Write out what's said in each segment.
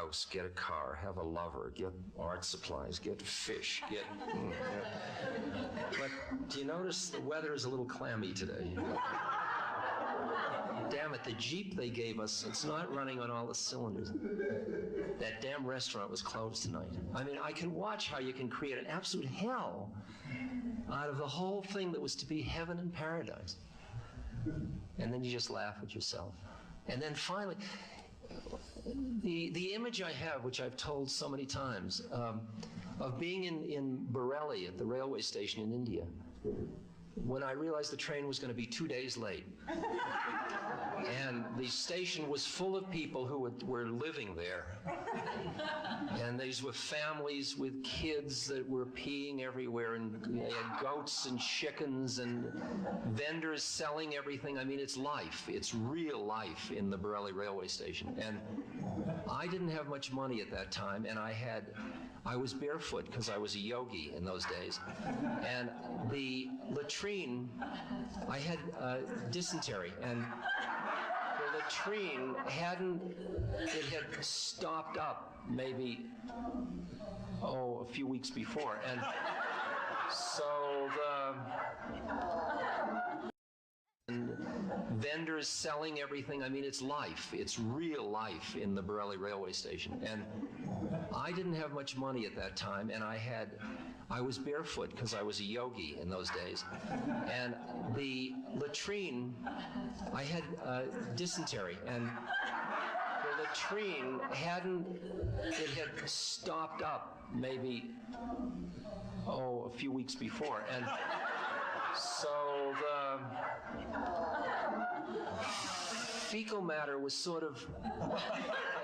house, get a car, have a lover, get art supplies, get fish, get... But do you notice the weather is a little clammy today? Damn it, the Jeep they gave us, it's not running on all the cylinders. That damn restaurant was closed tonight. I mean, I can watch how you can create an absolute hell out of the whole thing that was to be heaven and paradise. And then you just laugh at yourself. And then finally, the image I have, which I've told so many times, of being in Bareilly at the railway station in India, when I realized the train was going to be 2 days late. And the station was full of people who were living there. And these were families with kids that were peeing everywhere, and they had goats and chickens and vendors selling everything. I mean, it's life. It's real life in the Bareilly railway station. And I didn't have much money at that time, and I was barefoot because I was a yogi in those days. And the latrine, I had dysentery, and the latrine had stopped up maybe, a few weeks before. And so and vendors selling everything. I mean, it's life. It's real life in the Bareilly railway station. And I didn't have much money at that time, and I was barefoot because I was a yogi in those days. And the latrine, I had dysentery, and the latrine had stopped up maybe, a few weeks before. And so the fecal matter was sort of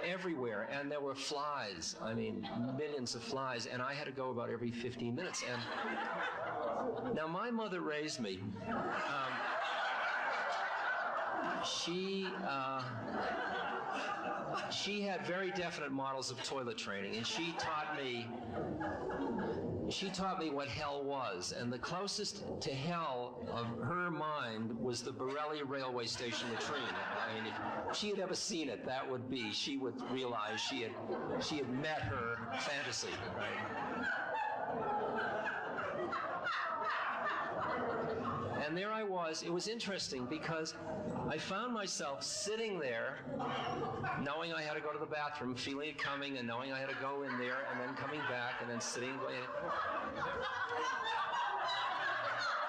everywhere, and there were flies. I mean, millions of flies, and I had to go about every 15 minutes. And now my mother raised me. She had very definite models of toilet training, and she taught me what hell was, and the closest to hell of her mind was the Bareilly railway station latrine. I mean, if she had ever seen it, she would realize she had met her fantasy, right? And there I was. It was interesting because I found myself sitting there, knowing I had to go to the bathroom, feeling it coming, and knowing I had to go in there, and then coming back, and then sitting and going.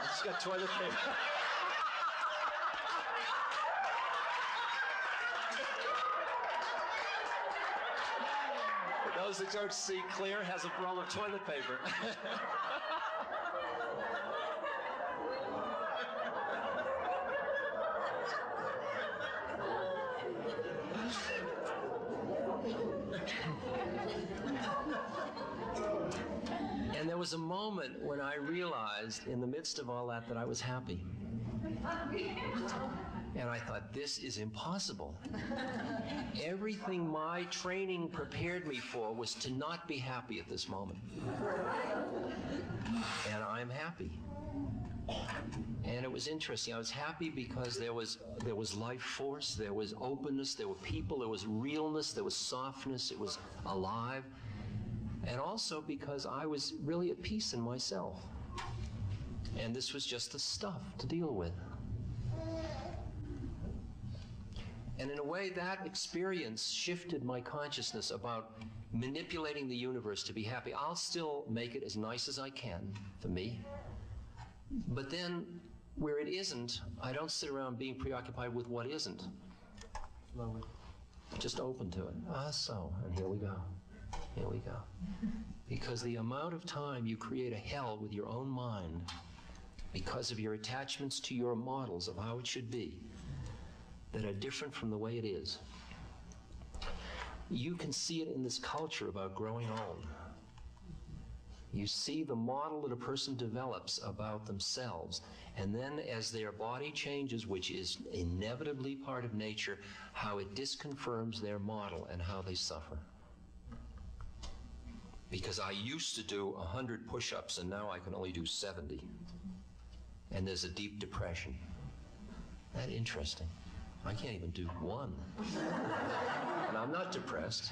I just got toilet paper. For those that don't see, Claire has a roll of toilet paper. And there was a moment when I realized, in the midst of all that I was happy. And I thought, this is impossible. Everything my training prepared me for was to not be happy at this moment. And I'm happy. And it was interesting. I was happy because there was life force, there was openness, there were people, there was realness, there was softness, it was alive. And also because I was really at peace in myself. And this was just the stuff to deal with. And in a way, that experience shifted my consciousness about manipulating the universe to be happy. I'll still make it as nice as I can for me. But then, where it isn't, I don't sit around being preoccupied with what isn't. Just open to it. And here we go. Here we go. Because the amount of time you create a hell with your own mind because of your attachments to your models of how it should be that are different from the way it is. You can see it in this culture about growing old. You see the model that a person develops about themselves, and then as their body changes, which is inevitably part of nature, how it disconfirms their model and how they suffer. Because I used to do 100 push-ups and now I can only do 70. And there's a deep depression. Isn't that interesting? I can't even do one. And I'm not depressed.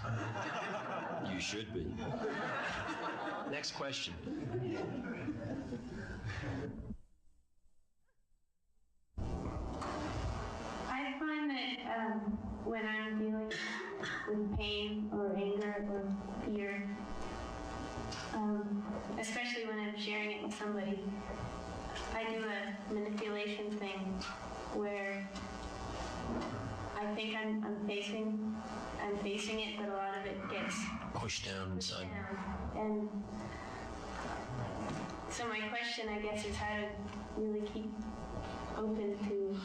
You should be. Next question. I find that when I'm dealing with pain or anger or fear, especially when I'm sharing it with somebody, I do a manipulation thing where I think I'm facing it, but a lot of it gets Pushed down inside. And so my question, I guess, is how to really keep open to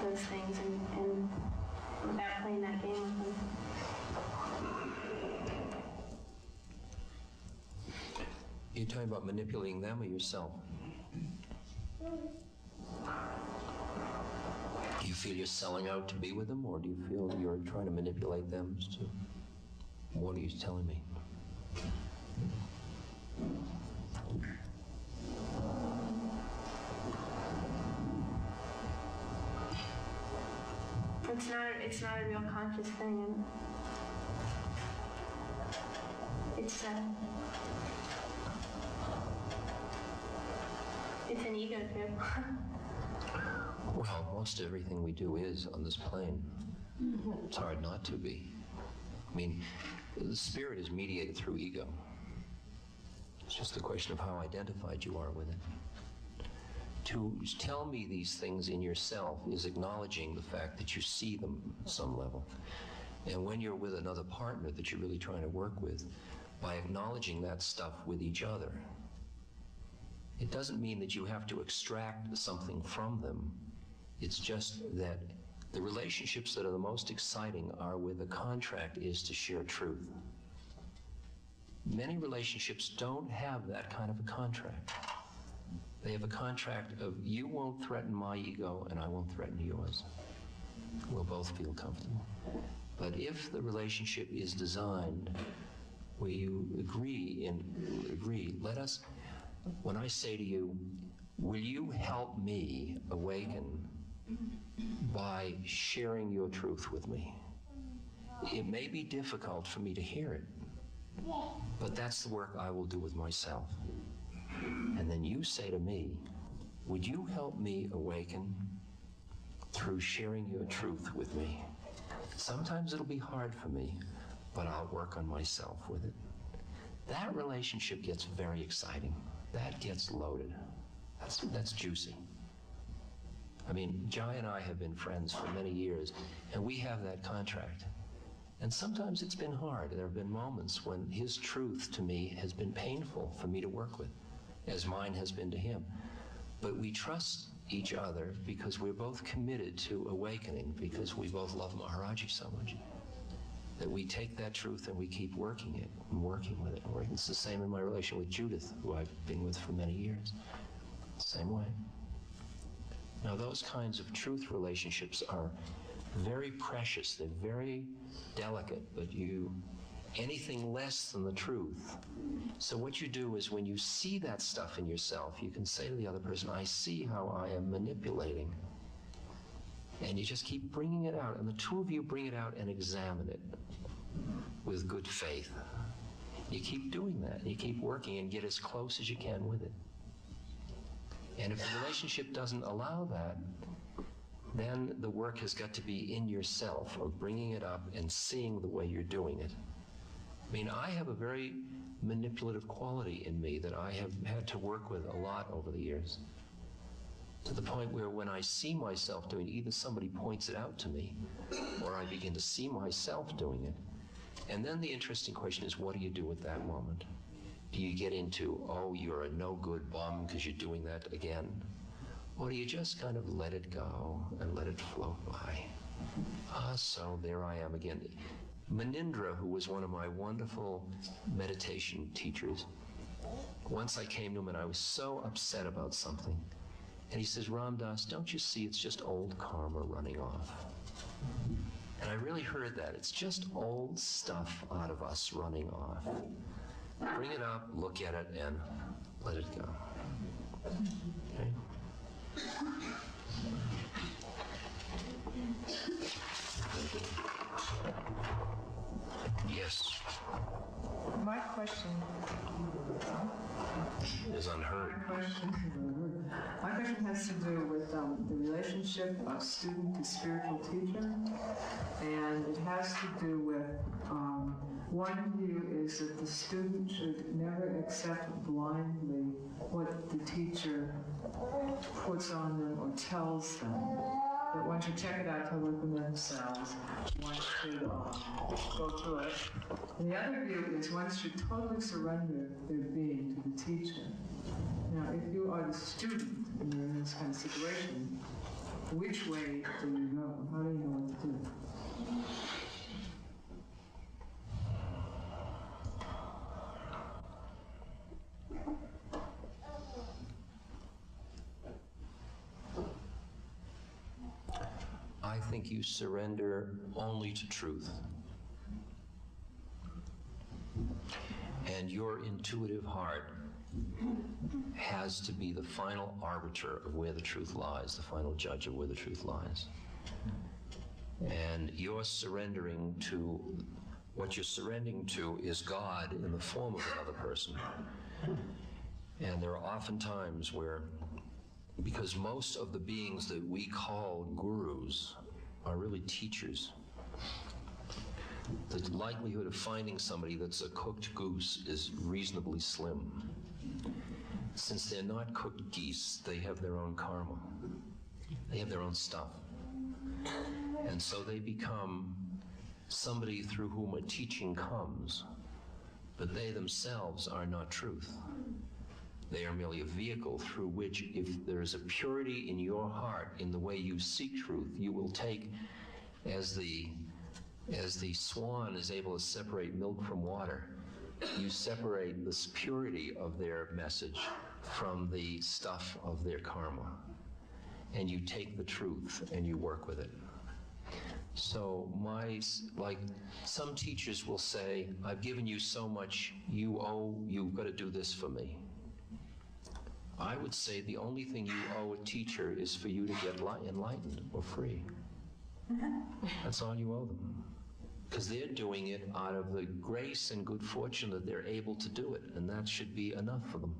those things and without playing that game with them. You're talking about manipulating them or yourself? Do you feel you're selling out to be with them, or do you feel you're trying to manipulate them? What are you telling me? It's not a real conscious thing, and it's an ego trip. Well, most everything we do is on this plane. It's hard not to be. I mean, the spirit is mediated through ego. It's just a question of how identified you are with it. To tell me these things in yourself is acknowledging the fact that you see them at some level. And when you're with another partner that you're really trying to work with, by acknowledging that stuff with each other, it doesn't mean that you have to extract something from them. It's just that the relationships that are the most exciting are where the contract is to share truth. Many relationships don't have that kind of a contract. They have a contract of, you won't threaten my ego and I won't threaten yours. We'll both feel comfortable. But if the relationship is designed where you agree, when I say to you, will you help me awaken by sharing your truth with me? It may be difficult for me to hear it, but that's the work I will do with myself. And then you say to me, would you help me awaken through sharing your truth with me? Sometimes it'll be hard for me, but I'll work on myself with it. That relationship gets very exciting. That gets loaded. That's juicy. I mean, Jai and I have been friends for many years, and we have that contract. And sometimes it's been hard. There have been moments when his truth to me has been painful for me to work with, as mine has been to him. But we trust each other because we're both committed to awakening, because we both love Maharaji so much, that we take that truth and we keep working it and working with it. It's the same in my relation with Judith, who I've been with for many years. Same way. Now, those kinds of truth relationships are very precious. They're very delicate, but anything less than the truth. So what you do is when you see that stuff in yourself, you can say to the other person, I see how I am manipulating. And you just keep bringing it out. And the two of you bring it out and examine it with good faith. You keep doing that. You keep working and get as close as you can with it. And if the relationship doesn't allow that, then the work has got to be in yourself of bringing it up and seeing the way you're doing it. I mean, I have a very manipulative quality in me that I have had to work with a lot over the years, to the point where when I see myself doing it, either somebody points it out to me or I begin to see myself doing it. And then the interesting question is, what do you do at that moment? Do you get into, oh, you're a no-good bum because you're doing that again? Or do you just kind of let it go and let it float by? So there I am again. Manindra, who was one of my wonderful meditation teachers, once I came to him and I was so upset about something, and he says, Ram Dass, don't you see it's just old karma running off? And I really heard that. It's just old stuff out of us running off. Bring it up, look at it, and let it go. Okay? Yes, My question is unheard. My question has to do with the relationship of student to spiritual teacher, and it has to do with one view is that the student should never accept blindly what the teacher puts on them or tells them. That one should check it out to look for themselves. One should go through it. And the other view is one should totally surrender their being to the teacher. Now, if you are the student and you're in this kind of situation, which way do you go? How do you know what to do? I think you surrender only to truth. And your intuitive heart has to be the final arbiter of where the truth lies, the final judge of where the truth lies. And you're surrendering to, what you're surrendering to is God in the form of another person. And there are often times where, because most of the beings that we call gurus are really teachers, the likelihood of finding somebody that's a cooked goose is reasonably slim. Since they're not cooked geese, they have their own karma. They have their own stuff. And so they become somebody through whom a teaching comes, but they themselves are not truth. They are merely a vehicle through which, if there is a purity in your heart in the way you seek truth, you will take, as the swan is able to separate milk from water, you separate this purity of their message from the stuff of their karma. And you take the truth and you work with it. So like some teachers will say, I've given you so much, you've got to do this for me. I would say the only thing you owe a teacher is for you to get enlightened or free. That's all you owe them. Because they're doing it out of the grace and good fortune that they're able to do it, and that should be enough for them.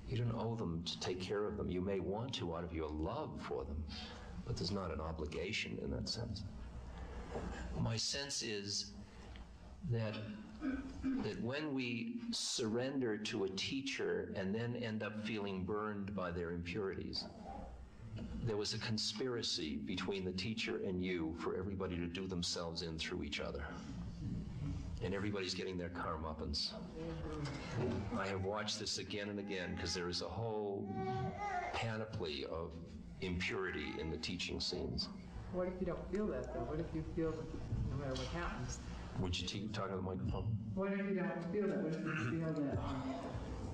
You don't owe them to take care of them. You may want to out of your love for them, but there's not an obligation in that sense. My sense is that when we surrender to a teacher and then end up feeling burned by their impurities, there was a conspiracy between the teacher and you for everybody to do themselves in through each other. And everybody's getting their karmappans. I have watched this again and again because there is a whole panoply of impurity in the teaching scenes. What if you don't feel that, though? What if you feel that no matter what happens? Would you talk to the microphone? What if you don't feel that? What if you feel that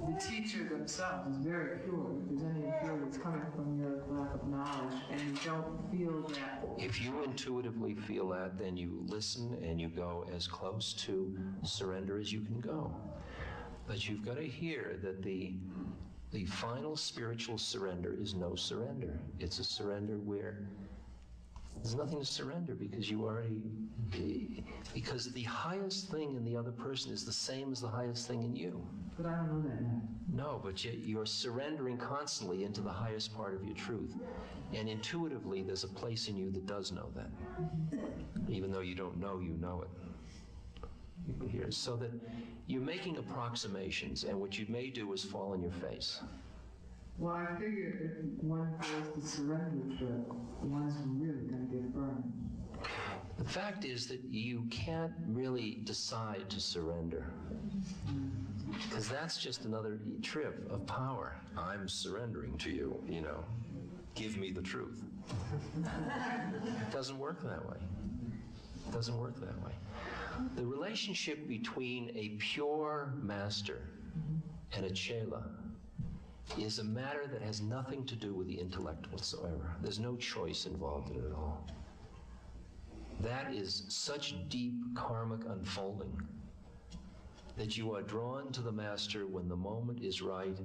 the teacher themselves is very pure? If there's any impurity that's coming from your lack of knowledge and you don't feel that. If you intuitively feel that, then you listen and you go as close to surrender as you can go. But you've got to hear that the final spiritual surrender is no surrender. It's a surrender where there's nothing to surrender because because the highest thing in the other person is the same as the highest thing in you. But I don't know that yet. No, but yet you're surrendering constantly into the highest part of your truth. And intuitively, there's a place in you that does know that. Even though you don't know, you know it. You can hear it. So that you're making approximations, and what you may do is fall on your face. Well, I figure if one goes to surrender to it, one's really going to get burned. The fact is that you can't really decide to surrender. Because that's just another trip of power. I'm surrendering to you, Give me the truth. It doesn't work that way. It doesn't work that way. The relationship between a pure master and a chela is a matter that has nothing to do with the intellect whatsoever. There's no choice involved in it at all. That is such deep karmic unfolding that you are drawn to the master when the moment is right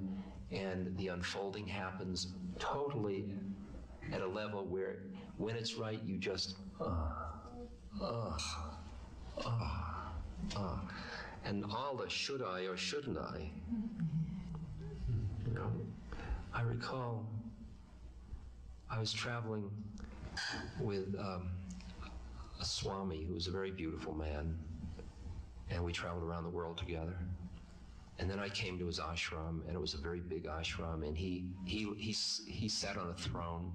and the unfolding happens totally at a level where when it's right, you just, and all the should I or shouldn't I, you know. I recall I was traveling with a Swami who was a very beautiful man, and we traveled around the world together. And then I came to his ashram, and it was a very big ashram, and he sat on a throne,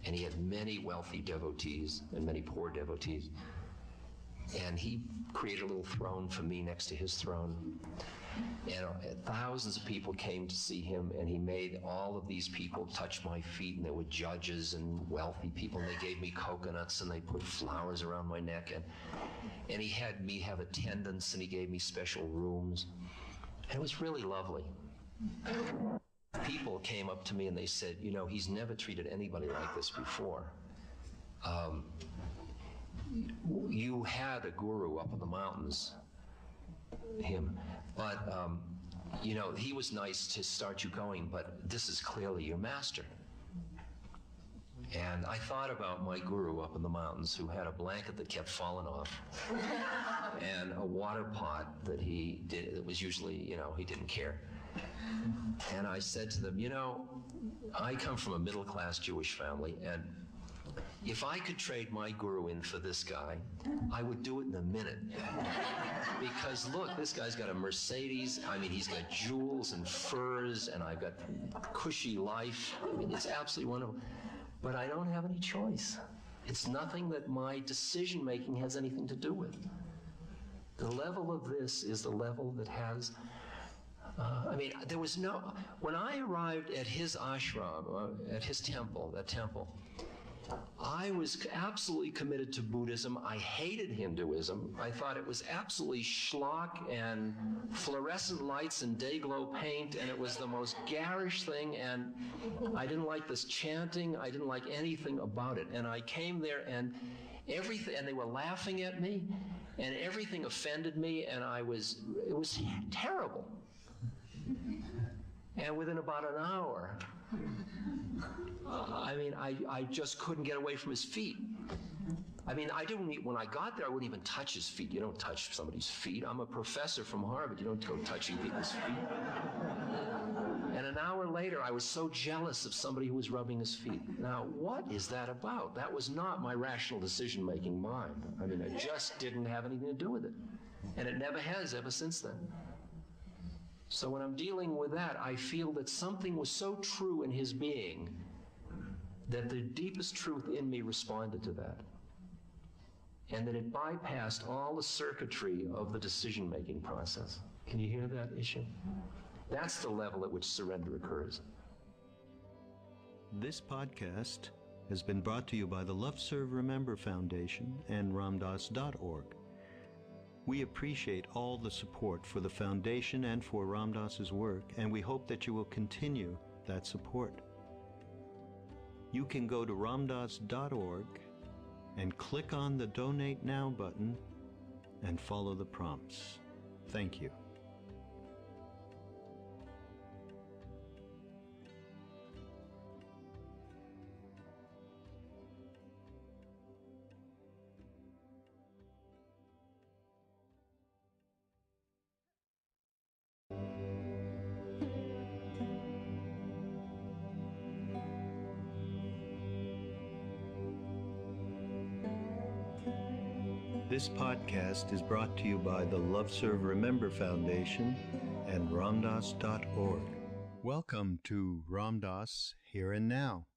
and he had many wealthy devotees and many poor devotees. And he created a little throne for me next to his throne. And thousands of people came to see him, and he made all of these people touch my feet, and there were judges and wealthy people, and they gave me coconuts, and they put flowers around my neck, and he had me have attendants, and he gave me special rooms. And it was really lovely. People came up to me and they said, you know, he's never treated anybody like this before. You had a guru up in the mountains, him, but you know, he was nice to start you going, but this is clearly your master. And I thought about my guru up in the mountains who had a blanket that kept falling off and a water pot that he did, that was usually, you know, he didn't care. And I said to them, you know, I come from a middle-class Jewish family, and if I could trade my guru in for this guy, I would do it in a minute. Because look, this guy's got a Mercedes. I mean, he's got jewels and furs, and I've got cushy life. I mean, it's absolutely wonderful. But I don't have any choice. It's nothing that my decision-making has anything to do with. The level of this is the level that has, I mean, there was no, when I arrived at his ashram, at his temple, that temple, I was absolutely committed to Buddhism. I hated Hinduism. I thought it was absolutely schlock and fluorescent lights and day-glow paint, and it was the most garish thing, and I didn't like this chanting. I didn't like anything about it. And I came there, and everything, and they were laughing at me, and everything offended me, and it was terrible. And within about an hour, I mean, I just couldn't get away from his feet. I mean, when I got there, I wouldn't even touch his feet. You don't touch somebody's feet. I'm a professor from Harvard. You don't go touching people's feet. And an hour later, I was so jealous of somebody who was rubbing his feet. Now, what is that about? That was not my rational decision-making mind. I mean, it just didn't have anything to do with it. And it never has ever since then. So when I'm dealing with that, I feel that something was so true in his being that the deepest truth in me responded to that. And that it bypassed all the circuitry of the decision-making process. Can you hear that issue? That's the level at which surrender occurs. This podcast has been brought to you by the Love Serve Remember Foundation and ramdas.org. We appreciate all the support for the foundation and for Ram Dass's work, and we hope that you will continue that support. You can go to ramdas.org and click on the Donate Now button and follow the prompts. Thank you. This podcast is brought to you by the Love Serve Remember Foundation and ramdas.org. Welcome to Ram Dass Here and Now,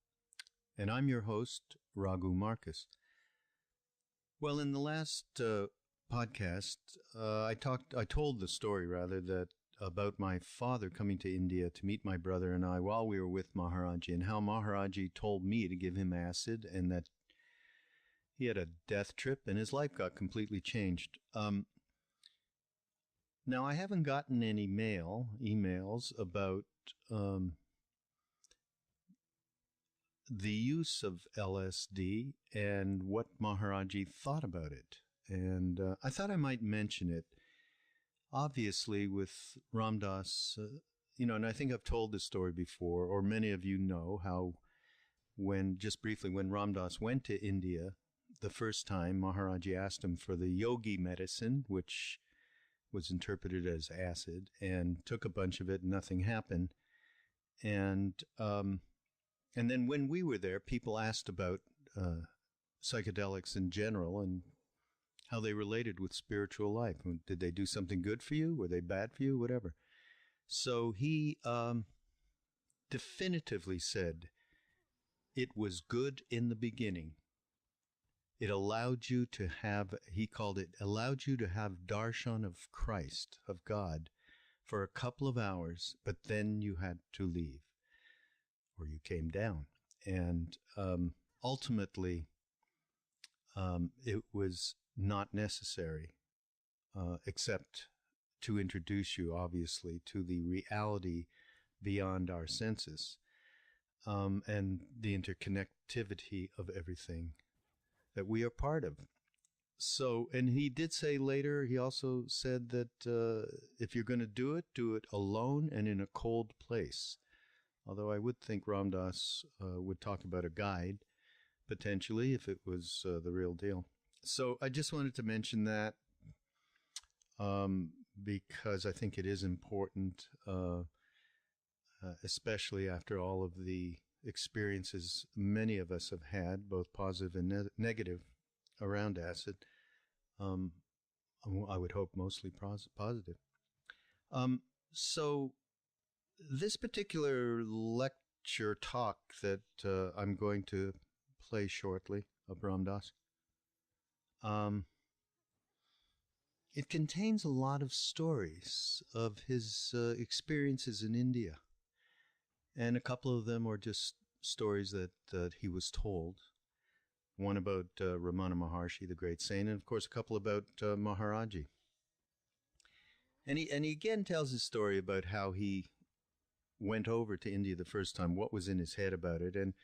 and I'm your host, Raghu Marcus. Well, in the last podcast, I told the story that about my father coming to India to meet my brother and I while we were with Maharaji, and how Maharaji told me to give him acid, and that he had a death trip and his life got completely changed. Now, I haven't gotten any emails about the use of LSD and what Maharaji thought about it. And I thought I might mention it. Obviously, with Ram Dass, and I think I've told this story before, or many of you know how just briefly, when Ram Dass went to India the first time, Maharaji asked him for the yogi medicine, which was interpreted as acid, and took a bunch of it, and nothing happened. And then when we were there, people asked about psychedelics in general and how they related with spiritual life. Did they do something good for you? Were they bad for you? Whatever. So he definitively said it was good in the beginning. It allowed you to have, he called it, allowed you to have darshan of Christ, of God, for a couple of hours, but then you had to leave, or you came down. And ultimately, it was not necessary, except to introduce you, obviously, to the reality beyond our senses, and the interconnectivity of everything that we are part of. So, and he did say later, he also said that if you're going to do it alone and in a cold place. Although I would think Ram Dass would talk about a guide, potentially, if it was the real deal. So I just wanted to mention that because I think it is important, especially after all of the experiences many of us have had, both positive and negative, around acid. I would hope mostly positive. So this particular lecture talk that I'm going to play shortly of Ram Dass, it contains a lot of stories of his experiences in India. And a couple of them are just stories that he was told. One about Ramana Maharshi, the great saint, and of course a couple about Maharaji. And he again tells his story about how he went over to India the first time, what was in his head about it, and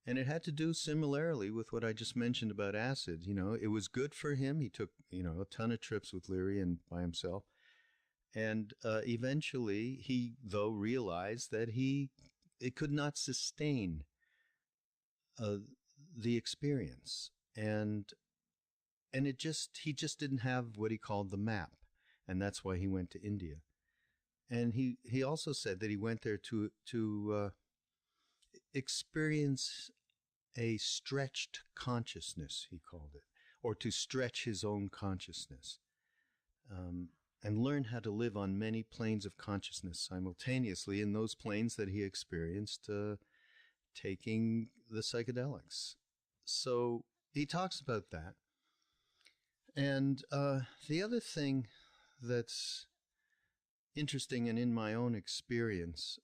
it had to do similarly with what I just mentioned about acid. You know, it was good for him. He took, a ton of trips with Leary and by himself. And eventually he, though, realized that it could not sustain the experience. And he just didn't have what he called the map. And that's why he went to India. And he also said that he went there to experience a stretched consciousness, he called it, or to stretch his own consciousness, and learn how to live on many planes of consciousness simultaneously in those planes that he experienced taking the psychedelics. So he talks about that. And the other thing that's interesting, and in my own experience,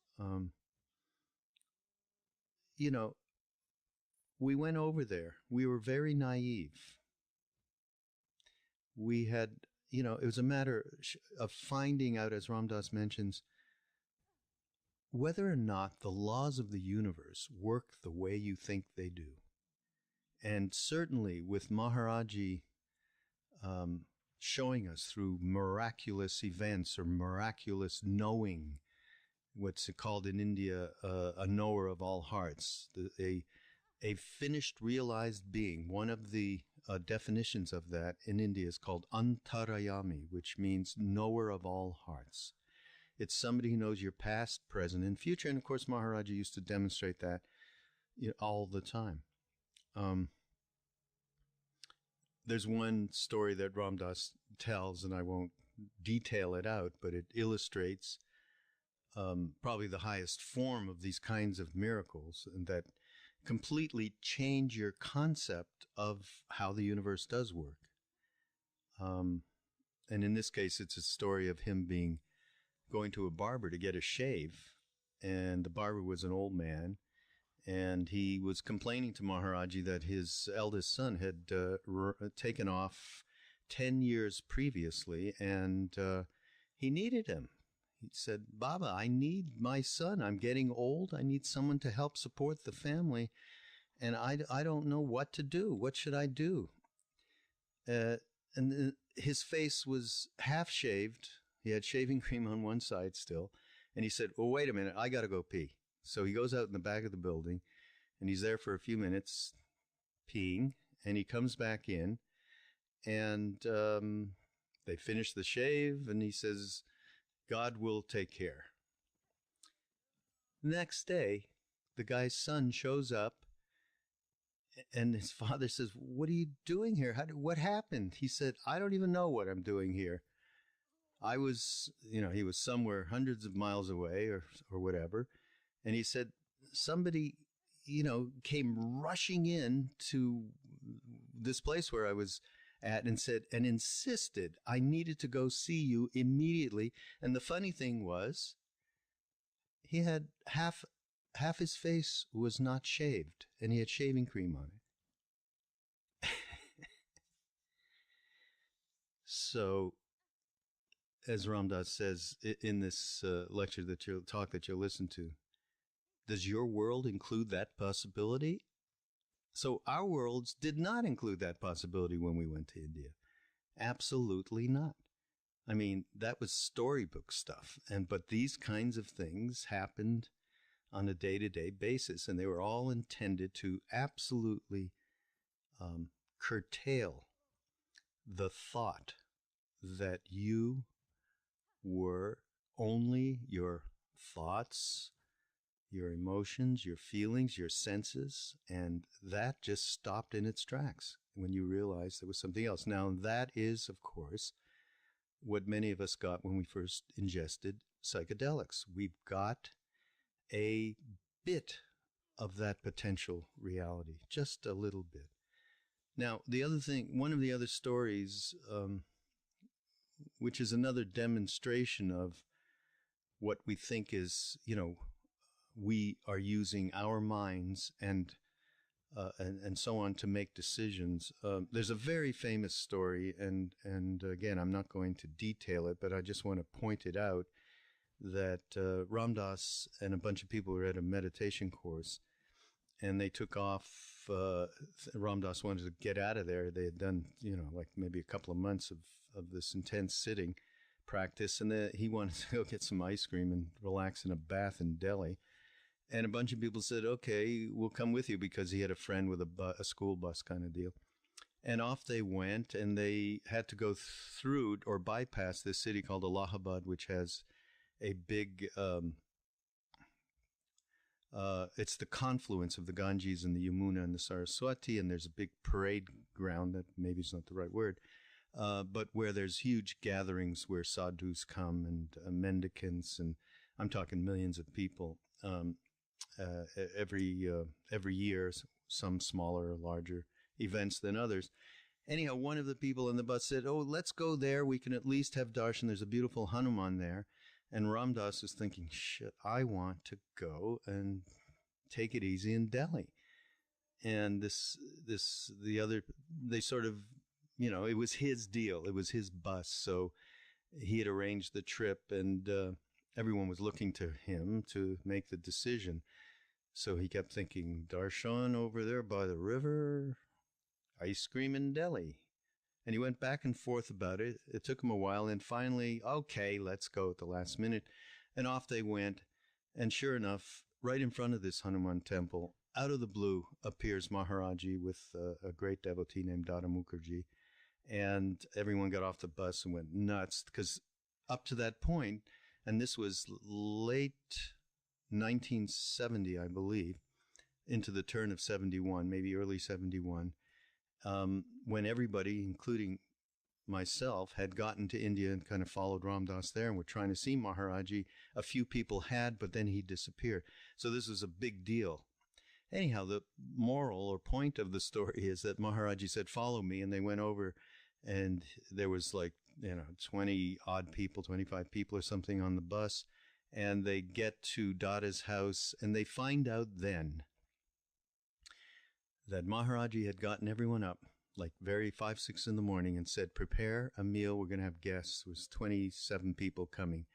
we went over there. We were very naive. We had, it was a matter of finding out, as Ram Dass mentions, whether or not the laws of the universe work the way you think they do. And certainly with Maharaji showing us through miraculous events or miraculous knowing, what's called in India a knower of all hearts, a finished realized being. One of the definitions of that in India is called antarayami, which means knower of all hearts. It's somebody who knows your past, present, and future. And of course, Maharaji used to demonstrate that all the time. There's one story that Ram Dass tells, and I won't detail it out, but it illustrates probably the highest form of these kinds of miracles, and that completely change your concept of how the universe does work. And in this case, it's a story of him going to a barber to get a shave, and the barber was an old man, and he was complaining to Maharaji that his eldest son had taken off 10 years previously, and he needed him. He said, "Baba, I need my son. I'm getting old. I need someone to help support the family, and I don't know what to do. What should I do?" And his face was half-shaved. He had shaving cream on one side still. And he said, "Oh, wait a minute. I got to go pee." So he goes out in the back of the building, And he's there for a few minutes peeing, and he comes back in, and they finish the shave, and he says, God will take care. Next day, the guy's son shows up, and his father says, what are you doing here? What happened? He said, I don't even know what I'm doing here. I was, he was somewhere hundreds of miles away or whatever. And he said, somebody, came rushing in to this place where I was at and said, and insisted I needed to go see you immediately. And the funny thing was, he had half his face was not shaved, and he had shaving cream on it. So, as Ram Dass says in this lecture that you'll listen to, does your world include that possibility? So our worlds did not include that possibility when we went to India. Absolutely not. I mean, that was storybook stuff. But these kinds of things happened on a day-to-day basis, and they were all intended to absolutely curtail the thought that you were only your thoughts, your emotions, your feelings, your senses, and that just stopped in its tracks when you realized there was something else. Now, that is, of course, what many of us got when we first ingested psychedelics. We've got a bit of that potential reality, just a little bit. Now, the other thing, one of the other stories, which is another demonstration of what we think is, we are using our minds and so on to make decisions. There's a very famous story, and again, I'm not going to detail it, but I just want to point it out, that Ram Dass and a bunch of people were at a meditation course, and they took off. Ram Dass wanted to get out of there. They had done, like maybe a couple of months of this intense sitting practice, and he wanted to go get some ice cream and relax in a bath in Delhi. And a bunch of people said, okay, we'll come with you, because he had a friend with a school bus kind of deal. And off they went, and they had to go through or bypass this city called Allahabad, which has a big, it's the confluence of the Ganges and the Yamuna and the Saraswati, and there's a big parade ground, that maybe is not the right word, but where there's huge gatherings where sadhus come and mendicants, and I'm talking millions of people. Every year, some smaller or larger events than others. Anyhow, one of the people in the bus said, oh, let's go there. We can at least have darshan. There's a beautiful Hanuman there. And Ram Dass is thinking, shit, I want to go and take it easy in Delhi. And the other, they sort of, it was his deal. It was his bus. So he had arranged the trip, and everyone was looking to him to make the decision. So he kept thinking, darshan over there by the river, ice cream in Delhi. And he went back and forth about it. It took him a while, and finally, okay, let's go at the last minute. And off they went. And sure enough, right in front of this Hanuman temple, out of the blue, appears Maharaji with a great devotee named Dada Mukherjee. And everyone got off the bus and went nuts, because up to that point, and this was late 1970, I believe, into the turn of 71, maybe early 71, when everybody, including myself, had gotten to India and kind of followed Ram Dass there and were trying to see Maharaji. A few people had, but then he disappeared. So this was a big deal. Anyhow, the moral or point of the story is that Maharaji said, follow me, and they went over, and there was 20 odd people, 25 people or something on the bus, and they get to Dada's house, and they find out then that Maharaji had gotten everyone up, like 5, 6 in the morning, and said, prepare a meal. We're going to have guests. There was 27 people coming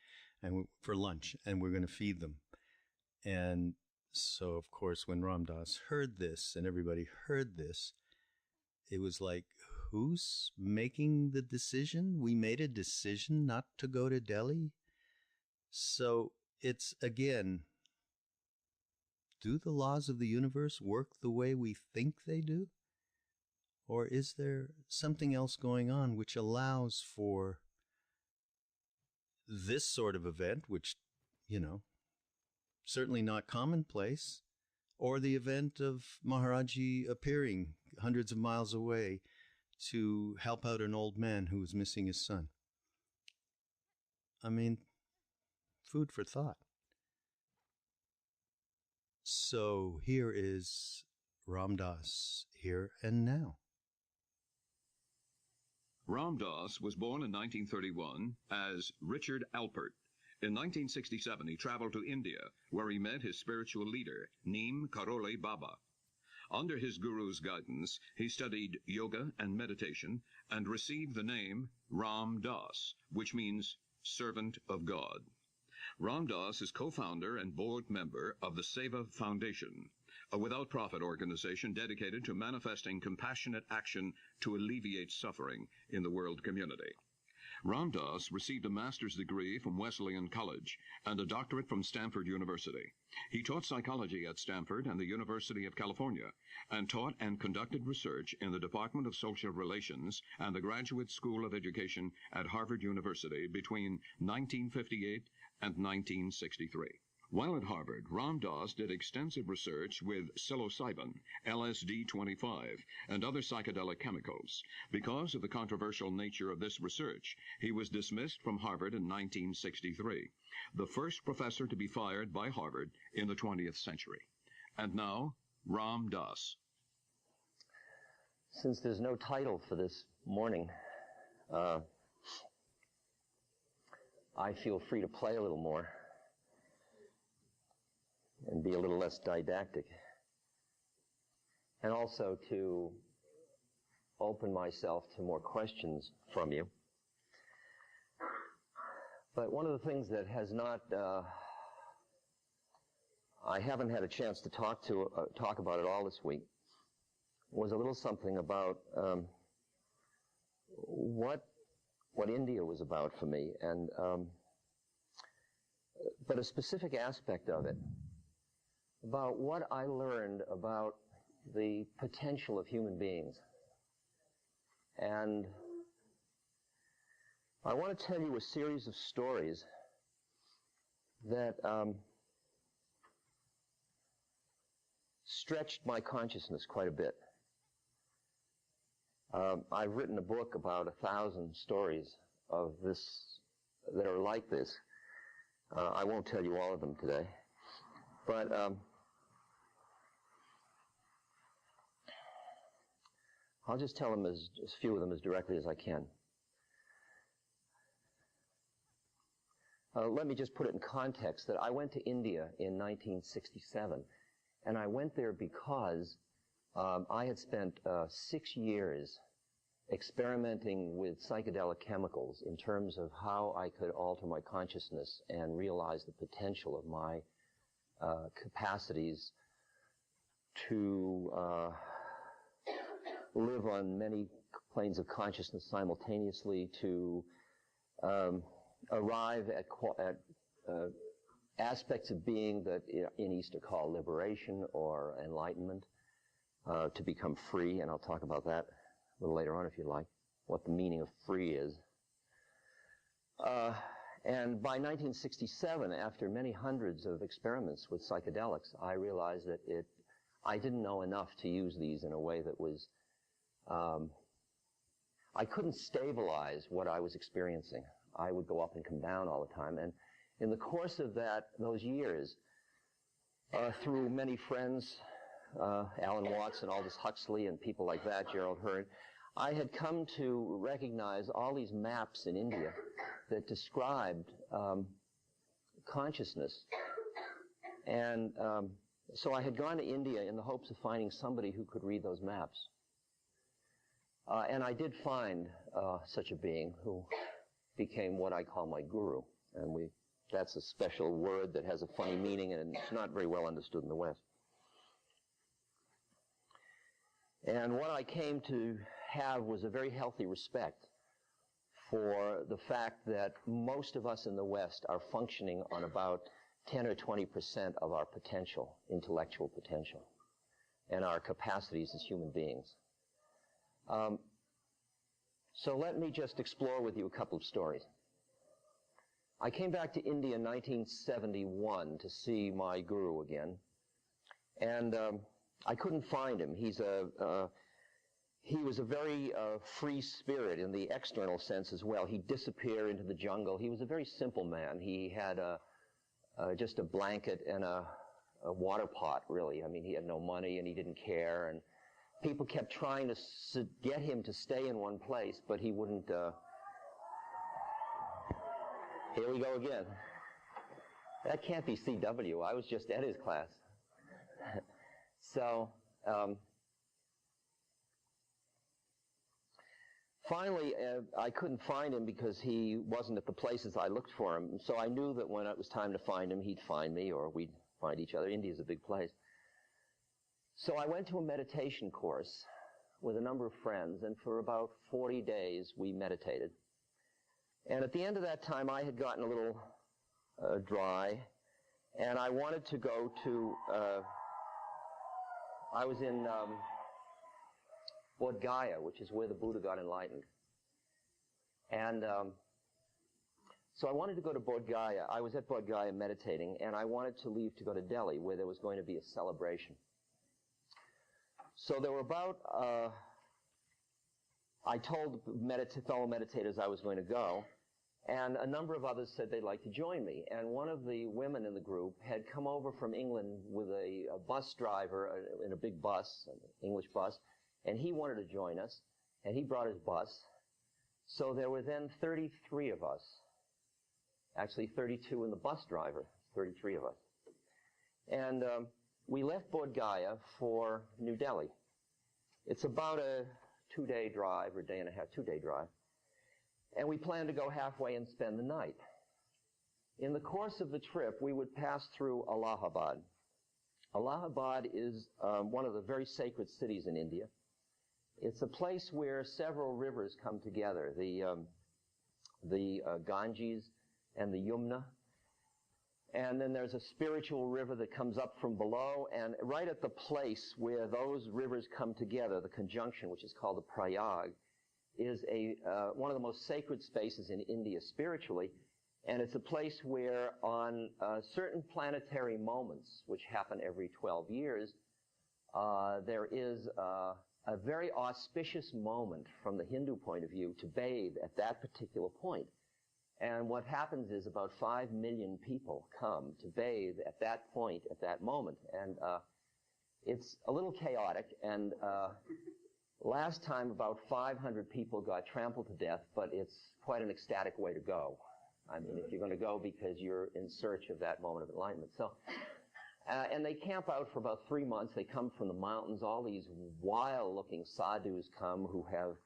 for lunch, and we're going to feed them. And so, of course, when Ram Dass heard this, and everybody heard this, it was like, who's making the decision? We made a decision not to go to Delhi. So it's, again, do the laws of the universe work the way we think they do? Or is there something else going on which allows for this sort of event, which, certainly not commonplace, or the event of Maharaji appearing hundreds of miles away to help out an old man who was missing his son? I mean, food for thought. So here is Ram Dass, Here and Now. Ram Dass was born in 1931 as Richard Alpert. In 1967, he traveled to India, where he met his spiritual leader, Neem Karoli Baba. Under his guru's guidance, he studied yoga and meditation and received the name Ram Dass, which means servant of God. Ram Dass is co-founder and board member of the Seva Foundation, a without-profit organization dedicated to manifesting compassionate action to alleviate suffering in the world community. Ram Dass received a master's degree from Wesleyan College and a doctorate from Stanford University. He taught psychology at Stanford and the University of California, and taught and conducted research in the Department of Social Relations and the Graduate School of Education at Harvard University between 1958 and 1963. While at Harvard, Ram Dass did extensive research with psilocybin, LSD-25, and other psychedelic chemicals. Because of the controversial nature of this research, he was dismissed from Harvard in 1963, the first professor to be fired by Harvard in the 20th century. And now, Ram Dass. Since there's no title for this morning, I feel free to play a little more and be a little less didactic, and also to open myself to more questions from you. But one of the things that has not, I haven't had a chance to talk about it all this week, was a little something about what India was about for me, and but a specific aspect of it, about what I learned about the potential of human beings. And I want to tell you a series of stories that stretched my consciousness quite a bit. I've written a book about 1,000 stories of this that are like this. I won't tell you all of them today, but I'll just tell them as few of them as directly as I can. Let me just put it in context that I went to India in 1967, and I went there because I had spent 6 years experimenting with psychedelic chemicals in terms of how I could alter my consciousness and realize the potential of my capacities to live on many planes of consciousness simultaneously, to arrive at aspects of being that in East are called liberation or enlightenment, to become free, and I'll talk about that a little later on if you like, what the meaning of free is. And by 1967, after many hundreds of experiments with psychedelics, I realized that I didn't know enough to use these in a way that was I couldn't stabilize what I was experiencing. I would go up and come down all the time. And in the course of those years, through many friends, Alan Watts and Aldous Huxley and people like that, Gerald Heard, I had come to recognize all these maps in India that described consciousness. And so I had gone to India in the hopes of finding somebody who could read those maps. And I did find such a being who became what I call my guru. And that's a special word that has a funny meaning, and it's not very well understood in the West. And what I came to have was a very healthy respect for the fact that most of us in the West are functioning on about 10 or 20% of our potential, intellectual potential, and our capacities as human beings. So let me just explore with you a couple of stories. I came back to India in 1971 to see my guru again, and I couldn't find him. He was a very free spirit in the external sense as well. He'd disappear into the jungle. He was a very simple man. He had just a blanket and a water pot, really. I mean, he had no money and he didn't care, and people kept trying to get him to stay in one place, but he wouldn't. Here we go again. That can't be CW. I was just at his class. So, finally, I couldn't find him because he wasn't at the places I looked for him. So I knew that when it was time to find him, he'd find me or we'd find each other. India's a big place. So I went to a meditation course with a number of friends, and for about 40 days we meditated. And at the end of that time, I had gotten a little dry, and I wanted to go to, I was in Bodh Gaya, which is where the Buddha got enlightened. And so I wanted to go to Bodh Gaya. I was at Bodh Gaya meditating, and I wanted to leave to go to Delhi, where there was going to be a celebration. So there were about, I told fellow meditators I was going to go, and a number of others said they'd like to join me. And one of the women in the group had come over from England with a bus driver in a big bus, an English bus, and he wanted to join us, and he brought his bus. So there were then 33 of us. Actually, 32 in the bus driver, 33 of us. And we left Bodh Gaya for New Delhi. It's about a 2-day drive, or day and a half, 2-day drive. And we planned to go halfway and spend the night. In the course of the trip, we would pass through Allahabad. Allahabad is one of the very sacred cities in India. It's a place where several rivers come together, the Ganges and the Yamuna. And then there's a spiritual river that comes up from below, and right at the place where those rivers come together, the conjunction, which is called the Prayag, is one of the most sacred spaces in India spiritually, and it's a place where on certain planetary moments, which happen every 12 years, there is a very auspicious moment from the Hindu point of view to bathe at that particular point. And what happens is about 5 million people come to bathe at that point, at that moment. And it's a little chaotic, and last time about 500 people got trampled to death, but it's quite an ecstatic way to go. I mean, if you're going to go because you're in search of that moment of enlightenment. So, and they camp out for about 3 months. They come from the mountains. All these wild-looking sadhus come who have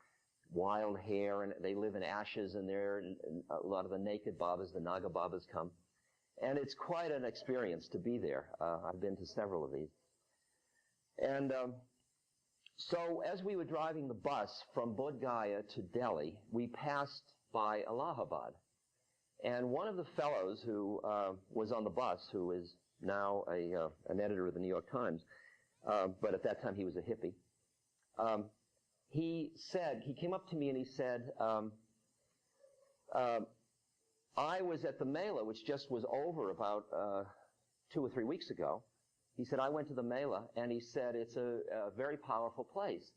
wild hair, and they live in ashes, and a lot of the naked babas, the Naga babas, come. And it's quite an experience to be there. I've been to several of these. And so as we were driving the bus from Bodh Gaya to Delhi, we passed by Allahabad. And one of the fellows who was on the bus, who is now an editor of the New York Times, but at that time he was a hippie, he came up to me and he said, I was at the Mela, which just was over about 2 or 3 weeks ago. He said, I went to the Mela, and he said, it's a very powerful place.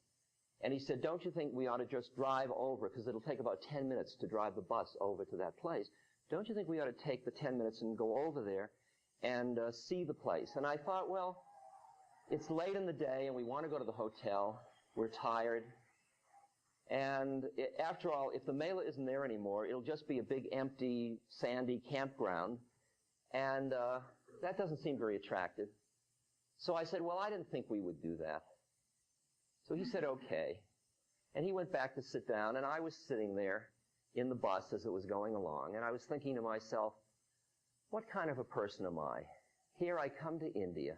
And he said, don't you think we ought to just drive over, because it'll take about 10 minutes to drive the bus over to that place. Don't you think we ought to take the 10 minutes and go over there and see the place? And I thought, well, it's late in the day, and we want to go to the hotel. We're tired. And after all, if the Mela isn't there anymore, it'll just be a big, empty, sandy campground. And that doesn't seem very attractive. So I said, well, I didn't think we would do that. So he said, okay. And he went back to sit down, and I was sitting there in the bus as it was going along, and I was thinking to myself, what kind of a person am I? Here I come to India.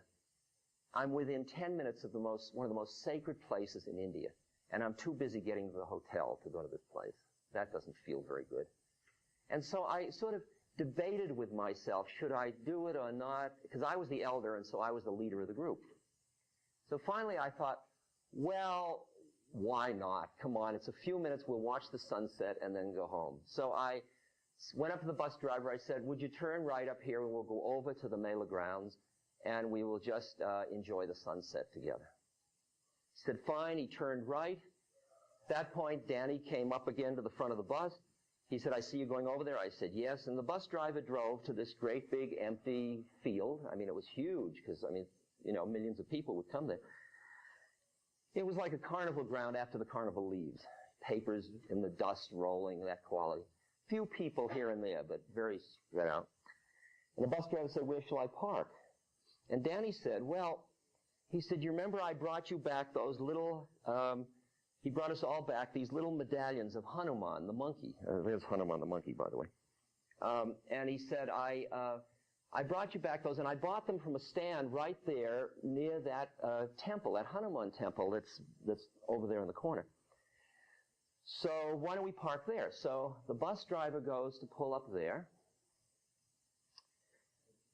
I'm within 10 minutes of one of the most sacred places in India, and I'm too busy getting to the hotel to go to this place. That doesn't feel very good. And so I sort of debated with myself, should I do it or not? Because I was the elder, and so I was the leader of the group. So finally I thought, well, why not? Come on, it's a few minutes, we'll watch the sunset and then go home. So I went up to the bus driver, I said, would you turn right up here and we'll go over to the Mela grounds and we will just enjoy the sunset together. He said, fine, he turned right. At that point, Danny came up again to the front of the bus. He said, I see you going over there. I said, yes. And the bus driver drove to this great big empty field. I mean, it was huge because, I mean, you know, millions of people would come there. It was like a carnival ground after the carnival leaves. Papers in the dust rolling, that quality. Few people here and there, but very spread out. And the bus driver said, where shall I park? And Danny said, well, he said, you remember I brought you back those little, he brought us all back these little medallions of Hanuman, the monkey. There's Hanuman the monkey, by the way. And he said, I brought you back those, and I bought them from a stand right there near that temple, that Hanuman temple that's over there in the corner. So why don't we park there? So the bus driver goes to pull up there.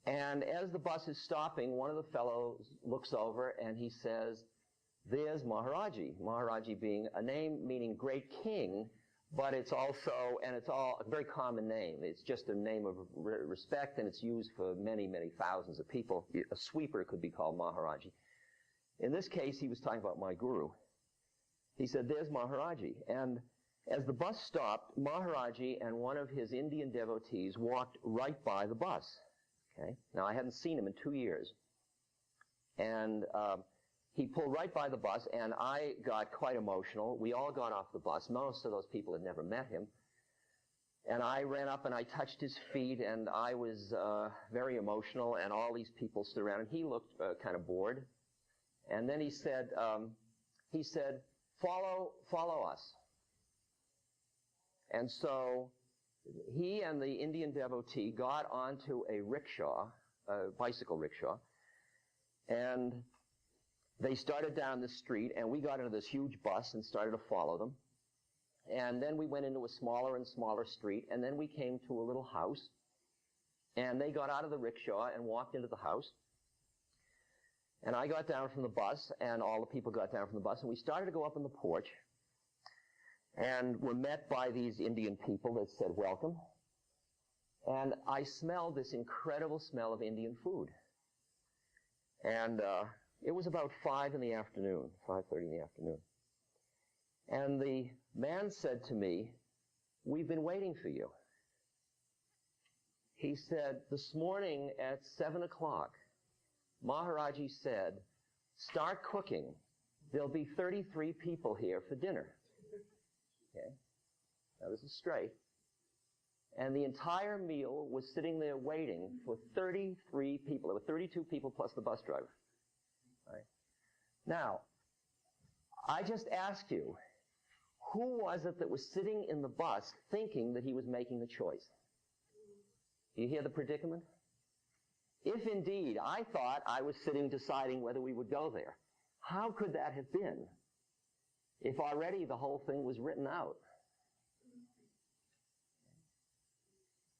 And as the bus is stopping, one of the fellows looks over and he says, there's Maharaji. Maharaji being a name meaning great king, but it's also, and it's all a very common name. It's just a name of respect, and it's used for many, many thousands of people. A sweeper could be called Maharaji. In this case, he was talking about my guru. He said, there's Maharaji. And as the bus stopped, Maharaji and one of his Indian devotees walked right by the bus. Okay? Now, I hadn't seen him in 2 years. And he pulled right by the bus, and I got quite emotional. We all got off the bus. Most of those people had never met him. And I ran up and I touched his feet, and I was very emotional, and all these people stood around, and he looked kind of bored. And then he said, follow us. And so he and the Indian devotee got onto a rickshaw, a bicycle rickshaw, and they started down the street, and we got into this huge bus and started to follow them. And then we went into a smaller and smaller street, and then we came to a little house, and they got out of the rickshaw and walked into the house. And I got down from the bus, and all the people got down from the bus, and we started to go up on the porch, and were met by these Indian people that said, welcome. And I smelled this incredible smell of Indian food. And it was about 5 in the afternoon, 5:30 in the afternoon. And the man said to me, we've been waiting for you. He said, this morning at 7 o'clock, Maharaji said, start cooking. There'll be 33 people here for dinner. Okay? Now this is straight. And the entire meal was sitting there waiting for 33 people. There were 32 people plus the bus driver. Right? Now, I just asked you, who was it that was sitting in the bus thinking that he was making the choice? Do you hear the predicament? If indeed I thought I was sitting deciding whether we would go there, how could that have been if already the whole thing was written out?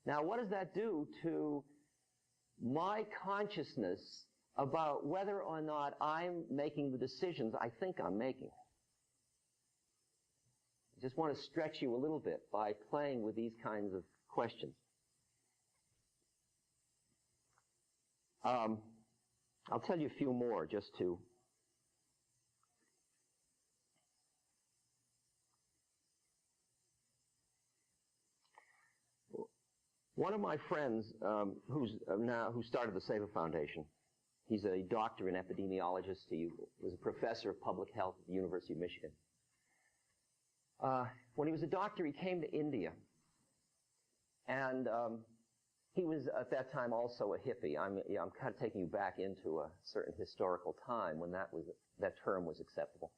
Now, what does that do to my consciousness about whether or not I'm making the decisions I think I'm making? I just want to stretch you a little bit by playing with these kinds of questions. I'll tell you a few more just to one of my friends who started the Seva Foundation, he's a doctor and epidemiologist. He was a professor of public health at the University of Michigan. When he was a doctor, he came to India, and he was at that time also a hippie. I'm kind of taking you back into a certain historical time when that term was acceptable.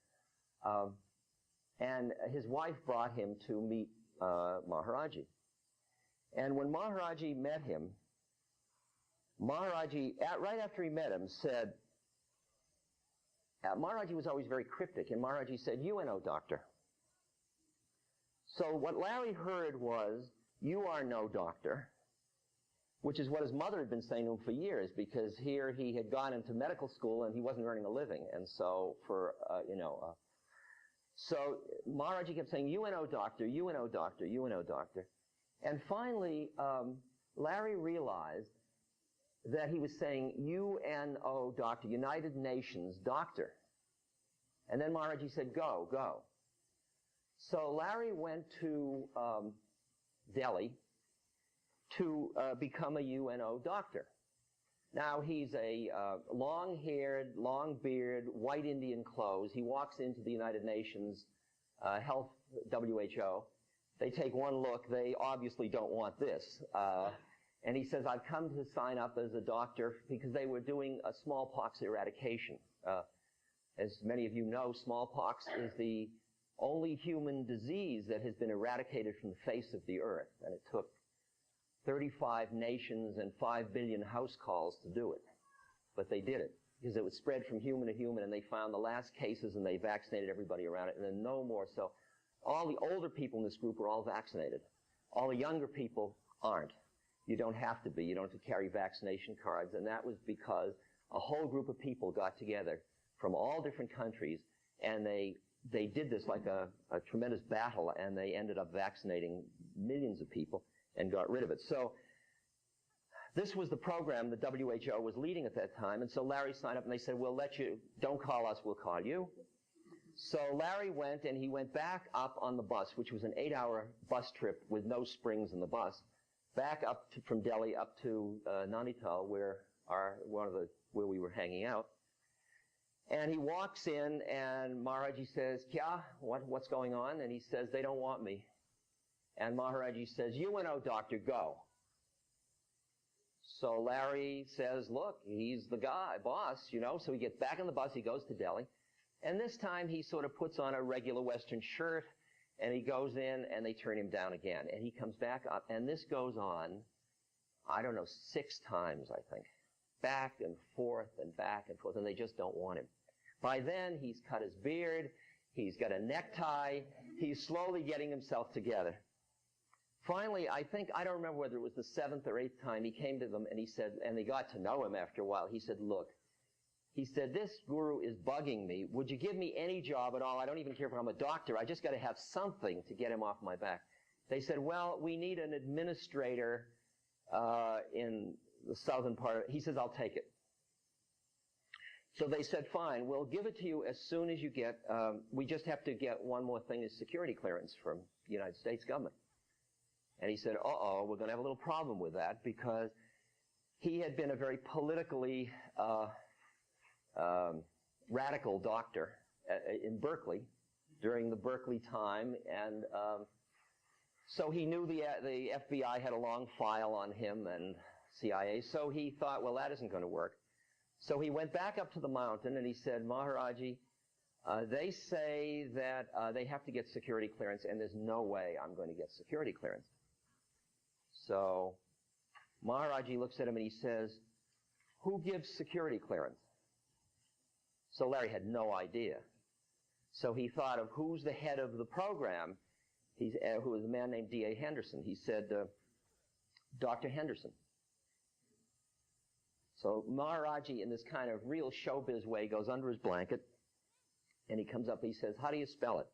And his wife brought him to meet Maharaji. And when Maharaji met him, Maharaji, right after he met him, said, Maharaji was always very cryptic, and Maharaji said, you are no doctor. So what Larry heard was, you are no doctor, which is what his mother had been saying to him for years, because here he had gone into medical school and he wasn't earning a living. And so so Maharaji kept saying, UNO doctor, UNO doctor, UNO doctor. And finally, Larry realized that he was saying UNO doctor, United Nations doctor. And then Maharaji said, go, go. So Larry went to Delhi to become a UNO doctor. Now he's a long-haired, long-bearded, white Indian clothes. He walks into the United Nations Health, WHO. They take one look. They obviously don't want this. And he says, I've come to sign up as a doctor because they were doing a smallpox eradication. As many of you know, smallpox is the only human disease that has been eradicated from the face of the earth. And it took 35 nations and 5 billion house calls to do it. But they did it because it was spread from human to human, and they found the last cases and they vaccinated everybody around it, and then no more. So all the older people in this group are all vaccinated. All the younger people aren't. You don't have to be. You don't have to carry vaccination cards. And that was because a whole group of people got together from all different countries, and they did this like a tremendous battle, and they ended up vaccinating millions of people and got rid of it. So this was the program the WHO was leading at that time. And so Larry signed up, and they said, we'll let you, don't call us, we'll call you. So Larry went, and he went back up on the bus, which was an 8-hour bus trip with no springs in the bus, back up from Delhi up to Nainital, where we were hanging out. And he walks in, and Maharaji says, Kya? What's going on? And he says, they don't want me. And Maharaji says, UNO doctor, go. So Larry says, look, he's the guy, boss, So he gets back on the bus, he goes to Delhi. And this time he sort of puts on a regular Western shirt, and he goes in, and they turn him down again. And he comes back up, and this goes on, 6 times, I think. Back and forth, and they just don't want him. By then, he's cut his beard, he's got a necktie, he's slowly getting himself together. Finally, I don't remember whether it was the 7th or 8th time, he came to them and he said, and they got to know him after a while, he said, look, this guru is bugging me. Would you give me any job at all? I don't even care if I'm a doctor. I just got to have something to get him off my back. They said, well, we need an administrator in the southern part. He says, I'll take it. So they said, fine, we'll give it to you as soon as you get, we just have to get one more thing, is security clearance from the United States government. And he said, uh-oh, we're going to have a little problem with that, because he had been a very politically radical doctor in Berkeley during the Berkeley time, and so he knew the FBI had a long file on him and CIA, so he thought, well, that isn't going to work. So he went back up to the mountain and he said, Maharaji, they say that they have to get security clearance, and there's no way I'm going to get security clearance. So Maharaji looks at him and he says, who gives security clearance? So Larry had no idea. So he thought of who's the head of the program, who was a man named D.A. Henderson. He said, Dr. Henderson. So Maharaji, in this kind of real showbiz way, goes under his blanket, and he comes up and he says, how do you spell it?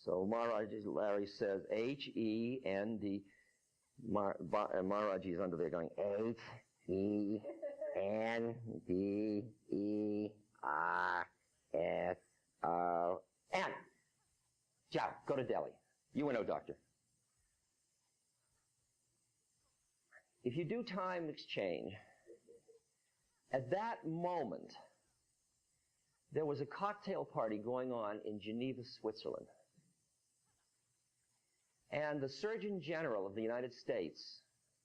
So Larry says, H-E-N-D. Maharaji is under there going, H-E-N-D-E-R-S-O-N. Ciao, go to Delhi. UNO doctor. If you do time exchange, at that moment, there was a cocktail party going on in Geneva, Switzerland. And the Surgeon General of the United States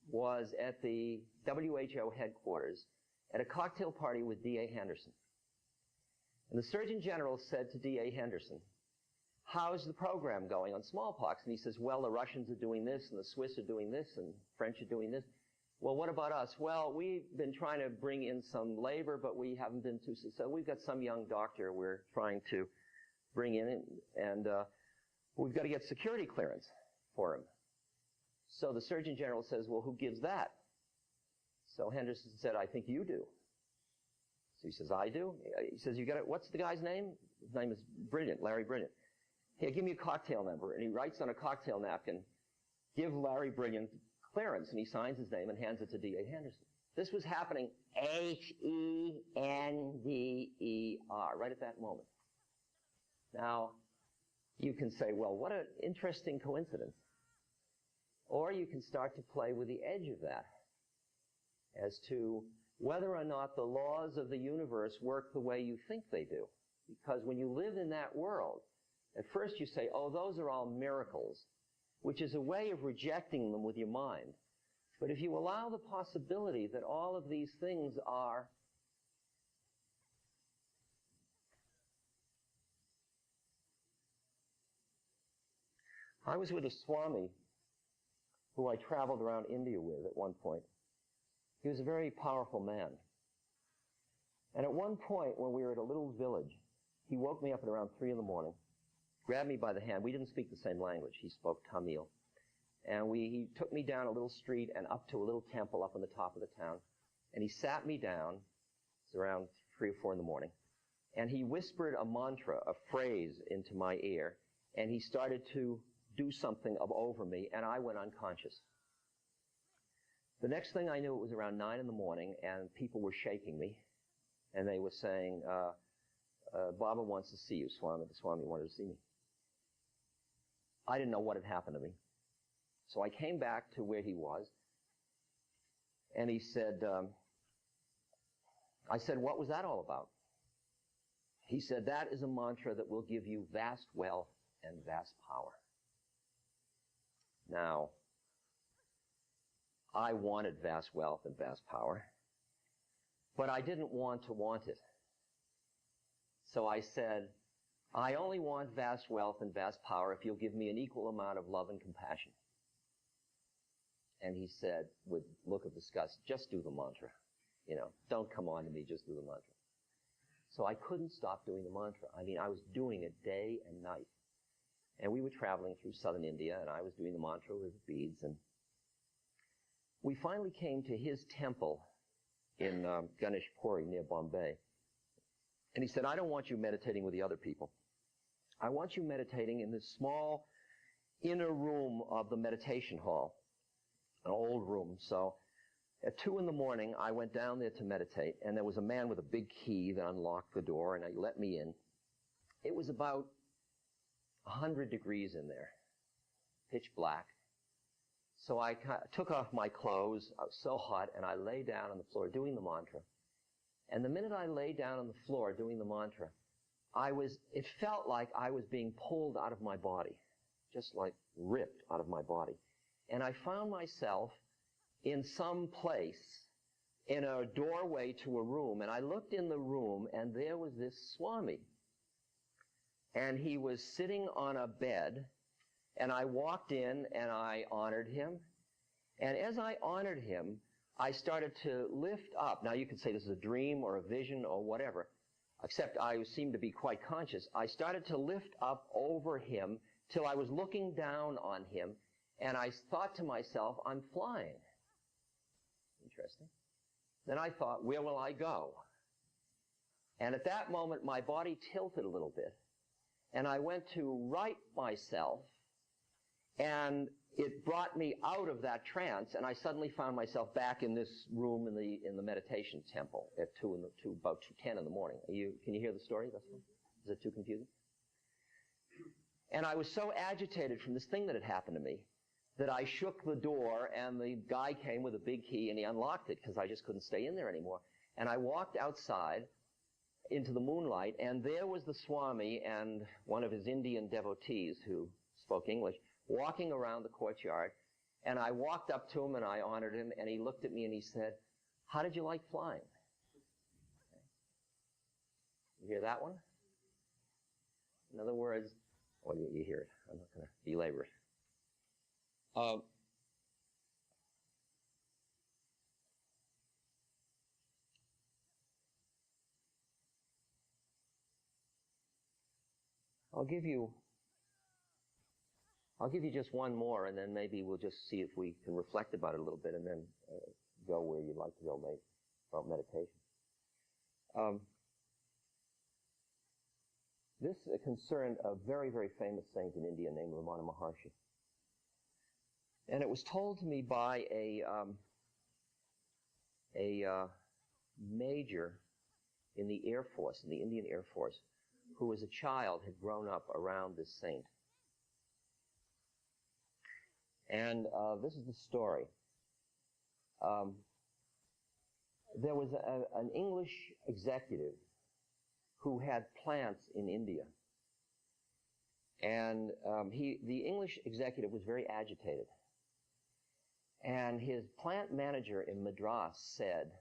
was at the WHO headquarters at a cocktail party with D.A. Henderson. And the Surgeon General said to D.A. Henderson, how's the program going on smallpox? And he says, well, the Russians are doing this, and the Swiss are doing this, and French are doing this. Well, what about us? Well, we've been trying to bring in some labor, but we haven't been too successful. We've got some young doctor we're trying to bring in, and we've got to get security clearance for him. So the Surgeon General says, well, who gives that? So Henderson said, I think you do. So he says, I do? He says, you got it. What's the guy's name? His name is Brilliant, Larry Brilliant. Here, give me a cocktail number. And he writes on a cocktail napkin, give Larry Brilliant clearance. And he signs his name and hands it to D.A. Henderson. This was happening H-E-N-D-E-R, right at that moment. Now, you can say, well, what an interesting coincidence. Or you can start to play with the edge of that as to whether or not the laws of the universe work the way you think they do. Because when you live in that world, at first you say, oh, those are all miracles, which is a way of rejecting them with your mind. But if you allow the possibility that all of these things are I was with a Swami who I traveled around India with at one point. He was a very powerful man. And at one point, when we were at a little village, he woke me up at around 3 in the morning, grabbed me by the hand. We didn't speak the same language. He spoke Tamil. And he took me down a little street and up to a little temple up on the top of the town. And he sat me down. It's around 3 or 4 in the morning. And he whispered a mantra, a phrase into my ear. And he started to do something over me, and I went unconscious. The next thing I knew, it was around 9 in the morning, and people were shaking me. And they were saying, Baba wants to see you, Swami. The Swami wanted to see me. I didn't know what had happened to me. So I came back to where he was, and he said, I said, what was that all about? He said, that is a mantra that will give you vast wealth and vast power. Now, I wanted vast wealth and vast power, but I didn't want it. So I said, I only want vast wealth and vast power if you'll give me an equal amount of love and compassion. And he said, with a look of disgust, just do the mantra. You know, don't come on to me, just do the mantra. So I couldn't stop doing the mantra. I mean, I was doing it day and night. And we were traveling through southern India, and I was doing the mantra with beads. And we finally came to his temple in Ganesh Puri near Bombay. And he said, I don't want you meditating with the other people. I want you meditating in this small inner room of the meditation hall, an old room. So at 2 in the morning, I went down there to meditate, and there was a man with a big key that unlocked the door, and he let me in. It was about 100 degrees in there, pitch black. So I took off my clothes. I was so hot, and I lay down on the floor doing the mantra. And the minute I lay down on the floor doing the mantra, it felt like I was being pulled out of my body, just like ripped out of my body. And I found myself in some place, in a doorway to a room, and I looked in the room, and there was this Swami. And he was sitting on a bed, and I walked in, and I honored him. And as I honored him, I started to lift up. Now, you could say this is a dream or a vision or whatever, except I seemed to be quite conscious. I started to lift up over him till I was looking down on him, and I thought to myself, I'm flying. Interesting. Then I thought, where will I go? And at that moment, my body tilted a little bit. And I went to right myself, and it brought me out of that trance, and I suddenly found myself back in this room in the meditation temple at about 2:10 in the morning. Can you hear the story? Is it too confusing? And I was so agitated from this thing that had happened to me that I shook the door, and the guy came with a big key, and he unlocked it because I just couldn't stay in there anymore. And I walked outside into the moonlight, and there was the Swami and one of his Indian devotees who spoke English walking around the courtyard. And I walked up to him and I honored him, and he looked at me and he said, how did you like flying? You hear that one? In other words, well, you hear it. I'm not going to belabor it. I'll give you I'll give you just one more, and then maybe we'll just see if we can reflect about it a little bit, and then go where you'd like to go about meditation. This concerned a very, very famous saint in India named Ramana Maharshi. And it was told to me by a major in the Air Force, in the Indian Air Force, who as a child had grown up around this saint. And this is the story. There was an English executive who had plants in India. And the English executive was very agitated. And his plant manager in Madras said,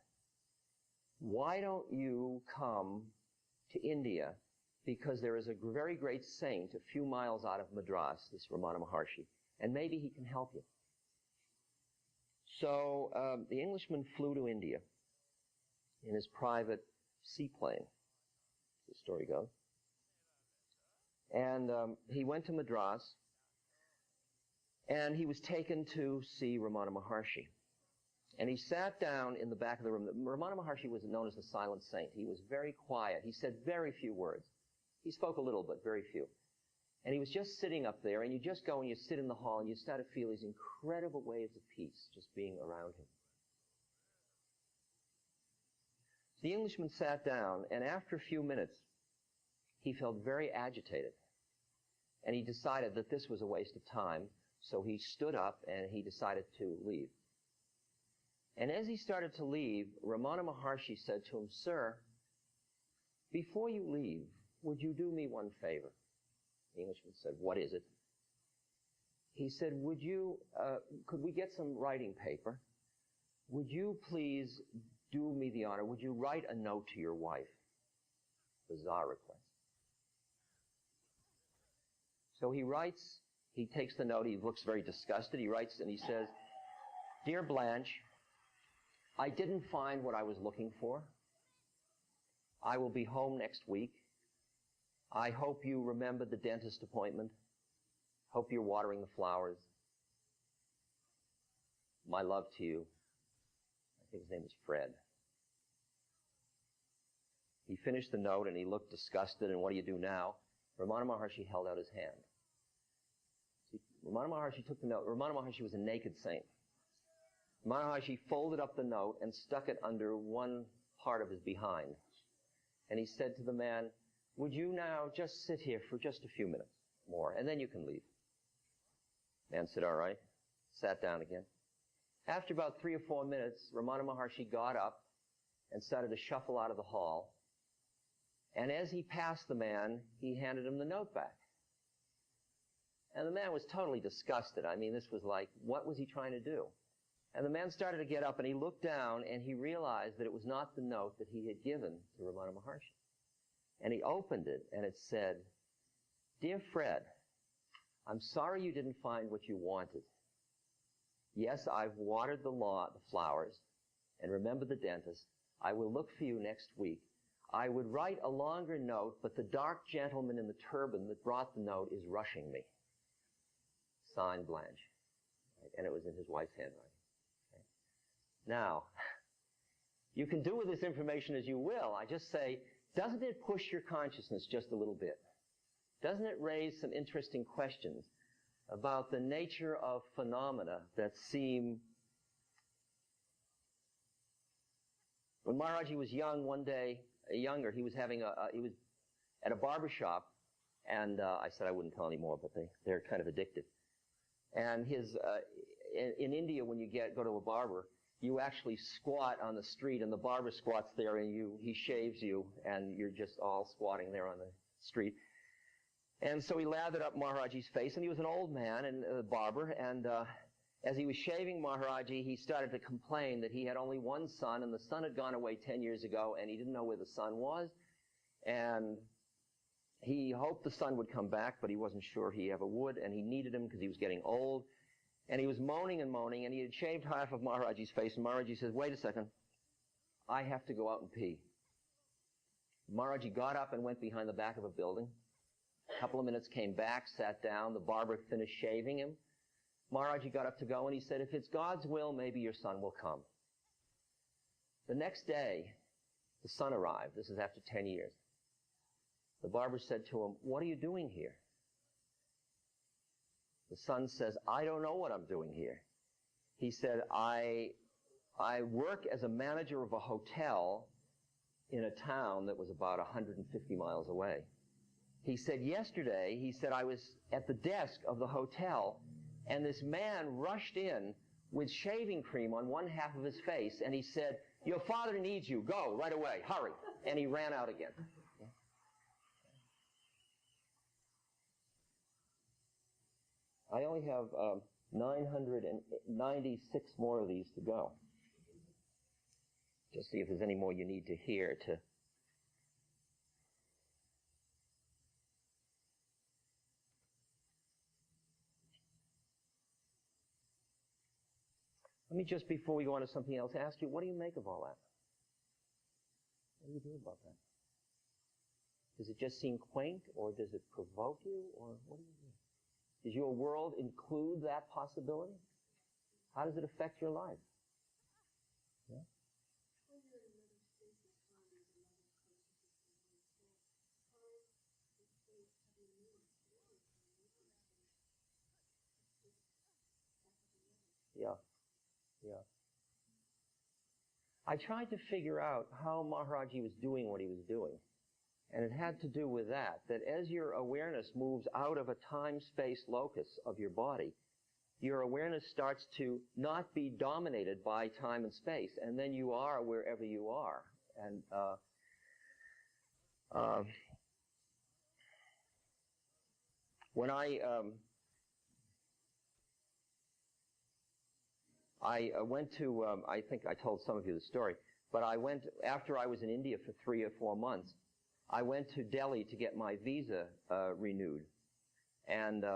"Why don't you come to India? Because there is a very great saint a few miles out of Madras, this Ramana Maharshi, and maybe he can help you." So the Englishman flew to India in his private seaplane, as the story goes. And he went to Madras, and he was taken to see Ramana Maharshi. And he sat down in the back of the room. Ramana Maharshi was known as the silent saint. He was very quiet. He said very few words. He spoke a little, but very few. And he was just sitting up there, and you just go and you sit in the hall, and you start to feel these incredible waves of peace just being around him. The Englishman sat down, and after a few minutes, he felt very agitated. And he decided that this was a waste of time, so he stood up and he decided to leave. And as he started to leave, Ramana Maharshi said to him, "Sir, before you leave, would you do me one favor?" The Englishman said, "What is it?" He said, could we get some writing paper? Would you please do me the honor? Would you write a note to your wife? Bizarre request. So he takes the note, he looks very disgusted, he writes and he says, "Dear Blanche, I didn't find what I was looking for. I will be home next week. I hope you remember the dentist appointment. Hope you're watering the flowers. My love to you." I think his name is Fred. He finished the note and he looked disgusted, and "What do you do now?" Ramana Maharshi held out his hand. See, Ramana Maharshi took the note. Ramana Maharshi was a naked saint. Ramana Maharshi folded up the note and stuck it under one part of his behind. And he said to the man, "Would you now just sit here for just a few minutes more, and then you can leave?" The man said, "All right." Sat down again. After about 3 or 4 minutes, Ramana Maharshi got up and started to shuffle out of the hall. And as he passed the man, he handed him the note back. And the man was totally disgusted. I mean, this was like, what was he trying to do? And the man started to get up, and he looked down, and he realized that it was not the note that he had given to Ramana Maharshi. And he opened it, and it said, "Dear Fred, I'm sorry you didn't find what you wanted. Yes, I've watered the flowers, and remember the dentist. I will look for you next week. I would write a longer note, but the dark gentleman in the turban that brought the note is rushing me. Signed, Blanche." And it was in his wife's handwriting. Okay. Now, you can do with this information as you will. I just say, doesn't it push your consciousness just a little bit? Doesn't it raise some interesting questions about the nature of phenomena that seem... When Maharaji was young, one day, younger, he was at a barber shop, and I said I wouldn't tell anymore, but they're kind of addictive. And in India, when you go to a barber, you actually squat on the street, and the barber squats there, and he shaves you, and you're just all squatting there on the street. And so he lathered up Maharaji's face, and he was an old man, and a barber, and as he was shaving Maharaji, he started to complain that he had only one son, and the son had gone away 10 years ago, and he didn't know where the son was, and he hoped the son would come back, but he wasn't sure he ever would, and he needed him because he was getting old, and he was moaning and moaning, and he had shaved half of Maharaji's face, and Maharaji says, "Wait a second, I have to go out and pee." Maharaji got up and went behind the back of a building, A couple of minutes, came back, sat down. The barber finished shaving him. Maharaji got up to go, and he said, if it's God's will, maybe your son will come. The next day, the son arrived. This is after 10 years. The barber said to him, what are you doing here? The son says, I don't know what I'm doing here. He said, I work as a manager of a hotel in a town that was about 150 miles away. He said, yesterday, he said, I was at the desk of the hotel, and this man rushed in with shaving cream on one half of his face, and he said, your father needs you. Go right away. Hurry. And he ran out again. I only have 996 more of these to go. Just see if there's any more you need to hear to... Let me just, before we go on to something else, ask you, what do you make of all that? What do you do about that? Does it just seem quaint, or does it provoke you, or what do you do? Does your world include that possibility? How does it affect your life? Yeah? Yeah. Yeah. I tried to figure out how Maharaji was doing what he was doing. And it had to do with that as your awareness moves out of a time-space locus of your body, your awareness starts to not be dominated by time and space, and then you are wherever you are. And when I went to, I think I told some of you the story, but I went, after I was in India for 3 or 4 months, I went to Delhi to get my visa renewed. And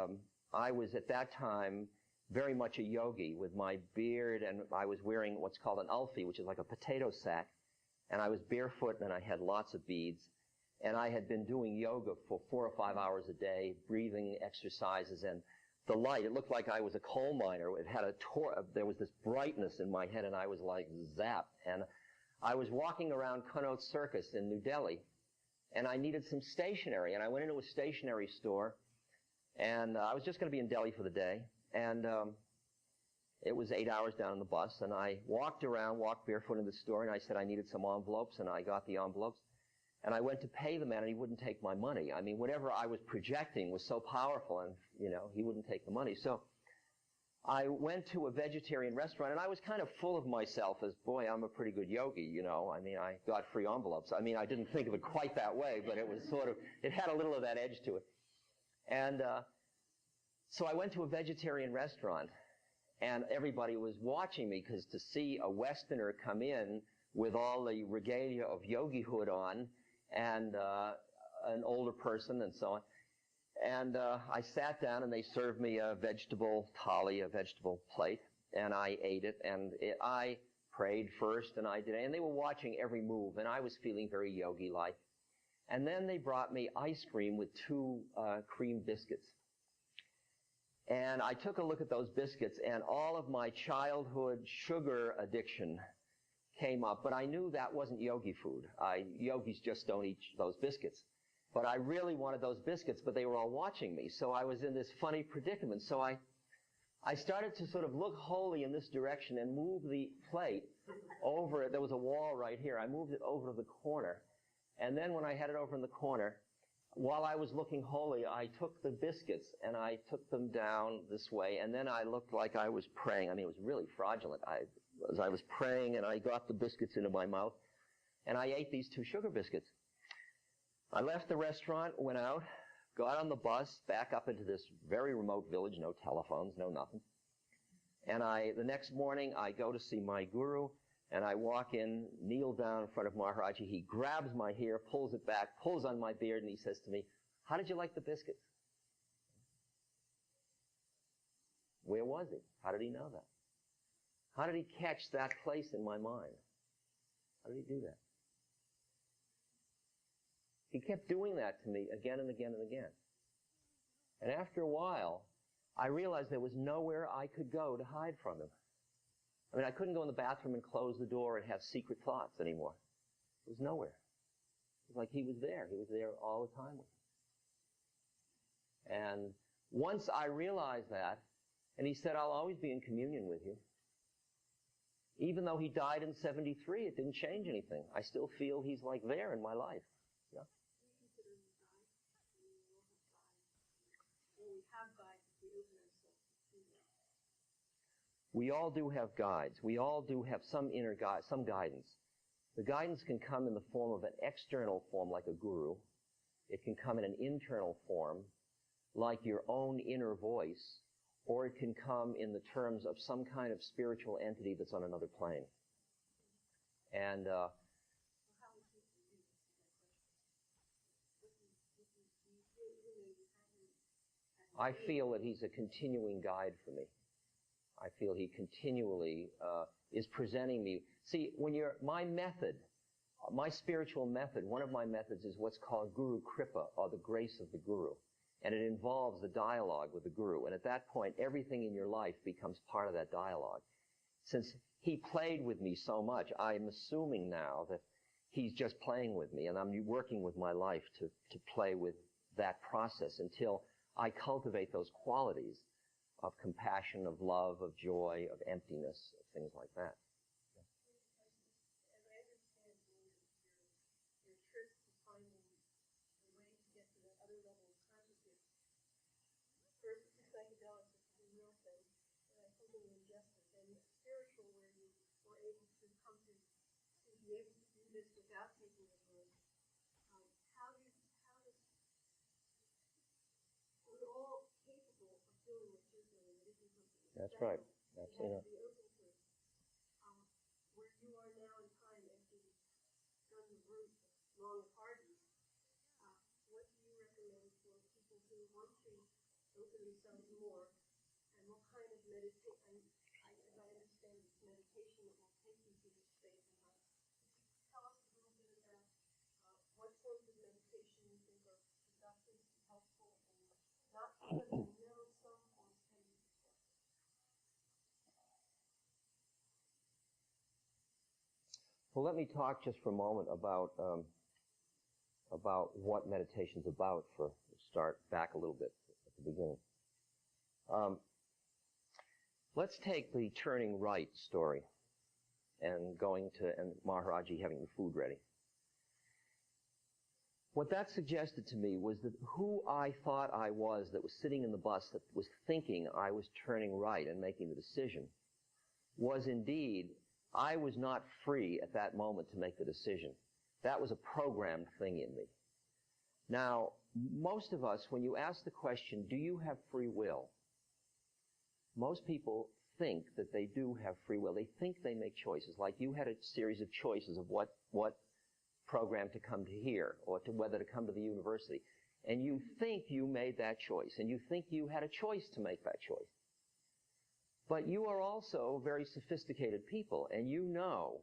I was at that time very much a yogi with my beard, and I was wearing what's called an ulfi, which is like a potato sack. And I was barefoot, and I had lots of beads. And I had been doing yoga for 4 or 5 hours a day, breathing exercises, and the light, it looked like I was a coal miner. It had there was this brightness in my head, and I was like zapped. And I was walking around Connaught Circus in New Delhi, and I needed some stationery. And I went into a stationery store, and I was just going to be in Delhi for the day. And it was 8 hours down on the bus, and I walked barefoot in the store, and I said I needed some envelopes, and I got the envelopes. And I went to pay the man, and he wouldn't take my money. I mean, whatever I was projecting was so powerful, and, he wouldn't take the money. So I went to a vegetarian restaurant, and I was kind of full of myself as, boy, I'm a pretty good yogi, I mean, I got free envelopes. I mean, I didn't think of it quite that way, but it was it had a little of that edge to it. And so I went to a vegetarian restaurant, and everybody was watching me, because to see a Westerner come in with all the regalia of yogihood on, and an older person and so on. And I sat down, and they served me a vegetable thali, a vegetable plate, and I ate it, and I prayed first, and and they were watching every move, and I was feeling very yogi-like. And then they brought me ice cream with 2 cream biscuits. And I took a look at those biscuits, and all of my childhood sugar addiction came up, but I knew that wasn't yogi food. Yogis just don't eat those biscuits. But I really wanted those biscuits, but they were all watching me, so I was in this funny predicament. So I started to sort of look holy in this direction and move the plate over it. There was a wall right here. I moved it over to the corner. And then when I had it over in the corner, while I was looking holy, I took the biscuits and I took them down this way, and then I looked like I was praying. I mean, it was really fraudulent. As I was praying, and I got the biscuits into my mouth, and I ate these 2 sugar biscuits. I left the restaurant, went out, got on the bus, back up into this very remote village, no telephones, no nothing. And the next morning, I go to see my guru, and I walk in, kneel down in front of Maharaji. He grabs my hair, pulls it back, pulls on my beard, and he says to me, how did you like the biscuits? Where was he? How did he know that? How did he catch that place in my mind? How did he do that? He kept doing that to me again and again and again. And after a while, I realized there was nowhere I could go to hide from him. I mean, I couldn't go in the bathroom and close the door and have secret thoughts anymore. It was nowhere. It was like he was there. He was there all the time with me. And once I realized that, and he said, I'll always be in communion with you. Even though he died in 73, it didn't change anything. I still feel he's like there in my life. Yeah. We all do have guides. We all do have some inner guide, some guidance. The guidance can come in the form of an external form, like a guru. It can come in an internal form, like your own inner voice, or it can come in the terms of some kind of spiritual entity that's on another plane. And I feel that he's a continuing guide for me. I feel he continually is presenting me. See, my method, my spiritual method, one of my methods is what's called Guru Kripa, or the grace of the Guru. And it involves the dialogue with the Guru. And at that point, everything in your life becomes part of that dialogue. Since he played with me so much, I'm assuming now that he's just playing with me, and I'm working with my life to play with that process until I cultivate those qualities of compassion, of love, of joy, of emptiness, of things like that. That's right. Absolutely. Where you are now in time after you've done the route long and hardly, what do you recommend for people who want to open themselves more, and what kind of meditation, as I understand it's meditation that will take you to this space and time. Tell us a little bit about what forms of meditation you think are productive, helpful, and not because you know some forms can be destructive. Well, let me talk just for a moment about what meditation's about. For start back a little bit at the beginning. Let's take the turning right story and Maharaji having the food ready. What that suggested to me was that who I thought I was that was sitting in the bus that was thinking I was turning right and making the decision was indeed, I was not free at that moment to make the decision. That was a programmed thing in me. Now, most of us, when you ask the question, do you have free will? Most people think that they do have free will. They think they make choices, like you had a series of choices of what program to come to here, or to whether to come to the university. And you think you made that choice, and you think you had a choice to make that choice. But you are also very sophisticated people, and you know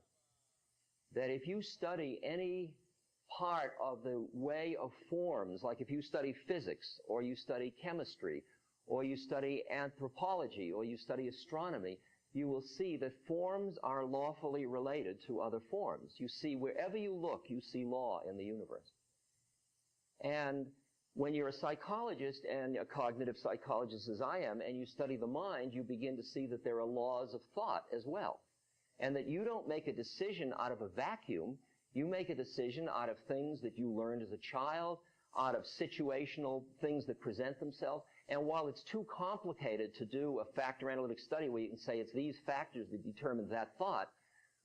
that if you study any part of the way of forms, like if you study physics, or you study chemistry, or you study anthropology, or you study astronomy, you will see that forms are lawfully related to other forms. You see, wherever you look, you see law in the universe. And when you're a psychologist, and a cognitive psychologist as I am, and you study the mind, you begin to see that there are laws of thought as well. And that you don't make a decision out of a vacuum. You make a decision out of things that you learned as a child, out of situational things that present themselves. And while it's too complicated to do a factor analytic study where you can say it's these factors that determine that thought,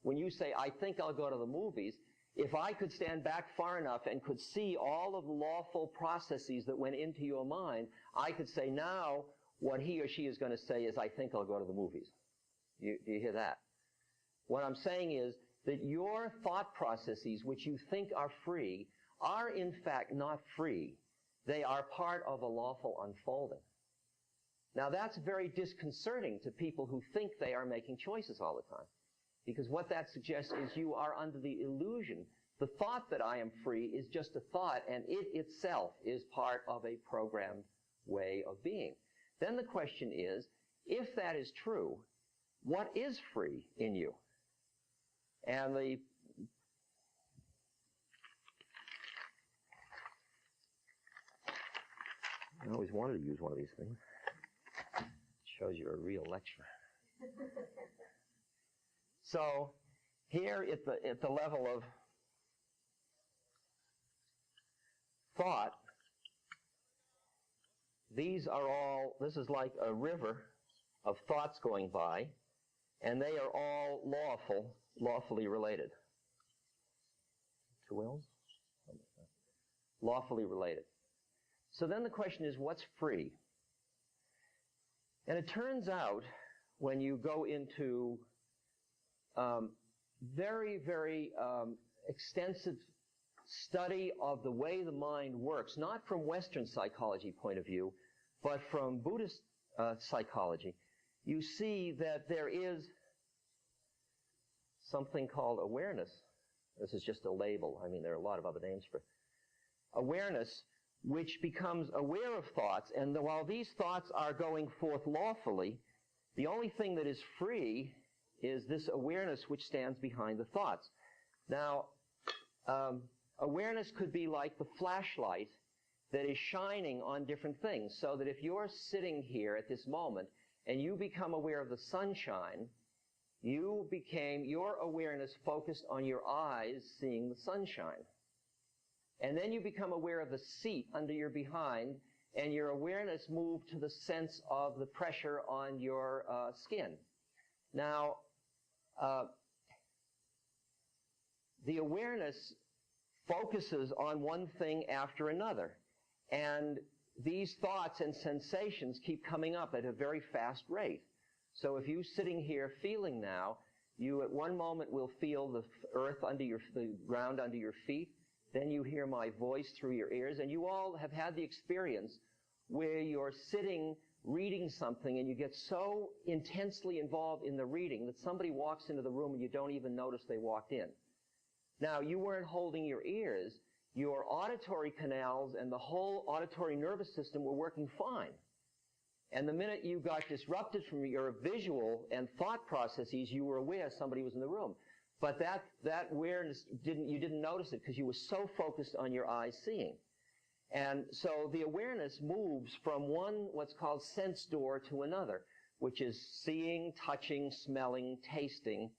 when you say, I think I'll go to the movies, if I could stand back far enough and could see all of the lawful processes that went into your mind, I could say now what he or she is going to say is, I think I'll go to the movies. Do you hear that? What I'm saying is that your thought processes, which you think are free, are in fact not free. They are part of a lawful unfolding. Now that's very disconcerting to people who think they are making choices all the time. Because what that suggests is you are under the illusion. The thought that I am free is just a thought, and it itself is part of a programmed way of being. Then the question is, if that is true, what is free in you? And I always wanted to use one of these things. It shows you're a real lecturer. So here at the level of thought, this is like a river of thoughts going by, and they are all lawfully related. Two wills? Lawfully related. So then the question is, what's free? And it turns out, when you go into very, very extensive study of the way the mind works, not from Western psychology point of view, but from Buddhist psychology, you see that there is something called awareness. This is just a label. I mean, there are a lot of other names for it. Awareness, which becomes aware of thoughts, and while these thoughts are going forth lawfully, the only thing that is free is this awareness which stands behind the thoughts. Now, awareness could be like the flashlight that is shining on different things, so that if you're sitting here at this moment and you become aware of the sunshine, your awareness focused on your eyes seeing the sunshine. And then you become aware of the seat under your behind, and your awareness moved to the sense of the pressure on your skin. Now, the awareness focuses on one thing after another, and these thoughts and sensations keep coming up at a very fast rate. So if you're sitting here feeling now, you at one moment will feel the earth the ground under your feet, then you hear my voice through your ears, and you all have had the experience where you're sitting reading something and you get so intensely involved in the reading that somebody walks into the room and you don't even notice they walked in. Now, you weren't holding your ears. Your auditory canals and the whole auditory nervous system were working fine. And the minute you got disrupted from your visual and thought processes, you were aware somebody was in the room. But that awareness, you didn't notice it because you were so focused on your eyes seeing. And so the awareness moves from what's called sense door to another, which is seeing, touching, smelling, tasting,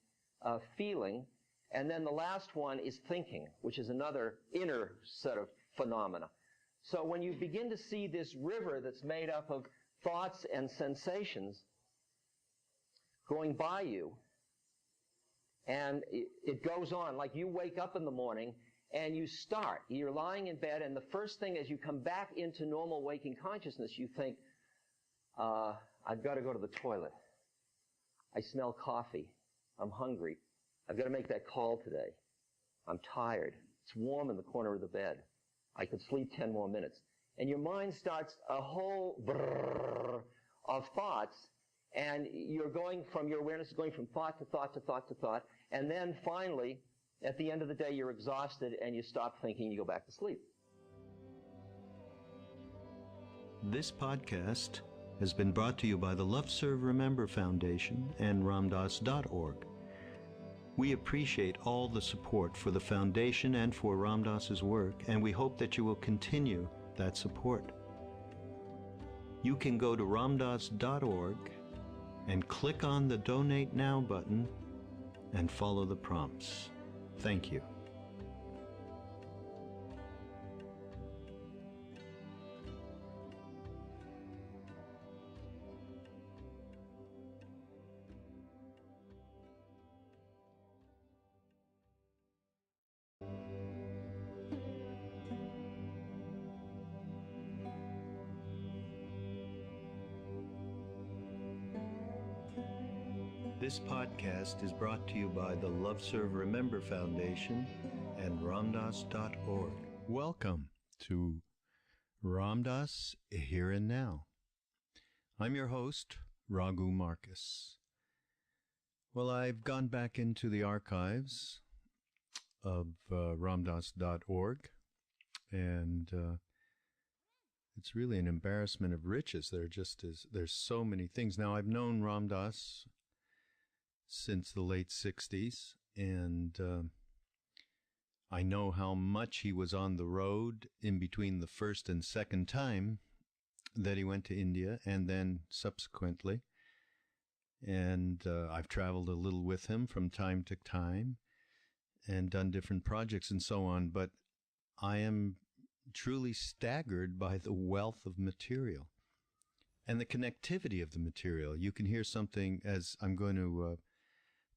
feeling. And then the last one is thinking, which is another inner set of phenomena. So when you begin to see this river that's made up of thoughts and sensations going by you, and it goes on, like you wake up in the morning and you're lying in bed, and the first thing as you come back into normal waking consciousness, you think, I've got to go to the toilet. I smell coffee. I'm hungry. I've got to make that call today. I'm tired. It's warm in the corner of the bed. I could sleep 10 more minutes. And your mind starts a whole brrr of thoughts, and your awareness is going from thought to thought to thought to thought, and then finally, at the end of the day, you're exhausted and you stop thinking, you go back to sleep. This podcast has been brought to you by the Love Serve Remember Foundation and ramdas.org. We appreciate all the support for the foundation and for Ram Dass's work, and we hope that you will continue that support. You can go to ramdas.org and click on the Donate Now button and follow the prompts. Thank you. This podcast is brought to you by the Love Serve Remember Foundation and ramdas.org. Welcome to Ram Dass Here and Now. I'm your host, Raghu Marcus. Well, I've gone back into the archives of ramdas.org, and it's really an embarrassment of riches. There's so many things. Now, I've known Ram Dass since the late 60s, and I know how much he was on the road in between the first and second time that he went to India, and then subsequently. And I've traveled a little with him from time to time and done different projects and so on, but I am truly staggered by the wealth of material and the connectivity of the material. You can hear something, as I'm going to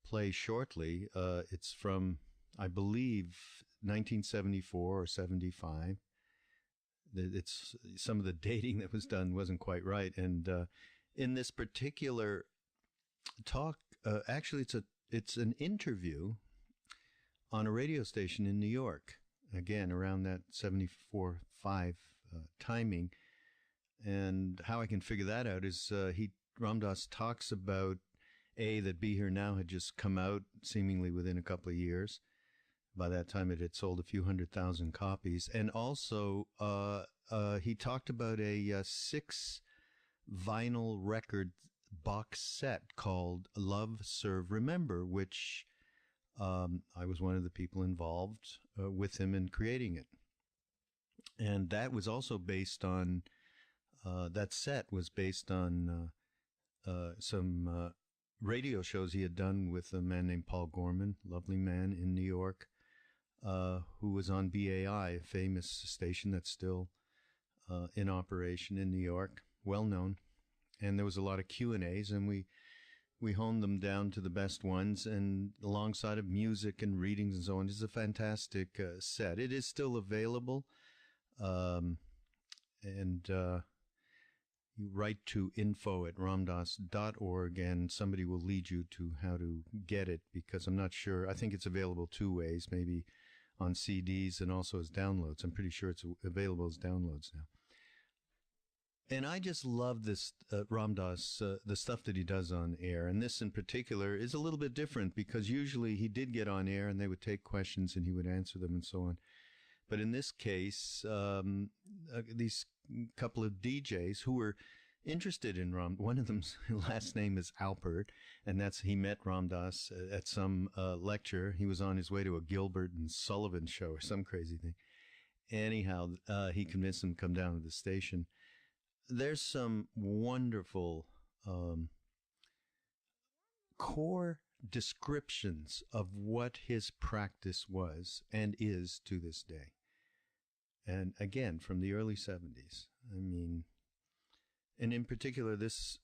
play shortly. It's from, I believe, 1974 or 75. It's some of the dating that was done wasn't quite right. And in this particular talk, actually, it's an interview on a radio station in New York, again around that 74-5 timing. And how I can figure that out is Ram Dass talks about that Be Here Now had just come out seemingly within a couple of years. By that time, it had sold a few 100,000 copies. And also, he talked about a 6 vinyl record box set called Love, Serve, Remember, which I was one of the people involved with him in creating it. And that was also based on, that set was based on some radio shows he had done with a man named Paul Gorman, lovely man in New York, who was on BAI, a famous station that's still in operation in New York, well known. And there was a lot of Q&As, and we honed them down to the best ones, and alongside of music and readings and so on. It's a fantastic set. It is still available, and you write to info@ramdass.org, and somebody will lead you to how to get it, because I'm not sure. I think it's available 2 ways, maybe on CDs and also as downloads. I'm pretty sure it's available as downloads now. And I just love this Ram Dass, the stuff that he does on air. And this in particular is a little bit different, because usually he did get on air and they would take questions and he would answer them and so on. But in this case, these couple of DJs who were interested in Ram, one of them's last name is Alpert, and he met Ram Dass at some lecture. He was on his way to a Gilbert and Sullivan show or some crazy thing. Anyhow, he convinced them to come down to the station. There's some wonderful core descriptions of what his practice was and is to this day. And again, from the early 70s. I mean, and in particular, this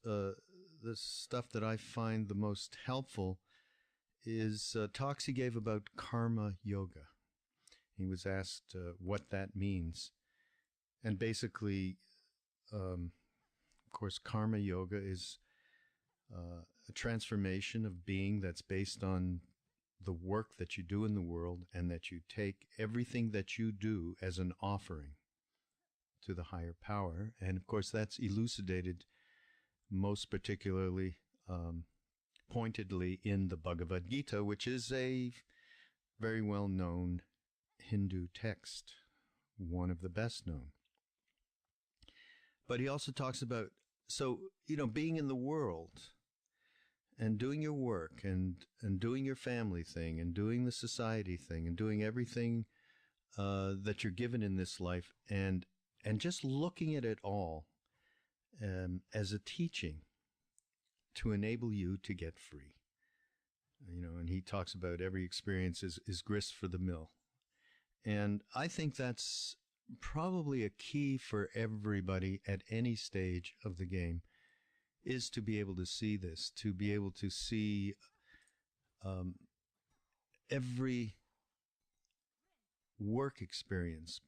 stuff that I find the most helpful is talks he gave about karma yoga. He was asked what that means. And basically, of course, karma yoga is a transformation of being that's based on the work that you do in the world, and that you take everything that you do as an offering to the higher power. And of course, that's elucidated most particularly pointedly in the Bhagavad Gita, which is a very well-known Hindu text, one of the best known. But he also talks about, being in the world and doing your work and doing your family thing and doing the society thing and doing everything that you're given in this life, and just looking at it all as a teaching to enable you to get free. And he talks about every experience is grist for the mill. And I think that's probably a key for everybody at any stage of the game, is to be able to see this, to be able to see every work experience,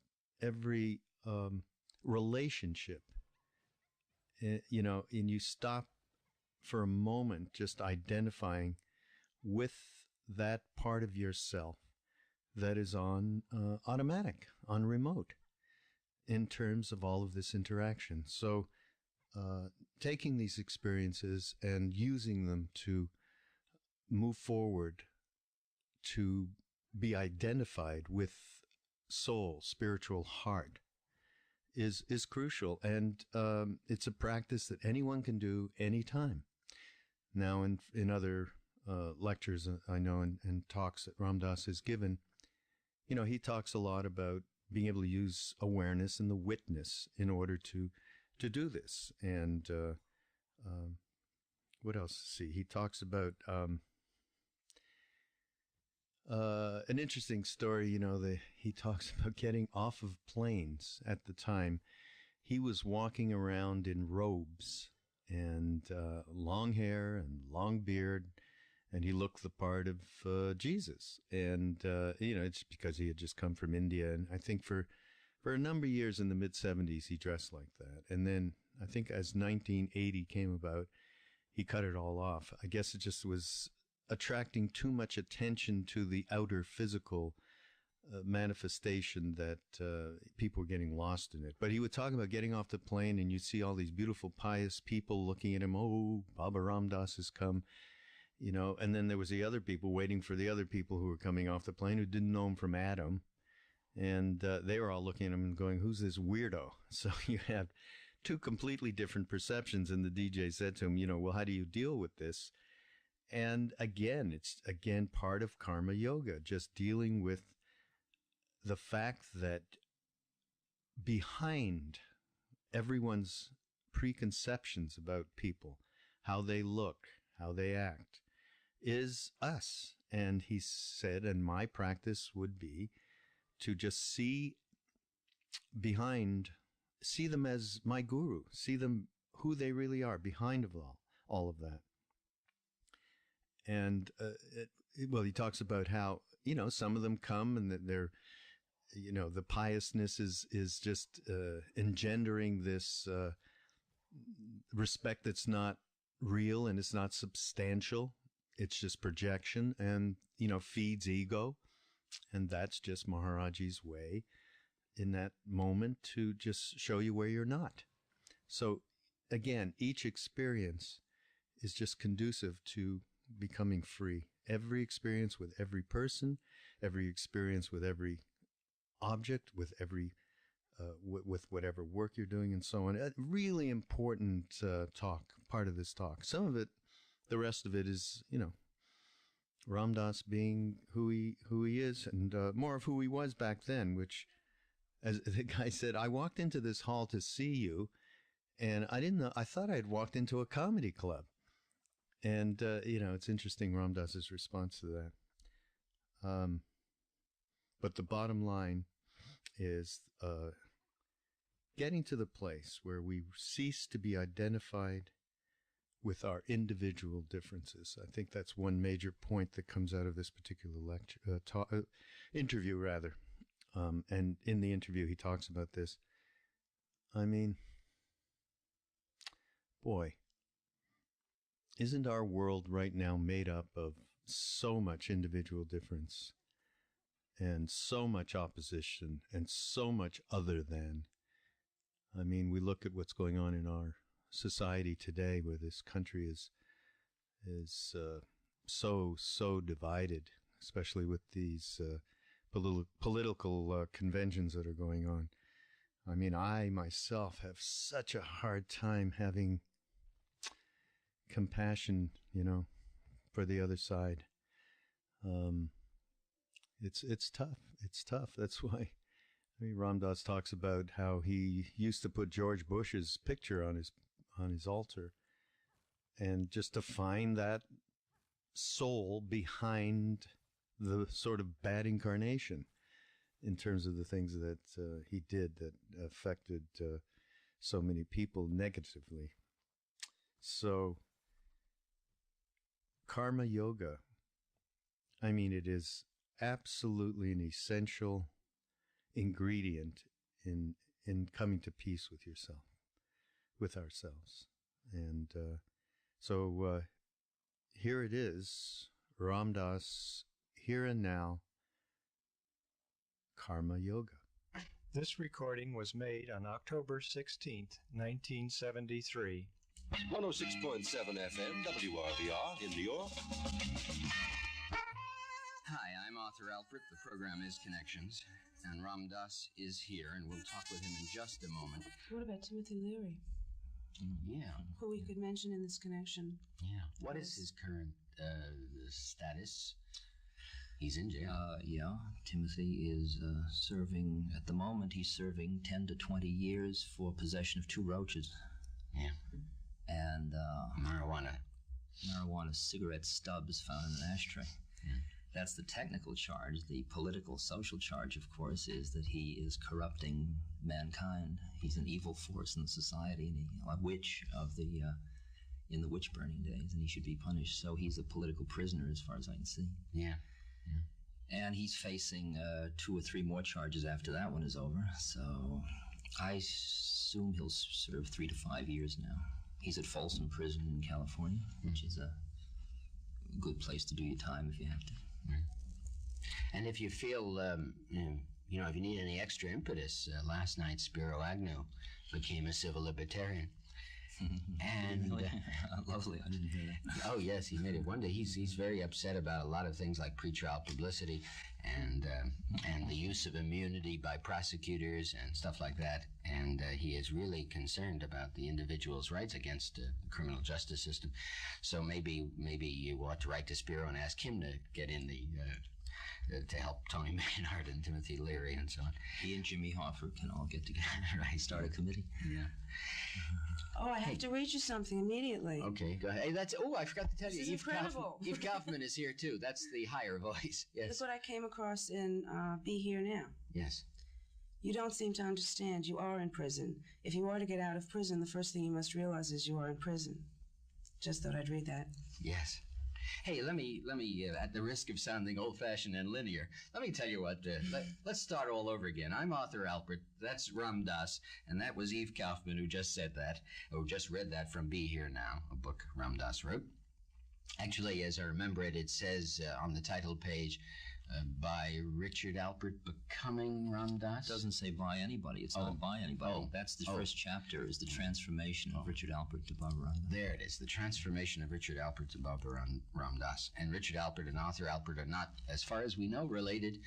every relationship, and you stop for a moment just identifying with that part of yourself that is on automatic, on remote, in terms of all of this interaction. So taking these experiences and using them to move forward, to be identified with soul, spiritual heart, is crucial, and it's a practice that anyone can do anytime. Now, in other lectures I know and talks that Ram Dass has given, he talks a lot about being able to use awareness and the witness in order to do this. And what else? See, he talks about an interesting story. He talks about getting off of planes. At the time, he was walking around in robes and long hair and long beard, and he looked the part of Jesus. And it's because he had just come from India, and I think for a number of years in the mid-70s he dressed like that. And then I think as 1980 came about, he cut it all off. I guess it just was attracting too much attention to the outer physical manifestation that people were getting lost in it. But he would talk about getting off the plane, and you'd see all these beautiful, pious people looking at him. Oh, Baba Ram Dass has come, and then there was the other people waiting for the other people who were coming off the plane who didn't know him from Adam. And they were all looking at him and going, who's this weirdo? So you have two completely different perceptions. And the DJ said to him, well, how do you deal with this? And again, it's part of karma yoga, just dealing with the fact that behind everyone's preconceptions about people, how they look, how they act, is us. And he said, and my practice would be to just see them as my guru, see them who they really are behind of all of that. And, he talks about how, some of them come and that they're, the piousness is just engendering this respect that's not real and it's not substantial. It's just projection and, feeds ego. And that's just Maharaji's way in that moment to just show you where you're not. So again, each experience is just conducive to becoming free. Every experience with every person, every experience with every object, with every with whatever work you're doing, and so on. A really important part of this talk. Some of it, the rest of it is, Ram Dass being who he is, and more of who he was back then, which, as the guy said, I walked into this hall to see you, and I didn't know, I thought I had walked into a comedy club. And, it's interesting, Ram Dass's response to that. But the bottom line is getting to the place where we cease to be identified with our individual differences. I think that's one major point that comes out of this particular interview, rather. And in the interview, he talks about this. I mean, boy, isn't our world right now made up of so much individual difference and so much opposition and so much other than? I mean, we look at what's going on in our society today, where this country is so divided, especially with these political conventions that are going on. I mean, I myself have such a hard time having compassion, for the other side. It's tough. It's tough. That's why Ram Dass talks about how he used to put George Bush's picture on his altar, and just to find that soul behind the sort of bad incarnation in terms of the things that he did that affected so many people negatively. So karma yoga, I mean, it is absolutely an essential ingredient in coming to peace with yourself, with ourselves. And so here it is, Ram Dass, here and now, karma yoga. This recording was made on October 16th, 1973. 106.7 FM, WRVR in New York. Hi, I'm author Alfred. The program is Connections. And Ram Dass is here, and we'll talk with him in just a moment. What about Timothy Leary? Yeah. Who we could mention in this connection. Yeah. What is his current status? He's in jail. Yeah. Timothy is serving, at the moment, he's serving 10 to 20 years for possession of 2 roaches. Yeah. And marijuana cigarette stubs found in an ashtray. Yeah. That's the technical charge. The political, social charge, of course, is that he is corrupting mankind. He's an evil force in society, and a witch of the in the witch burning days, and he should be punished. So he's a political prisoner, as far as I can see. Yeah. And he's facing 2 or 3 more charges after that one is over. So I assume he'll serve 3 to 5 years now. He's at Folsom Prison in California, which is a good place to do your time if you have to. And if you feel, if you need any extra impetus, last night Spiro Agnew became a civil libertarian. And really? Lovely, I didn't hear that. Oh yes, he made it. One day he's very upset about a lot of things like pretrial publicity and the use of immunity by prosecutors and stuff like that. And he is really concerned about the individual's rights against the criminal justice system. So maybe you ought to write to Spiro and ask him to get in to help Tony Maynard and Timothy Leary and so on. He and Jimmy Hoffer can all get together, right? Start a committee. Yeah. Oh, I have to read you something immediately. Okay, go ahead. Hey, I forgot to tell you. This is incredible. Eve Kaufman is here too. That's the higher voice. Yes. That's what I came across in Be Here Now. Yes. You don't seem to understand. You are in prison. If you are to get out of prison, the first thing you must realize is you are in prison. Just thought I'd read that. Yes. Hey, let me, at the risk of sounding old-fashioned and linear, let me tell you what, let's start all over again. I'm Arthur Alpert, that's Ram Dass, and that was Eve Kaufman who just said that, or just read that from Be Here Now, a book Ram Dass wrote. Actually, as I remember it, it says on the title page, by Richard Alpert becoming Ram Dass? It doesn't say by anybody. It's not by anybody. Oh. That's the first chapter, is the transformation of Richard Alpert to Baba Ram Dass. There it is, the transformation of Richard Alpert to Baba Ram Dass. And Richard Alpert and Arthur Alpert are not, as far as we know, related,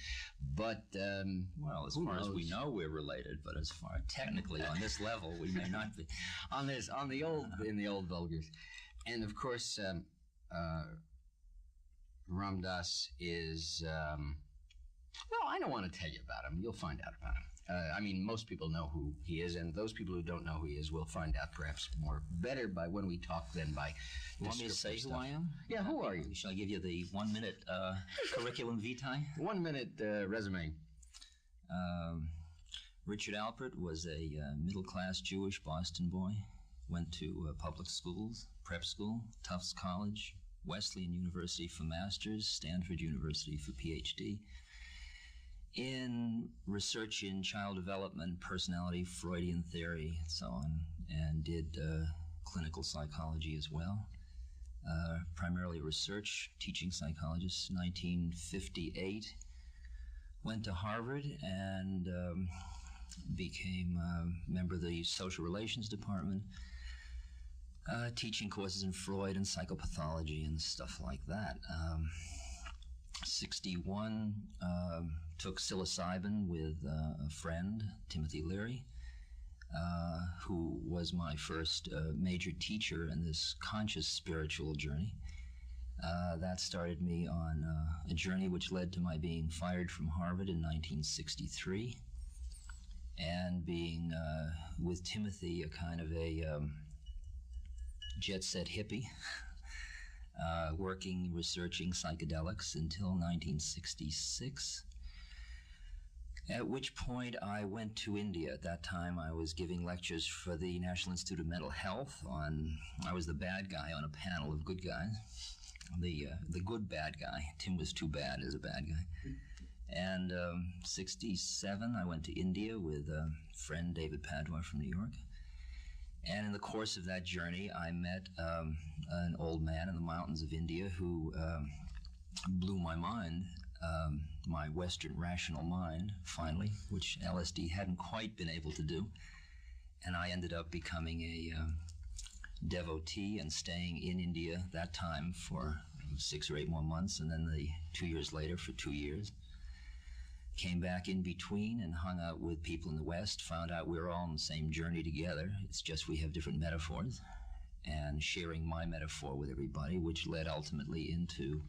but well, as far as we know, we're related, but as far technically on this level, we may not be. In the old vulgars. And of course, Ram Dass is, well, I don't want to tell you about him. You'll find out about him. Most people know who he is, and those people who don't know who he is will find out perhaps better by when we talk than by You want me to say who I am? Yeah, who are you? Shall I give you the 1-minute curriculum vitae? 1-minute resume. Richard Alpert was a middle-class Jewish Boston boy. Went to public schools, prep school, Tufts College, Wesleyan University for master's, Stanford University for PhD, in research in child development, personality, Freudian theory, and so on, and did clinical psychology as well. Primarily research, teaching psychologist, 1958. Went to Harvard and became a member of the social relations department, teaching courses in Freud and psychopathology and stuff like that. 61, took psilocybin with a friend, Timothy Leary, who was my first major teacher in this conscious spiritual journey. That started me on a journey which led to my being fired from Harvard in 1963, and being with Timothy a kind of a jet-set hippie, working, researching psychedelics until 1966, at which point I went to India. At that time, I was giving lectures for the National Institute of Mental Health I was the bad guy on a panel of good guys, the good bad guy. Tim was too bad as a bad guy. And 67, I went to India with a friend, David Padua from New York. And in the course of that journey, I met an old man in the mountains of India who blew my mind, my Western rational mind, finally, which LSD hadn't quite been able to do. And I ended up becoming a devotee and staying in India that time for 6 or 8 more months, and then 2 years later for 2 years. Came back in between and hung out with people in the West, found out we were all on the same journey together. It's just we have different metaphors, and sharing my metaphor with everybody, which led ultimately into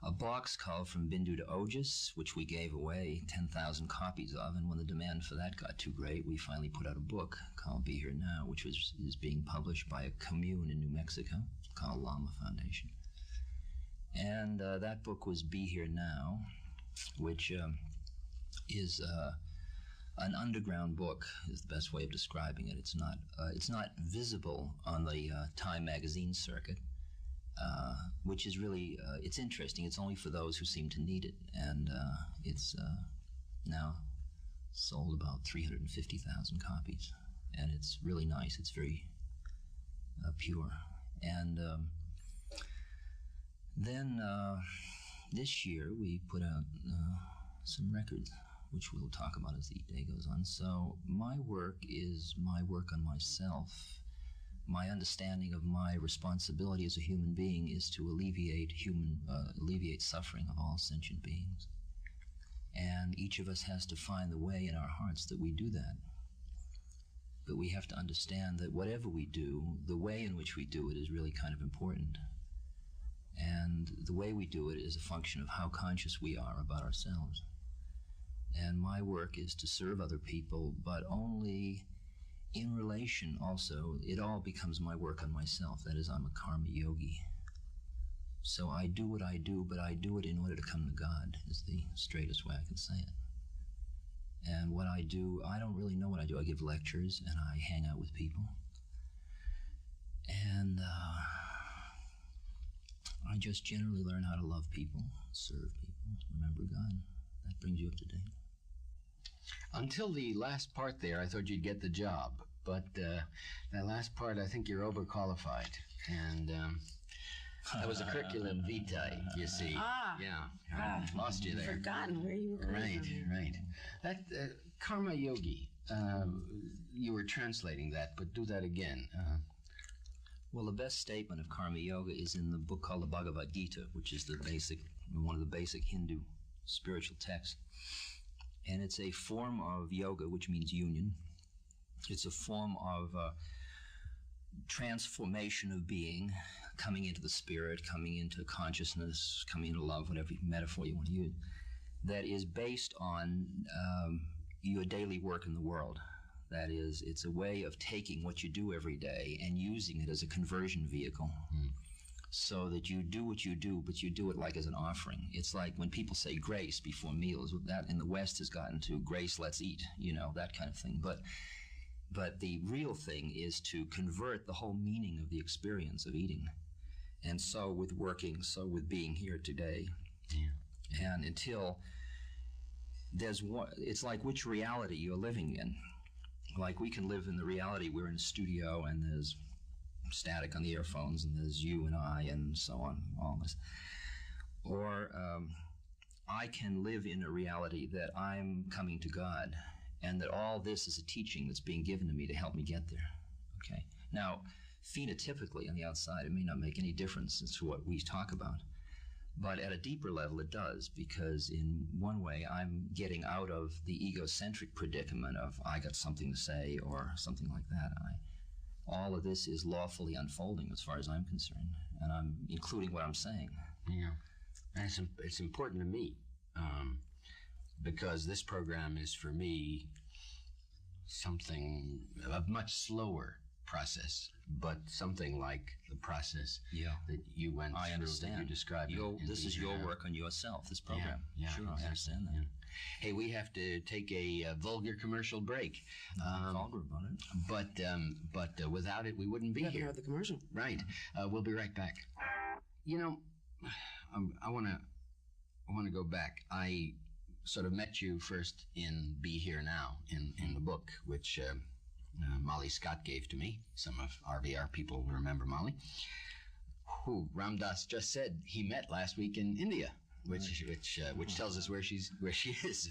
a box called From Bindu to Ojas, which we gave away 10,000 copies of, and when the demand for that got too great, we finally put out a book called Be Here Now, which is being published by a commune in New Mexico called Lama Foundation. And that book was Be Here Now, which is an underground book, is the best way of describing it. It's not visible on the Time magazine circuit, which is really, it's interesting. It's only for those who seem to need it. And it's now sold about 350,000 copies. And it's really nice. It's very pure. And then this year we put out some records, which we'll talk about as the day goes on. So my work is my work on myself. My understanding of my responsibility as a human being is to alleviate suffering of all sentient beings. And each of us has to find the way in our hearts that we do that. But we have to understand that whatever we do, the way in which we do it is really kind of important. And the way we do it is a function of how conscious we are about ourselves. And my work is to serve other people, but only in relation also. It all becomes my work on myself. That is, I'm a karma yogi. So I do what I do, but I do it in order to come to God, is the straightest way I can say it. And what I do, I don't really know what I do. I give lectures and I hang out with people. And I just generally learn how to love people, serve people, remember God. That brings you up to date. Until the last part there, I thought you'd get the job. But that last part, I think you're overqualified. And that was a curriculum vitae, you see. Yeah, lost you there. Forgotten where you were coming from. Right. That karma yogi, you were translating that, but do that again. Well, the best statement of karma yoga is in the book called the Bhagavad Gita, which is one of the basic Hindu spiritual texts. And it's a form of yoga, which means union. It's a form of transformation of being, coming into the spirit, coming into consciousness, coming into love, whatever metaphor you want to use, that is based on your daily work in the world. That is, it's a way of taking what you do every day and using it as a conversion vehicle. So that you do what you do, but you do it like as an offering. It's like when people say grace before meals, that in the West has gotten to grace, let's eat, that kind of thing. But the real thing is to convert the whole meaning of the experience of eating. And so with working, so with being here today. Yeah. And until there's one, it's like which reality you're living in. Like we can live in the reality we're in a studio and there's static on the earphones and there's you and I and so on, all this. Or I can live in a reality that I'm coming to God and that all this is a teaching that's being given to me to help me get there. Okay. Now, phenotypically on the outside, it may not make any difference as to what we talk about. But at a deeper level, it does, because in one way, I'm getting out of the egocentric predicament of I got something to say or something like that. All of this is lawfully unfolding as far as I'm concerned, and I'm including what I'm saying. Yeah, and it's important to me because this program is for me something a much slower process, but something like the process that you went through. I understand. That you described. This is your work on yourself. This program. Yeah, sure, exactly. I understand that. Yeah. Hey, we have to take a vulgar commercial break. Vulgar about it. But without it, we wouldn't be here. Have the commercial. Right. We'll be right back. I want to go back. I sort of met you first in Be Here Now, in the book, which Molly Scott gave to me. Some of RVR people remember Molly, who Ram Dass just said he met last week in India. Which tells us where she is,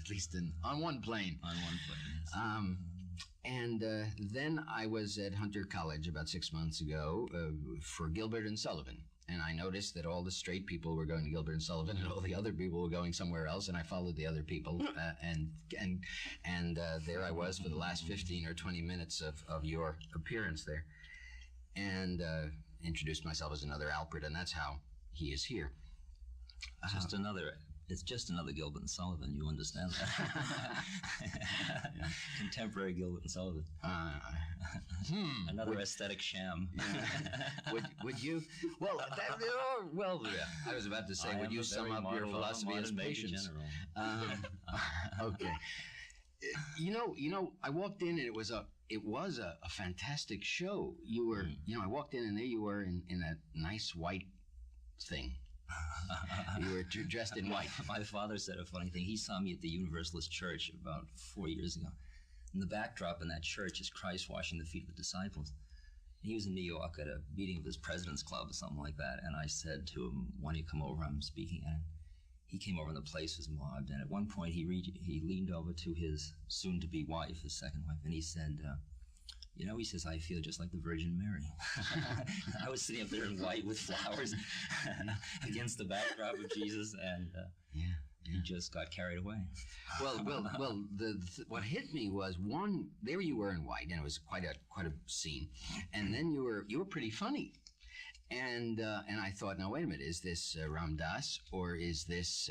at least on one plane. On one plane. Yes. And then I was at Hunter College about 6 months ago for Gilbert and Sullivan, and I noticed that all the straight people were going to Gilbert and Sullivan, and all the other people were going somewhere else, and I followed the other people, and there I was for the last 15 or 20 minutes of your appearance there, and introduced myself as another Alpert, and that's how he is here. It's just another Gilbert and Sullivan. You understand that? Contemporary Gilbert and Sullivan. Another aesthetic sham. Would you? Well, I was about to say, would you sum up your philosophy as patience? Okay. You know, I walked in and it was a fantastic show. You were, I walked in and there you were in that nice white thing. You were dressed in white. My father said a funny thing. He saw me at the Universalist Church about 4 years ago. And the backdrop in that church is Christ washing the feet of the disciples. He was in New York at a meeting of his President's Club or something like that. And I said to him, why don't you come over? I'm speaking at it. He came over and the place was mobbed. And at one point he leaned over to his soon-to-be wife, his second wife, and he said, he says, I feel just like the Virgin Mary. I was sitting up there in white with flowers against the backdrop of Jesus, and he just got carried away. Well. What hit me was there you were in white, and it was quite a scene, and then you were pretty funny, and I thought, now wait a minute, is this Ram Dass, or is this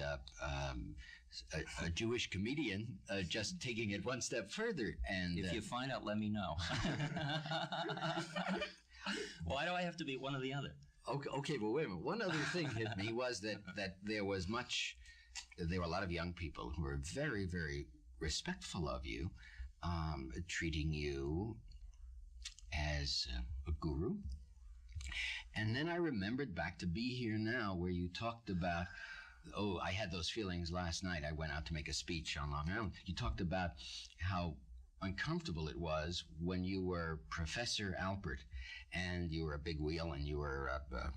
a Jewish comedian just taking it one step further? And if you find out, let me know. Why do I have to be one or the other? Okay, well, wait a minute. One other thing hit me was that there were a lot of young people who were very, very respectful of you, treating you as a guru. And then I remembered back to Be Here Now, where you talked about, I had those feelings last night. I went out to make a speech on Long Island. You talked about how uncomfortable it was when you were Professor Alpert, and you were a big wheel, and you were a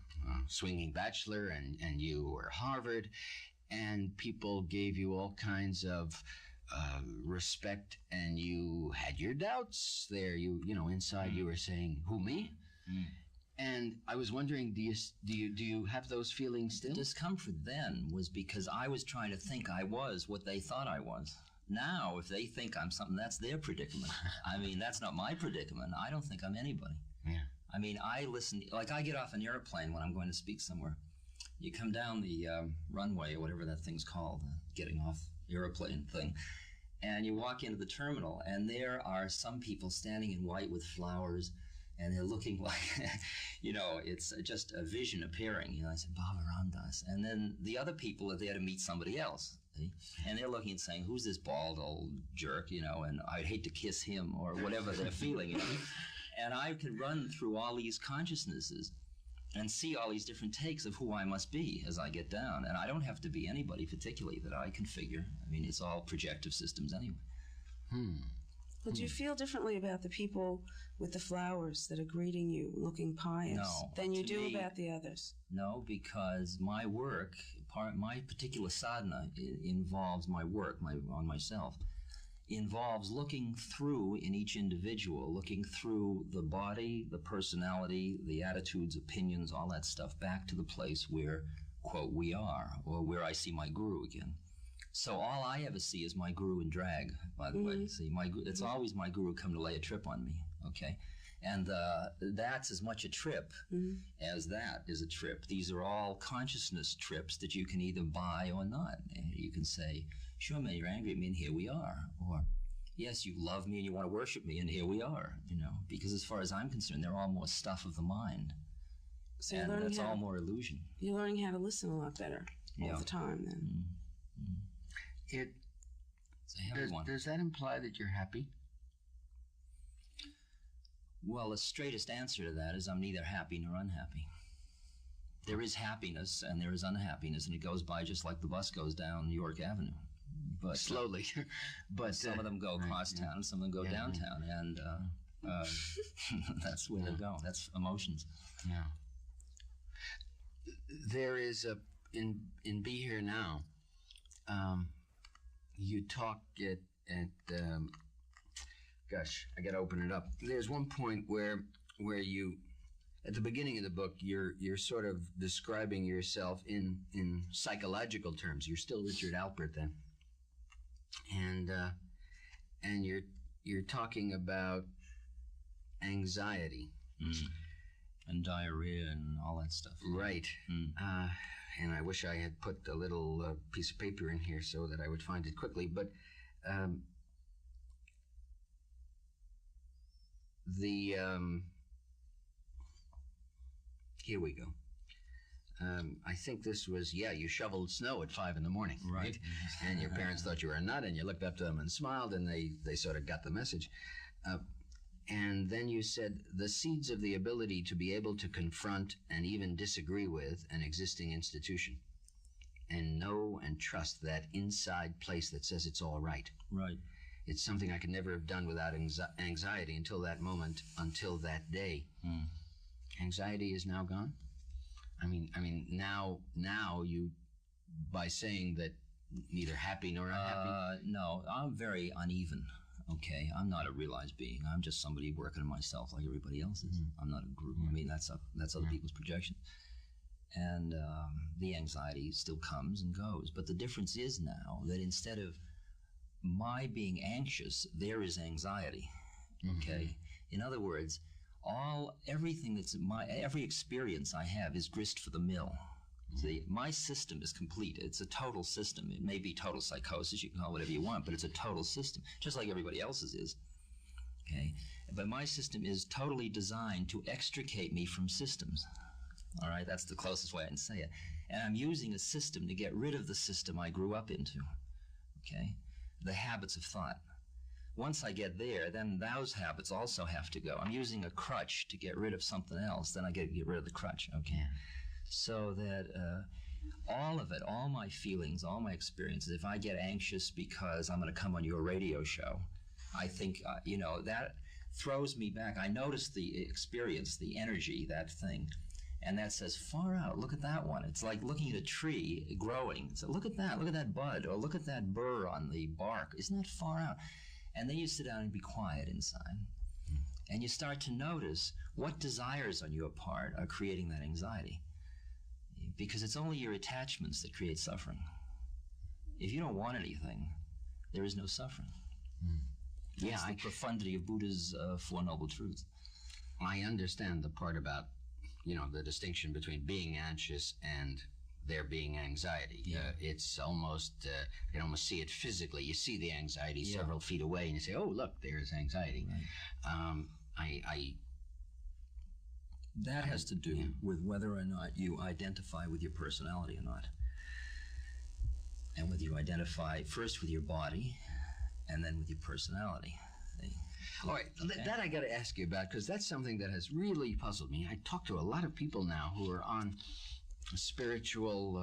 swinging bachelor, and you were Harvard, and people gave you all kinds of respect, and you had your doubts there. Inside you were saying, who, me? And I was wondering, do you have those feelings still? The discomfort then was because I was trying to think I was what they thought I was. Now, if they think I'm something, that's their predicament. I mean, that's not my predicament. I don't think I'm anybody. Yeah. I mean, I listen, like I get off an airplane when I'm going to speak somewhere. You come down the runway, or whatever that thing's called, getting off airplane thing, and you walk into the terminal, and there are some people standing in white with flowers, and they're looking like, it's just a vision appearing. I said, Baba Ram Dass. And then the other people are there to meet somebody else. See? And they're looking and saying, who's this bald old jerk, and I'd hate to kiss him, or whatever they're feeling. And I could run through all these consciousnesses and see all these different takes of who I must be as I get down. And I don't have to be anybody particularly that I configure. I mean, it's all projective systems anyway. But do you feel differently about the people with the flowers that are greeting you, looking pious, than you do about the others? No, because my work, my particular sadhana involves my work on myself, involves looking through in each individual, looking through the body, the personality, the attitudes, opinions, all that stuff, back to the place where, quote, we are, or where I see my guru again. So all I ever see is my guru in drag, by the way. See, it's always my guru come to lay a trip on me, okay? And that's as much a trip as that is a trip. These are all consciousness trips that you can either buy or not. And you can say, sure, man, you're angry at me, and here we are. Or, yes, you love me and you want to worship me, and here we are, Because as far as I'm concerned, they're all more stuff of the mind. So and that's all more illusion. You're learning how to listen a lot better all the time, then. Does that imply that you're happy? Well, the straightest answer to that is I'm neither happy nor unhappy. There is happiness and there is unhappiness, and it goes by just like the bus goes down York Avenue. But slowly. But some of them go across town, and some of them go downtown, and that's where they go. That's emotions. Yeah. There is in Be Here Now, you talk at gosh, I gotta open it up. There's one point where you at the beginning of the book, you're sort of describing yourself in psychological terms. You're still Richard Alpert then, and you're talking about anxiety and diarrhea and all that stuff. Right. And I wish I had put a little piece of paper in here so that I would find it quickly. But here we go. I think this was, you shoveled snow at 5 a.m, right? And your parents thought you were a nut, and you looked up to them and smiled, and they sort of got the message. And then you said, the seeds of the ability to be able to confront and even disagree with an existing institution and know and trust that inside place that says it's all right. Right. It's something I could never have done without anxiety until that moment, until that day. Anxiety is now gone? I mean, now you, by saying that neither happy nor unhappy? No, I'm very uneven. Okay, I'm not a realized being. I'm just somebody working on myself like everybody else is. I'm not a group. I mean, that's other people's projection. And the anxiety still comes and goes. But the difference is now that instead of my being anxious, there is anxiety. Okay? In other words, everything that's every experience I have is grist for the mill. See, my system is complete. It's a total system. It may be total psychosis. You can call it whatever you want, but it's a total system, just like everybody else's is. Okay? But my system is totally designed to extricate me from systems. All right? That's the closest way I can say it. And I'm using a system to get rid of the system I grew up into. Okay? The habits of thought. Once I get there, then those habits also have to go. I'm using a crutch to get rid of something else. Then I get rid of the crutch. Okay? So that all of it, all my feelings, all my experiences, if I get anxious because I'm going to come on your radio show, I think, that throws me back. I notice the experience, the energy, that thing, and that says, far out, look at that one. It's like looking at a tree growing. So look at that bud, or look at that burr on the bark. Isn't that far out? And then you sit down and be quiet inside, and you start to notice what desires on your part are creating that anxiety. Because it's only your attachments that create suffering. If you don't want anything, there is no suffering. That's the profundity of Buddha's Four Noble Truths. I understand the part about, the distinction between being anxious and there being anxiety. It's almost, you can almost see it physically. You see the anxiety several feet away, and you say, oh, look, there's anxiety. Right. That has to do with whether or not you identify with your personality or not. And whether you identify first with your body and then with your personality. All right, that I got to ask you about, because that's something that has really puzzled me. I talk to a lot of people now who are on spiritual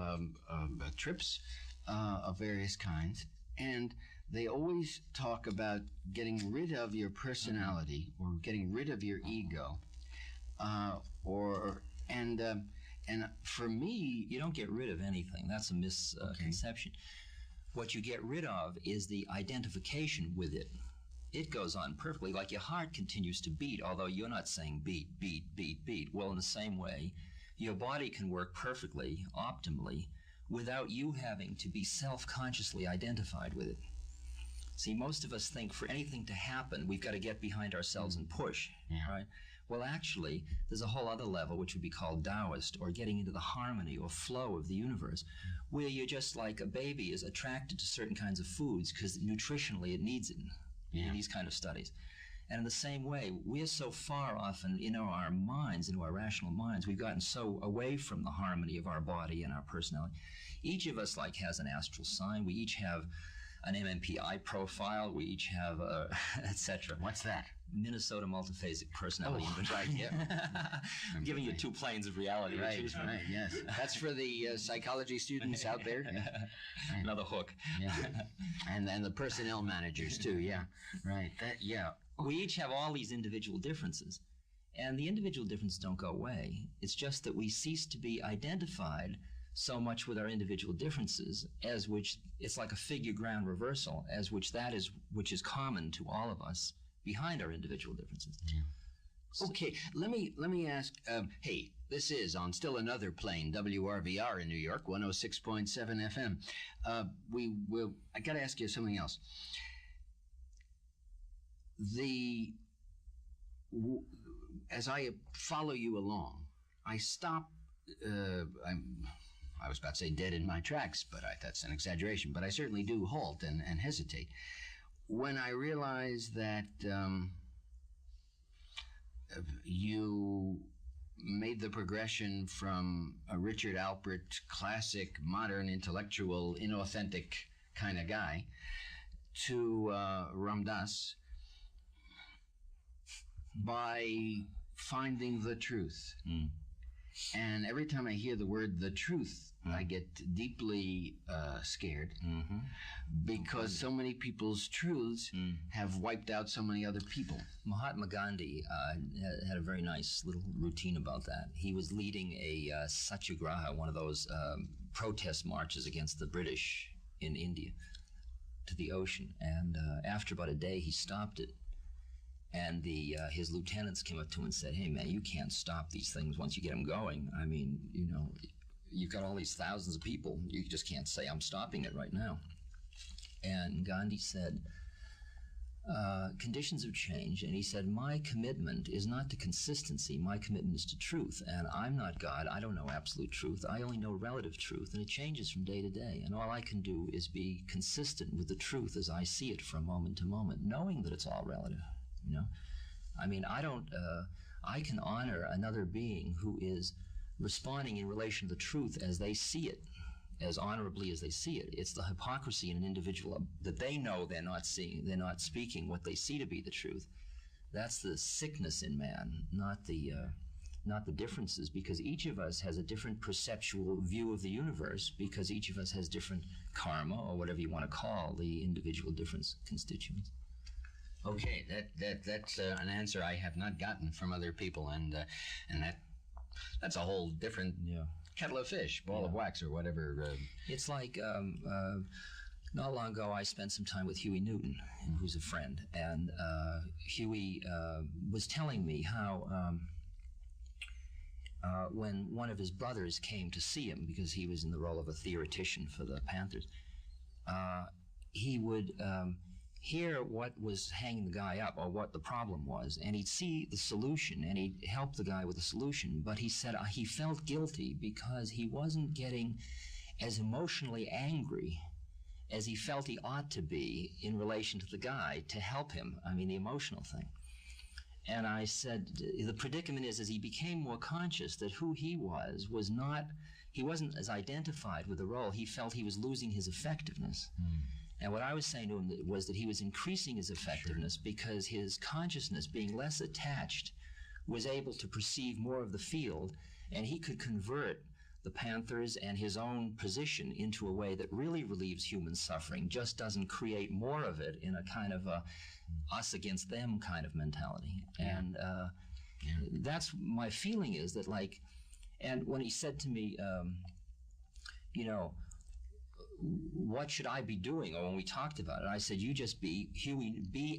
trips of various kinds, and they always talk about getting rid of your personality or getting rid of your ego. And for me, you don't get rid of anything. That's a misconception. What you get rid of is the identification with it. It goes on perfectly, like your heart continues to beat, although you're not saying beat, beat, beat, beat. Well, in the same way, your body can work perfectly, optimally, without you having to be self-consciously identified with it. See, most of us think for anything to happen, we've got to get behind ourselves and push, right? Well, actually, there's a whole other level, which would be called Taoist, or getting into the harmony or flow of the universe, where you're just like a baby is attracted to certain kinds of foods because nutritionally it needs it in these kind of studies. And in the same way, we're so far off in our minds, into our rational minds, we've gotten so away from the harmony of our body and our personality. Each of us has an astral sign. We each have an MMPI profile. We each have etc. What's that? Minnesota Multiphasic Personality Inventory. I'm giving you 2 planes of reality. Right, yes. That's for the psychology students out there. Another hook. Yeah. And the personnel managers, too, Right, We each have all these individual differences. And the individual differences don't go away. It's just that we cease to be identified so much with our individual differences, as which it's like a figure ground reversal, which is common to all of us behind our individual differences. Okay, let me ask. Hey, this is on still another plane, WRVR in New York, 106.7 FM. I got to ask you something else. As I follow you along, I stop. I was about to say dead in my tracks, but that's an exaggeration. But I certainly do halt and hesitate when I realize that you made the progression from a Richard Alpert, classic, modern, intellectual, inauthentic kind of guy to Ram Dass by finding the truth. And every time I hear the word the truth, I get deeply scared because so many people's truths have wiped out so many other people. Mahatma Gandhi had a very nice little routine about that. He was leading a satyagraha, one of those protest marches against the British in India, to the ocean. And after about a day, he stopped it. And his lieutenants came up to him and said, "Hey, man, you can't stop these things once you get them going. I mean, you've got all these thousands of people. You just can't say, I'm stopping it right now." And Gandhi said, conditions have changed. And he said, my commitment is not to consistency. My commitment is to truth. And I'm not God. I don't know absolute truth. I only know relative truth. And it changes from day to day. And all I can do is be consistent with the truth as I see it from moment to moment, knowing that it's all relative. I mean, I can honor another being who is responding in relation to the truth as they see it, as honorably as they see it. It's the hypocrisy in an individual that they know they're not seeing, they're not speaking what they see to be the truth. That's the sickness in man, not the differences, because each of us has a different perceptual view of the universe, because each of us has different karma, or whatever you want to call the individual difference constituents. Okay, that's an answer I have not gotten from other people, and that's a whole different kettle of fish, ball of wax, or whatever. It's like not long ago I spent some time with Huey Newton, who's a friend, and Huey was telling me how when one of his brothers came to see him, because he was in the role of a theoretician for the Panthers, he would hear what was hanging the guy up, or what the problem was, and he'd see the solution, and he'd help the guy with the solution. But he said he felt guilty because he wasn't getting as emotionally angry as he felt he ought to be in relation to the guy to help him. I mean, the emotional thing. And I said, the predicament is, as he became more conscious that who he was not, he wasn't as identified with the role, he felt he was losing his effectiveness. And what I was saying to him was that he was increasing his effectiveness because his consciousness, being less attached, was able to perceive more of the field, and he could convert the Panthers and his own position into a way that really relieves human suffering, just doesn't create more of it in a kind of a us against them kind of mentality. And that's my feeling, is that, like, and when he said to me, what should I be doing? Or when we talked about it, I said, you just be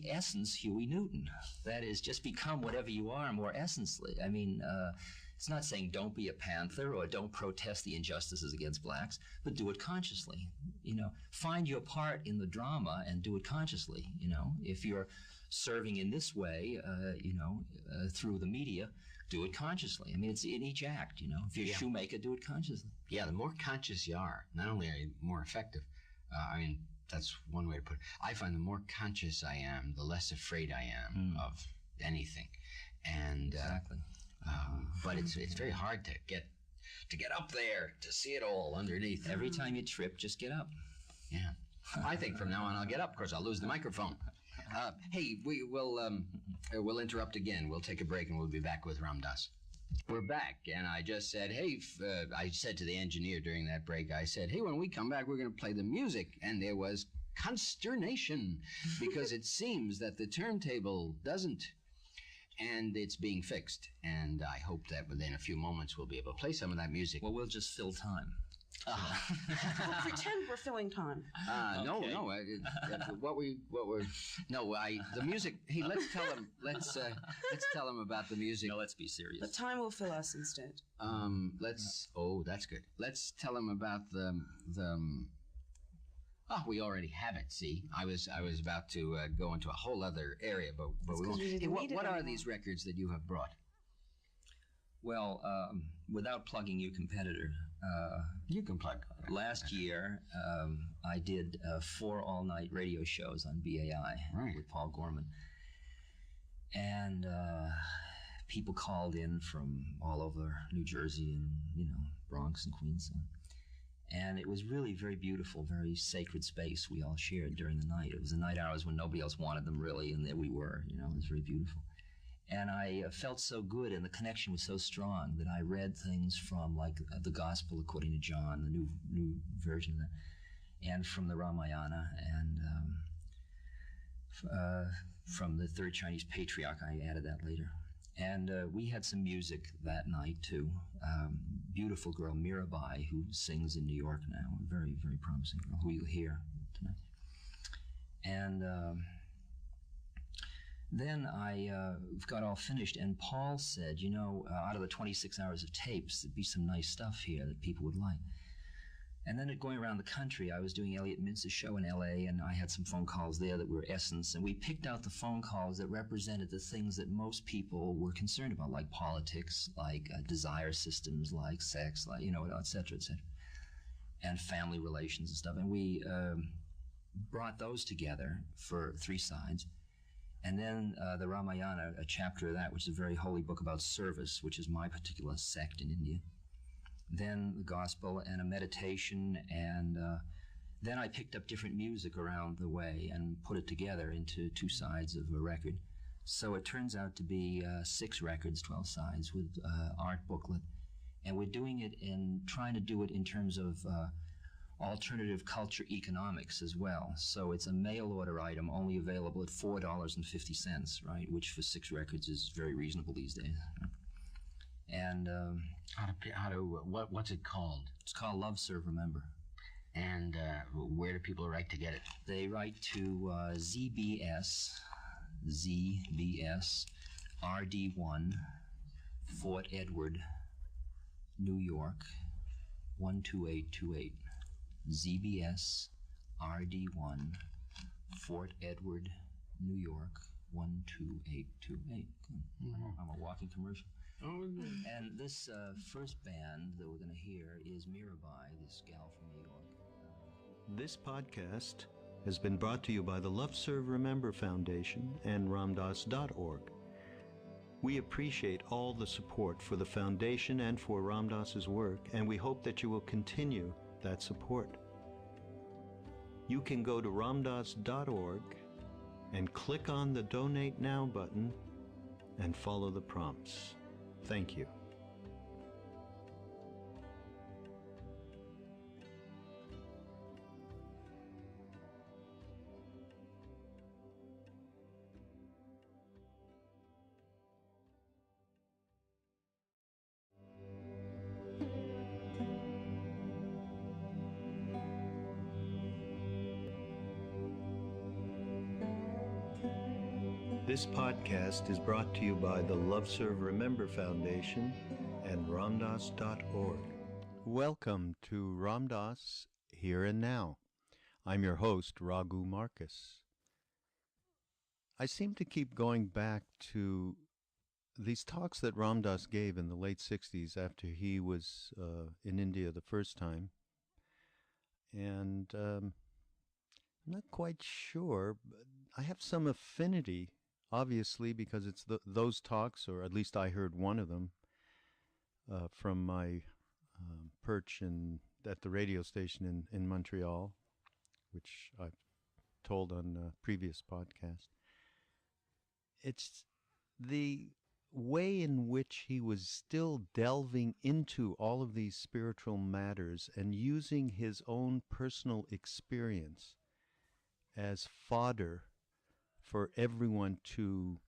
essence Huey Newton. That is, just become whatever you are more essentially. I mean, it's not saying don't be a Panther or don't protest the injustices against blacks, but do it consciously. Find your part in the drama and do it consciously. If you're serving in this way, through the media, do it consciously. I mean, it's in each act, If you're a shoemaker, do it consciously. Yeah, the more conscious you are, not only are you more effective, that's one way to put it. I find the more conscious I am, the less afraid I am of anything. And exactly. But it's very hard to get up there, to see it all underneath. Every time you trip, just get up. Yeah. I think from now on I'll get up. Of course, I'll lose the microphone. Hey, we'll interrupt again. We'll take a break and we'll be back with Ram Dass. We're back, and I just said, hey, I said to the engineer during that break, I said, hey, when we come back, we're going to play the music. And there was consternation because it seems that the turntable doesn't, and it's being fixed. And I hope that within a few moments we'll be able to play some of that music. Well, we'll just fill time. Pretend we're filling time. No. The music. Hey, let's tell him. Let's tell him about the music. No, let's be serious. The time will fill us instead. Oh, that's good. Let's tell him about the. Oh, we already have it. See, I was about to go into a whole other area, but we won't. Hey, what are these records that you have brought? Well, without plugging you, competitor. You can plug. Last year, I did 4 all-night radio shows on BAI with Paul Gorman. And people called in from all over New Jersey and, Bronx and Queens. And it was really very beautiful, very sacred space we all shared during the night. It was the night hours when nobody else wanted them, really, and there we were. It was very beautiful. And I felt so good, and the connection was so strong that I read things from, like, the Gospel according to John, the new version of that, and from the Ramayana, and from the Third Chinese Patriarch. I added that later. And we had some music that night, too. Beautiful girl, Mirabai, who sings in New York now. A very, very promising girl, who you'll hear tonight. And then I got all finished, and Paul said, out of the 26 hours of tapes, there'd be some nice stuff here that people would like. And then going around the country, I was doing Elliot Mintz's show in L.A., and I had some phone calls there that were essence, and we picked out the phone calls that represented the things that most people were concerned about, like politics, like desire systems, like sex, like, et cetera, and family relations and stuff. And we brought those together for 3 sides. And then the Ramayana, a chapter of that, which is a very holy book about service, which is my particular sect in India. Then the gospel and a meditation, and then I picked up different music around the way and put it together into 2 sides of a record. So it turns out to be 6 records, 12 sides with art booklet. And we're doing it trying to do it in terms of alternative culture economics as well. So it's a mail order item only available at $4.50, right? Which for 6 records is very reasonable these days. And what's it called? It's called Love, Serve, Remember. And where do people write to get it? They write to ZBS RD1, Fort Edward, New York, 12828. ZBS RD1, Fort Edward, New York, 12828. I'm a walking commercial. And this first band that we're going to hear is Mirabai, this gal from New York. This podcast has been brought to you by the Love, Serve, Remember Foundation and ramdas.org. We appreciate all the support for the foundation and for Ram Dass's work, and we hope that you will continue that support. You can go to ramdas.org and click on the Donate Now button and follow the prompts. Thank you. This podcast is brought to you by the Love, Serve, Remember Foundation and ramdas.org. Welcome to Ram Dass Here and Now. I'm your host, Raghu Marcus. I seem to keep going back to these talks that Ram Dass gave in the late 60s after he was in India the first time. And I'm not quite sure, but I have some affinity, obviously, because it's those talks, or at least I heard one of them from my perch at the radio station in Montreal, which I've told on a previous podcast. It's the way in which he was still delving into all of these spiritual matters and using his own personal experience as fodder for everyone to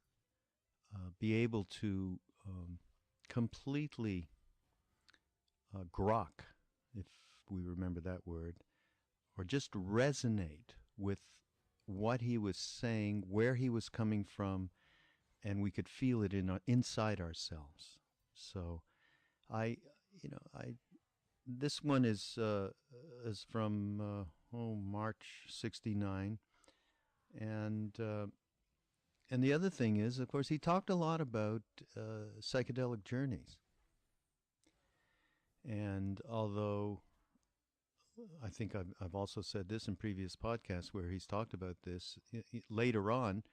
be able to completely grok, if we remember that word, or just resonate with what he was saying, where he was coming from, and we could feel it inside ourselves. So this one is from March '69, and the other thing is, of course, he talked a lot about psychedelic journeys. And although I think I've also said this in previous podcasts where he's talked about this, later on,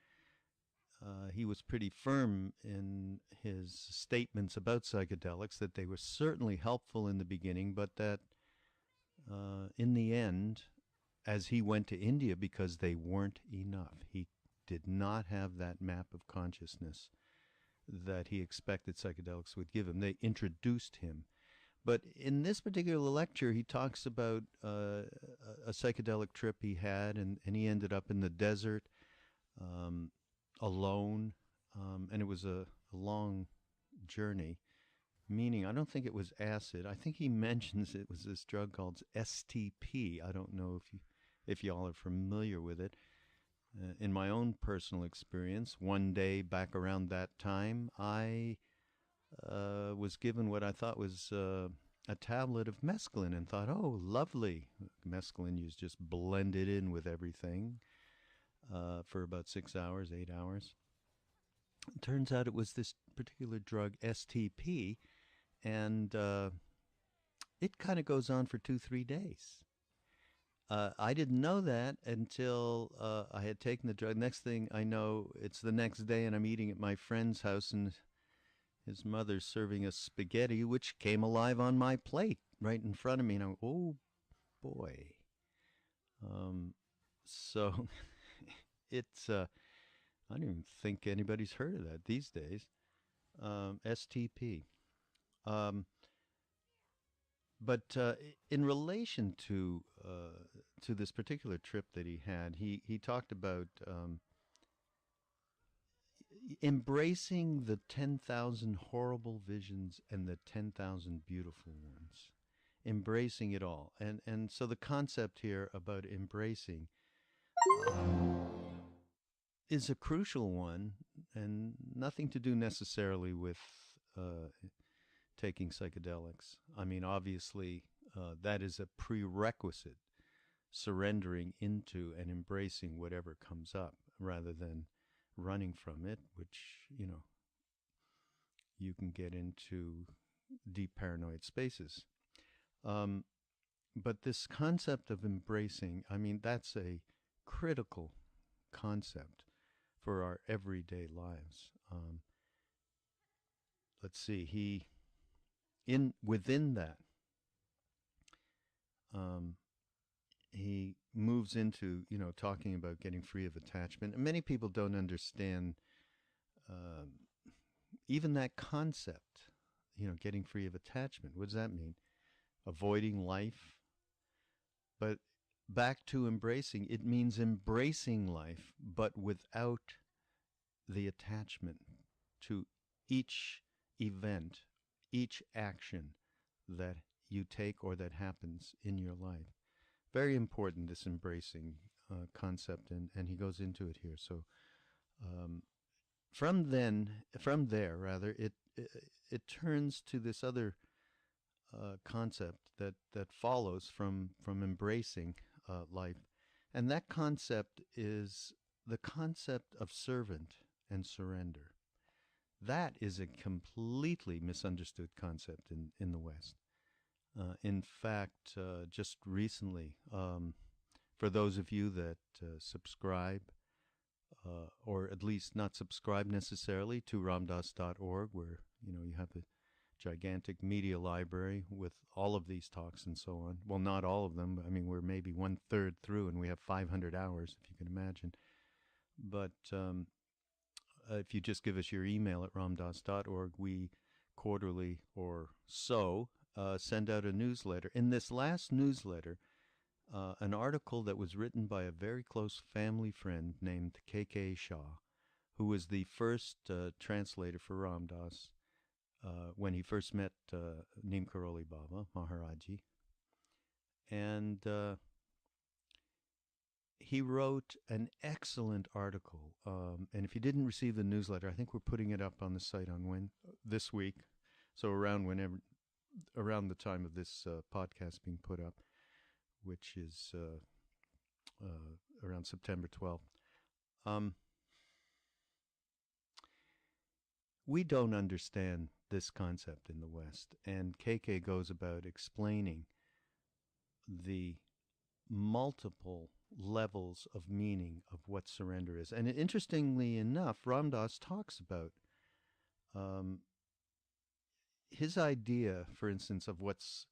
he was pretty firm in his statements about psychedelics, that they were certainly helpful in the beginning, but that in the end, as he went to India, because they weren't enough, he did not have that map of consciousness that he expected psychedelics would give him. They introduced him. But in this particular lecture, he talks about a psychedelic trip he had, and he ended up in the desert alone, and it was a long journey, meaning I don't think it was acid. I think he mentions it was this drug called STP. I don't know if y'all are familiar with it. In my own personal experience, one day back around that time, I was given what I thought was a tablet of mescaline and thought, oh, lovely. Mescaline is just blended in with everything for about 6 hours, 8 hours. It turns out it was this particular drug, STP, and it kind of goes on for 2-3 days. I didn't know that until I had taken the drug. Next thing I know, it's the next day, and I'm eating at my friend's house, and his mother's serving us spaghetti, which came alive on my plate right in front of me. And I went, oh, boy. So it's, I don't even think anybody's heard of that these days. STP. But in relation to this particular trip that he had, he talked about embracing the 10,000 horrible visions and the 10,000 beautiful ones, embracing it all. And so the concept here about embracing is a crucial one, and nothing to do necessarily with taking psychedelics. I mean, obviously, that is a prerequisite, surrendering into and embracing whatever comes up rather than running from it, which, you can get into deep paranoid spaces. But this concept of embracing, I mean, that's a critical concept for our everyday lives. Let's see, within that, he moves into, talking about getting free of attachment. And many people don't understand even that concept, getting free of attachment. What does that mean? Avoiding life. But back to embracing, it means embracing life, but without the attachment to each event, each action that you take or that happens in your life. Very important, this embracing concept, and he goes into it here. So from there, it turns to this other concept that follows from embracing life, and that concept is the concept of servant and surrender. That is a completely misunderstood concept in the West. In fact, just recently, for those of you that subscribe, or at least not subscribe necessarily, to ramdas.org, where you have a gigantic media library with all of these talks and so on. Well, not all of them. I mean, we're maybe 1/3 through, and we have 500 hours, if you can imagine. But if you just give us your email at ramdas.org, we quarterly or so send out a newsletter. In this last newsletter, an article that was written by a very close family friend named K.K. Shah, who was the first translator for Ram Dass when he first met Neem Karoli Baba, Maharaji. And he wrote an excellent article. And if you didn't receive the newsletter, I think we're putting it up on the site on this week. So around the time of this podcast being put up, which is around September 12th. We don't understand this concept in the West, and KK goes about explaining the multiple levels of meaning of what surrender is. And interestingly enough, Ram Dass talks about his idea, for instance, of what's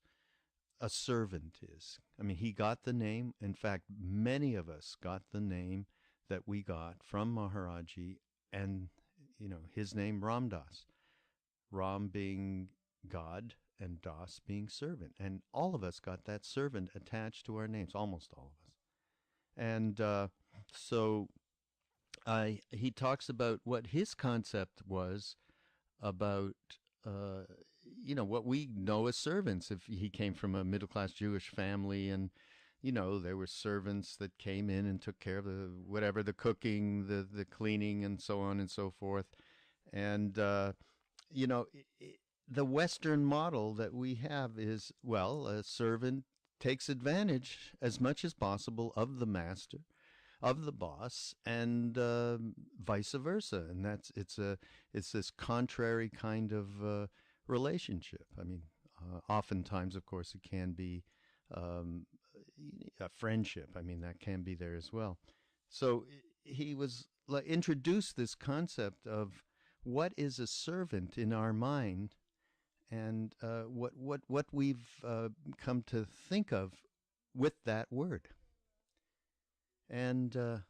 a servant is. I mean, he got the name. In fact, many of us got the name that we got from Maharaji, and his name Ram Dass. Ram being God and Das being servant. And all of us got that servant attached to our names, almost all of us. And so he talks about what his concept was about, what we know as servants. If he came from a middle-class Jewish family, and, there were servants that came in and took care of the cooking, the cleaning, and so on and so forth. And, the Western model that we have is, a servant takes advantage as much as possible of the master, of the boss, and vice versa. And it's this contrary kind of relationship. I mean, oftentimes, of course, it can be a friendship. I mean, that can be there as well. So he was introduced this concept of what is a servant in our mind, and what we've come to think of with that word. And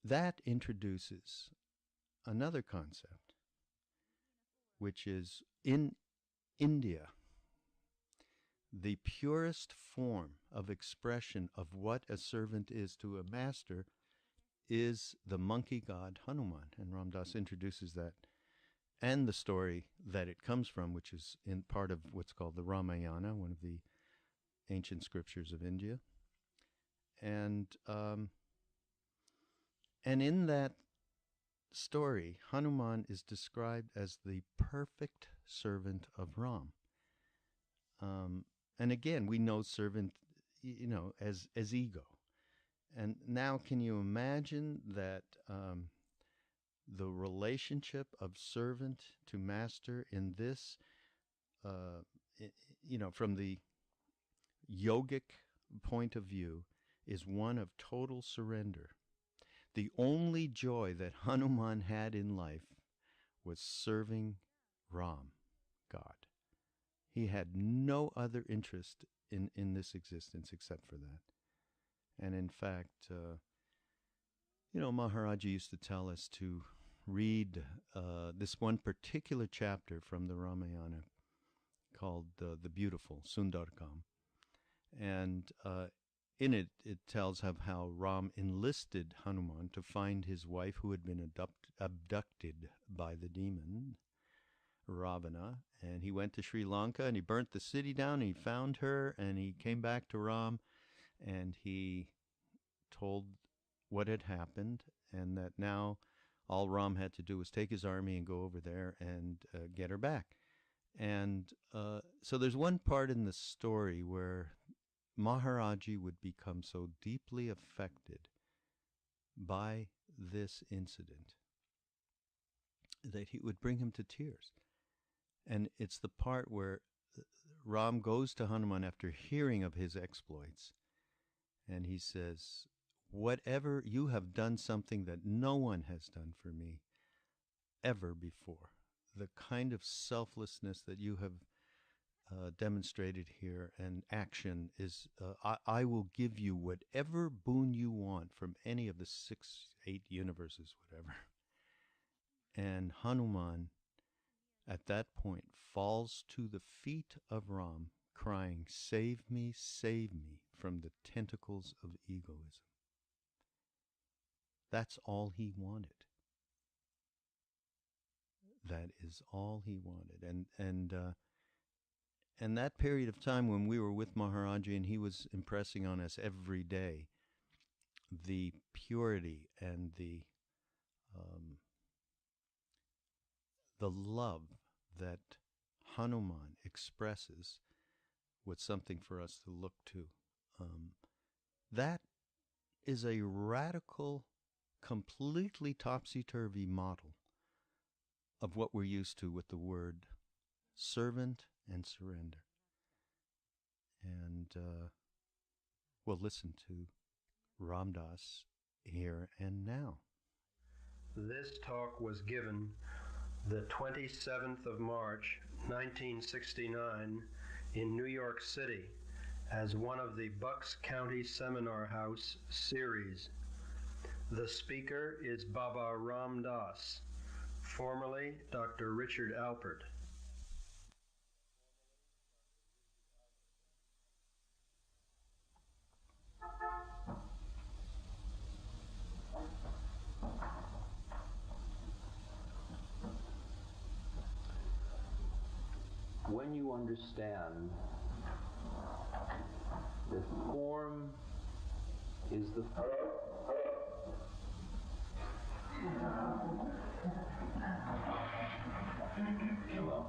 that introduces another concept, which is in India, the purest form of expression of what a servant is to a master is the monkey god Hanuman. And Ram Dass introduces that, and the story that it comes from, which is in part of what's called the Ramayana, one of the ancient scriptures of India. And in that story, Hanuman is described as the perfect servant of Ram. And again, we know servant, as ego. And now, can you imagine that the relationship of servant to master in this, from the yogic point of view, is one of total surrender. The only joy that Hanuman had in life was serving Ram, God. He had no other interest in this existence except for that. And in fact, Maharaji used to tell us to read this one particular chapter from the Ramayana called The Beautiful, Sundarakam. And in it, it tells of how Ram enlisted Hanuman to find his wife who had been abducted by the demon, Ravana. And he went to Sri Lanka and he burnt the city down, and he found her, and he came back to Ram, and he told what had happened, and that now all Ram had to do was take his army and go over there and get her back. And so there's one part in the story where Maharaji would become so deeply affected by this incident that he would bring him to tears. And it's the part where Ram goes to Hanuman after hearing of his exploits, and he says, "Whatever, you have done something that no one has done for me ever before. The kind of selflessness that you have demonstrated here and action is, I will give you whatever boon you want from any of the 6, 8 universes, whatever." And Hanuman, at that point, falls to the feet of Ram, crying, save me from the tentacles of egoism." That's all he wanted. That is all he wanted. And that period of time when we were with Maharaji and he was impressing on us every day the purity and the love that Hanuman expresses was something for us to look to. That is a radical, completely topsy-turvy model of what we're used to with the word servant and surrender. And we'll listen to Ram Dass here and now. This talk was given the 27th of March, 1969, in New York City as one of the Bucks County Seminar House series. The speaker is Baba Ram Dass, formerly Dr. Richard Alpert. When you understand that form is the Hello.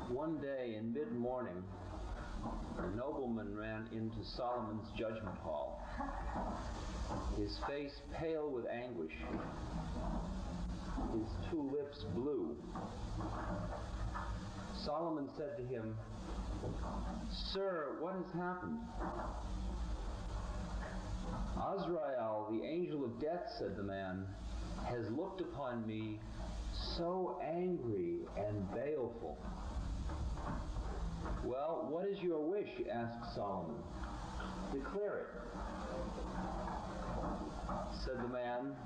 One day in mid-morning, a nobleman ran into Solomon's judgment hall, his face pale with anguish, his two lips blue. Solomon said to him, "Sir, what has happened?" "Azrael, the angel of death," said the man, "has looked upon me so angry and baleful." "Well, what is your wish?" asked Solomon. "Declare it." Said the man,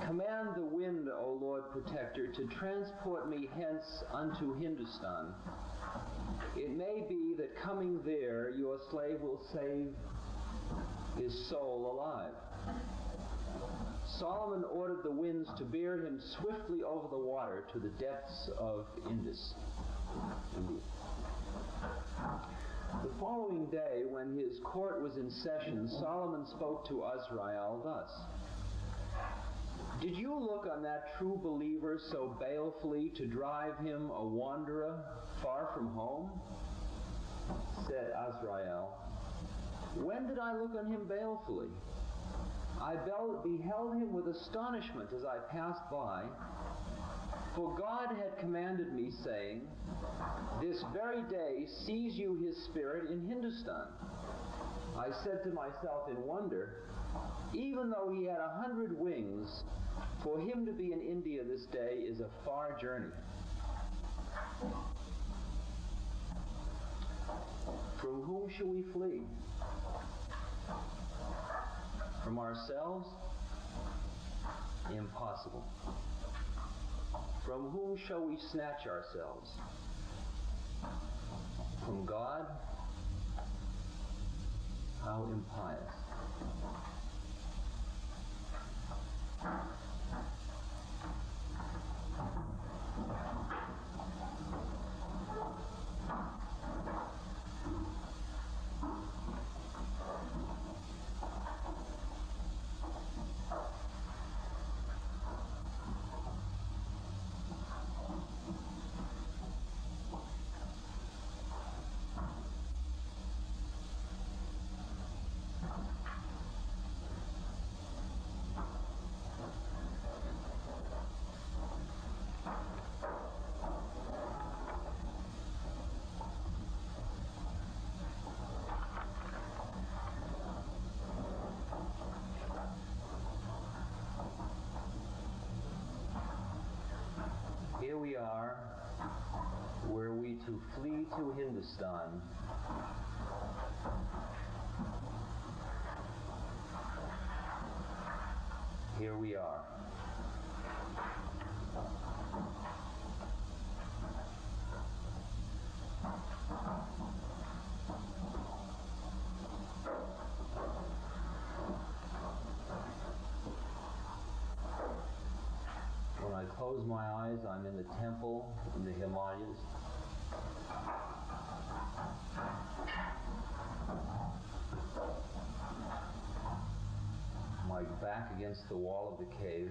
"Command the wind, O Lord Protector, to transport me hence unto Hindustan. It may be that coming there your slave will save his soul alive." Solomon ordered the winds to bear him swiftly over the water to the depths of Indus. The following day, when his court was in session, Solomon spoke to Azrael thus: "Did you look on that true believer so balefully to drive him a wanderer far from home?" Said Azrael, "When did I look on him balefully? I beheld him with astonishment as I passed by, for God had commanded me, saying, 'This very day seize you his spirit in Hindustan.' I said to myself in wonder, even though he had 100 wings, for him to be in India this day is a far journey. From whom shall we flee? From ourselves? Impossible. From whom shall we snatch ourselves? From God? How impious. we are. Were we to flee to Hindustan, here we are. When I close my eyes, I'm in the temple in the Himalayas. My back against the wall of the cave.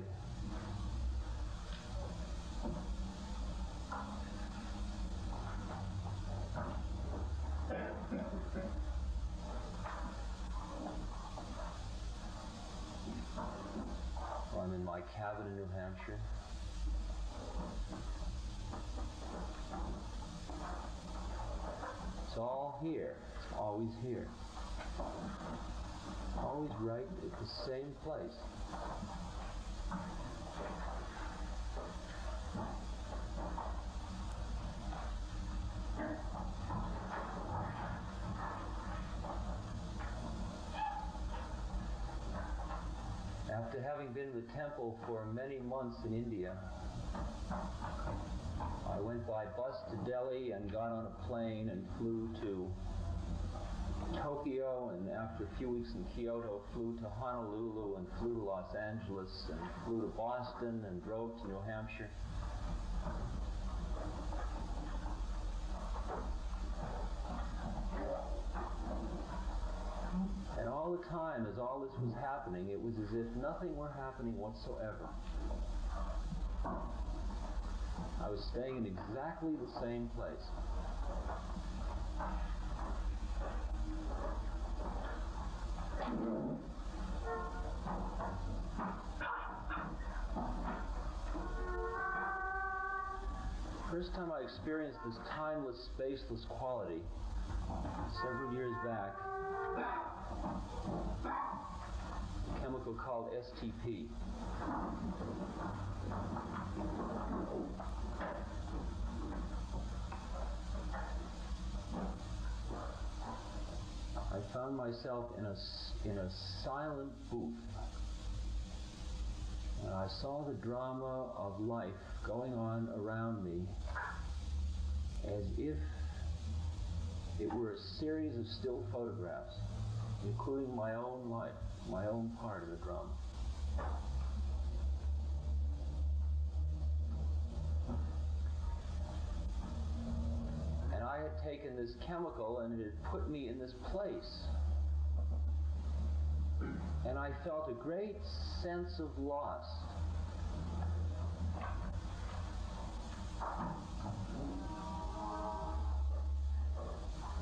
I'm in my cabin in New Hampshire. It's all here. It's always here. Always right at the same place. After having been in the temple for many months in India, I went by bus to Delhi and got on a plane and flew to Tokyo, and after a few weeks in Kyoto, flew to Honolulu and flew to Los Angeles and flew to Boston and drove to New Hampshire. And all the time, as all this was happening, it was as if nothing were happening whatsoever. I was staying in exactly the same place. First time I experienced this timeless, spaceless quality, several years back, a chemical called STP. I found myself in a silent booth, and I saw the drama of life going on around me as if it were a series of still photographs, including my own life, my own part of the drama. And I had taken this chemical and it had put me in this place. And I felt a great sense of loss.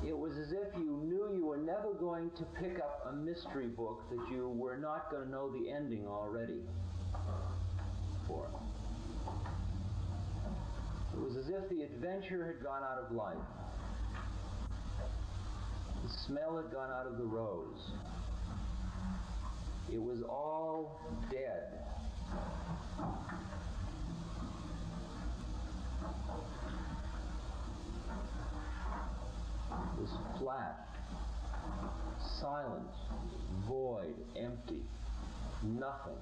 It was as if you knew you were never going to pick up a mystery book that you were not going to know the ending already for. It was as if the adventure had gone out of life. The smell had gone out of the rose. It was all dead. It was flat, silent, void, empty, nothing.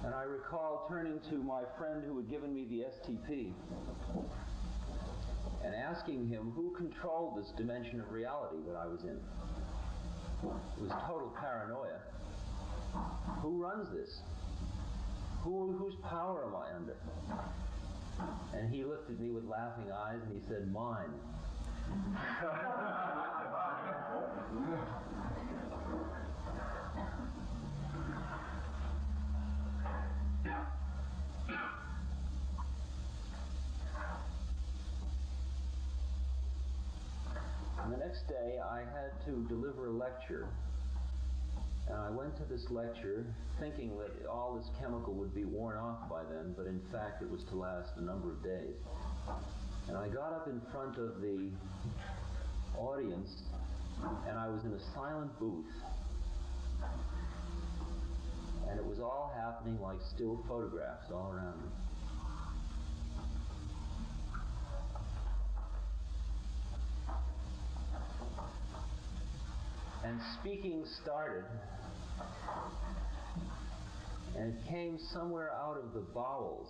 And I recall turning to my friend who had given me the STP and asking him who controlled this dimension of reality that I was in. It was total paranoia. Who runs this? Whose power am I under? And he looked at me with laughing eyes and he said, mine. And the next day I had to deliver a lecture. And I went to this lecture thinking that all this chemical would be worn off by then, but in fact it was to last a number of days. And I got up in front of the audience, and I was in a silent booth. And it was all happening like still photographs all around me. And speaking started, and it came somewhere out of the bowels.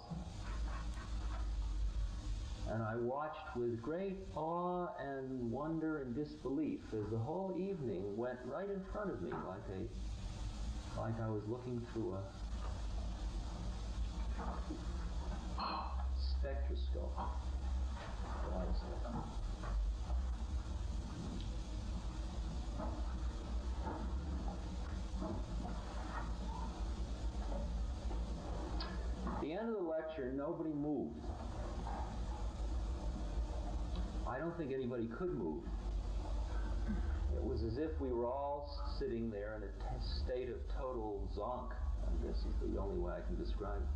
And I watched with great awe and wonder and disbelief as the whole evening went right in front of me like I was looking through a spectroscope. At the end of the lecture, nobody moved. I don't think anybody could move. It was as if we were all sitting there in a state of total zonk, I guess is the only way I can describe it.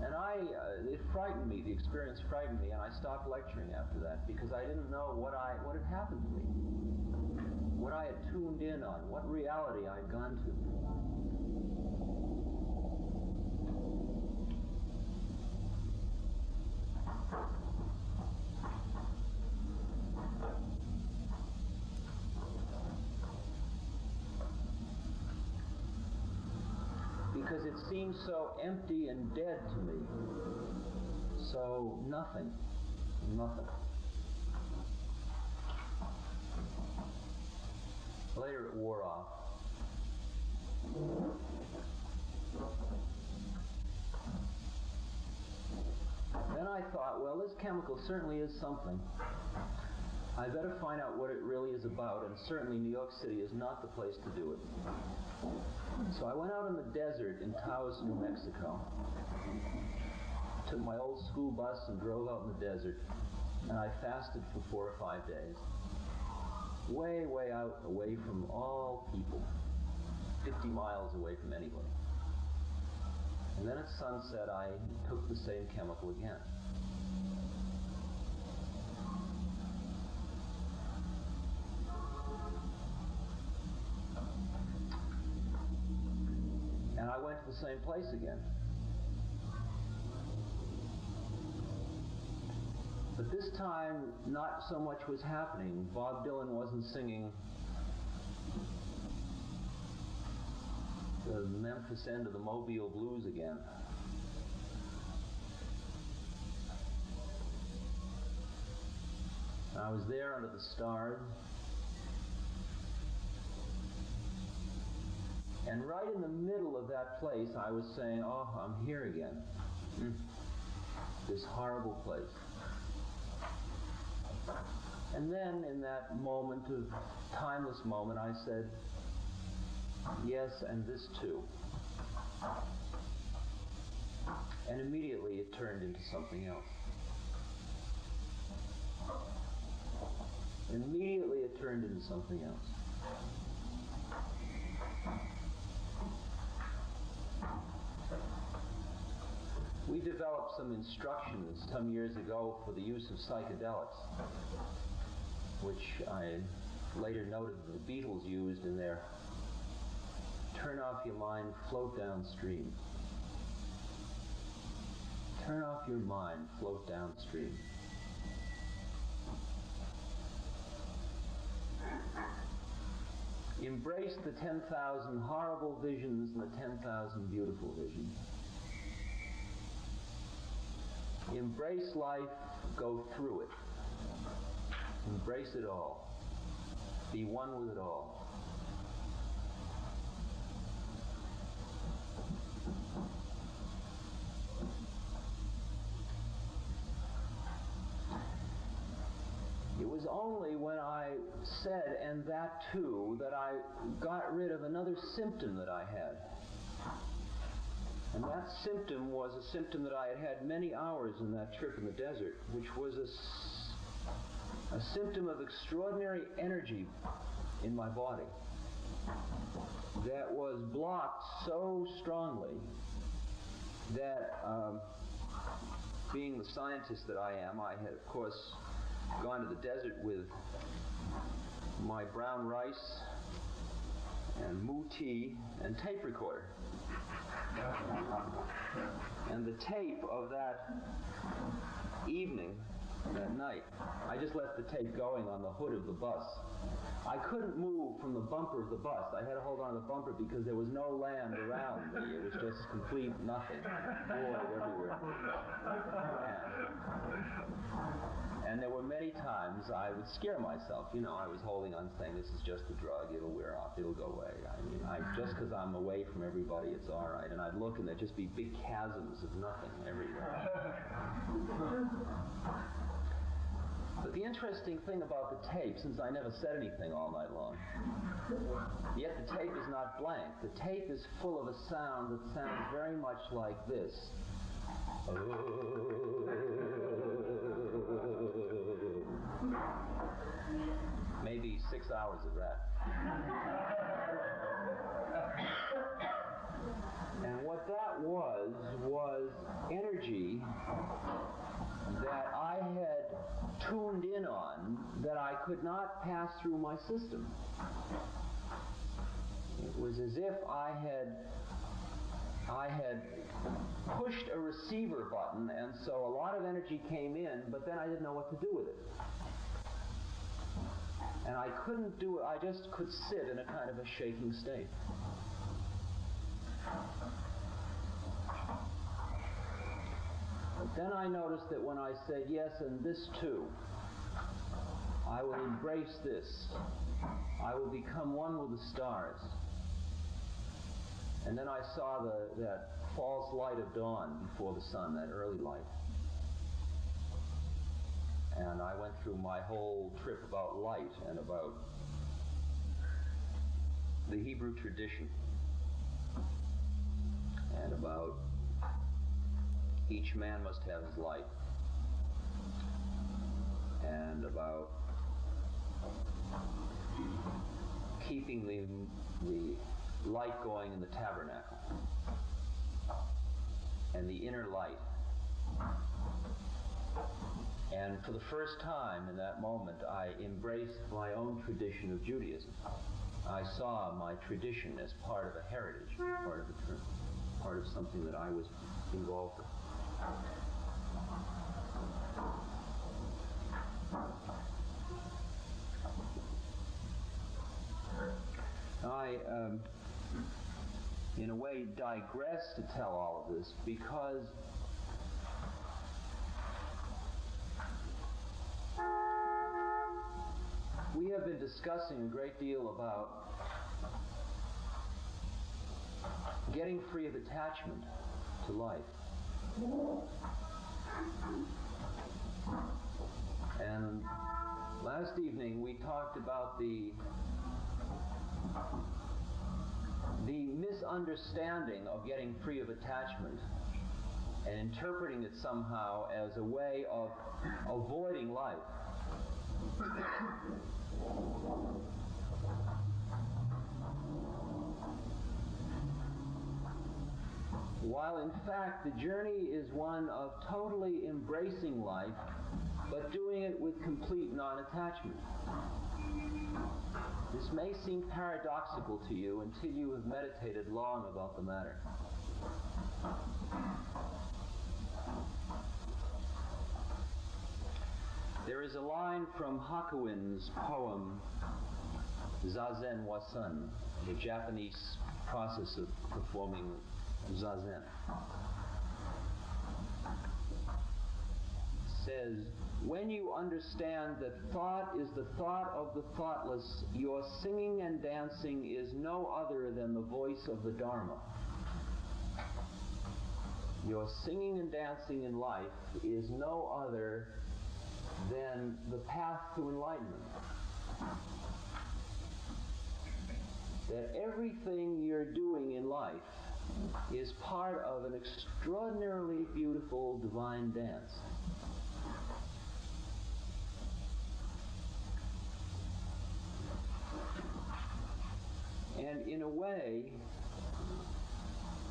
And it frightened me, the experience frightened me, and I stopped lecturing after that because I didn't know what had happened to me, what I had tuned in on, what reality I'd gone to. Because it seemed so empty and dead to me. So nothing. Later it wore off. Then I thought, well, this chemical certainly is something. I better find out what it really is about, and certainly New York City is not the place to do it. So I went out in the desert in Taos, New Mexico. Took my old school bus and drove out in the desert, and I fasted for 4 or 5 days. Way, way out, away from all people. 50 miles away from anybody. And then at sunset, I took the same chemical again. And I went to the same place again. But this time, not so much was happening. Bob Dylan wasn't singing the Memphis end of the Mobile Blues again. I was there under the stars. And right in the middle of that place, I was saying, oh, I'm here again. This horrible place. And then in that moment of timeless moment, I said, yes, and this too. And immediately it turned into something else. Immediately it turned into something else. We developed some instructions some years ago for the use of psychedelics, which I later noted that the Beatles used in their turn off your mind, float downstream. Turn off your mind, float downstream. Embrace the 10,000 horrible visions and the 10,000 beautiful visions. Embrace life, go through it. Embrace it all. Be one with it all. It was was only when I said, and that too, that I got rid of another symptom that I had. And that symptom was a symptom that I had had many hours in that trip in the desert, which was a symptom of extraordinary energy in my body that was blocked so strongly that, being the scientist that I am, I had, of course, gone to the desert with my brown rice and moo tea and tape recorder. And the tape of that evening, that night, I just left the tape going on the hood of the bus. I couldn't move from the bumper of the bus. I had to hold on to the bumper because there was no land around me. It was just complete nothing. Void everywhere. And there were many times I would scare myself. You know, I was holding on saying, this is just a drug, it'll wear off, it'll go away. I mean, just because I'm away from everybody, it's all right. And I'd look and there'd just be big chasms of nothing everywhere. But the interesting thing about the tape, since I never said anything all night long, yet the tape is not blank. The tape is full of a sound that sounds very much like this. Maybe 6 hours of that. And what that was energy that I had tuned in on that I could not pass through my system. It was as if I had pushed a receiver button, and so a lot of energy came in, but then I didn't know what to do with it. And I couldn't do it, I just could sit in a kind of a shaking state. But then I noticed that when I said yes, and this too, I will embrace this, I will become one with the stars. And then I saw that false light of dawn before the sun, that early light. And I went through my whole trip about light and about the Hebrew tradition and about each man must have his light, and about keeping the light going in the tabernacle and the inner light. And for the first time in that moment, I embraced my own tradition of Judaism. I saw my tradition as part of a heritage, part of something that I was involved with. I, in a way, digress to tell all of this because we have been discussing a great deal about getting free of attachment to life. And last evening we talked about the misunderstanding of getting free of attachment and interpreting it somehow as a way of avoiding life. While in fact the journey is one of totally embracing life, but doing it with complete non-attachment. This may seem paradoxical to you until you have meditated long about the matter. There is a line from Hakuin's poem, Zazen Wasun, the Japanese process of performing Zazen. Says, when you understand that thought is the thought of the thoughtless, your singing and dancing is no other than the voice of the Dharma. Your singing and dancing in life is no other than the path to enlightenment. That everything you're doing in life is part of an extraordinarily beautiful divine dance. And in a way,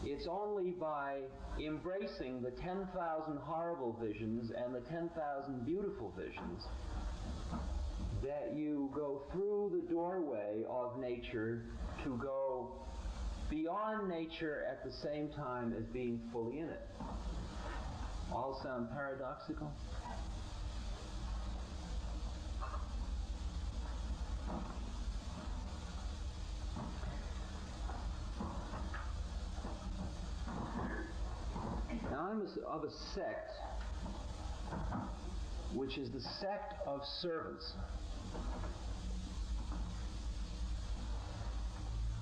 it's only by embracing the 10,000 horrible visions and the 10,000 beautiful visions that you go through the doorway of nature to go beyond nature at the same time as being fully in it. All sound paradoxical? Now I'm of a sect which is the sect of servants.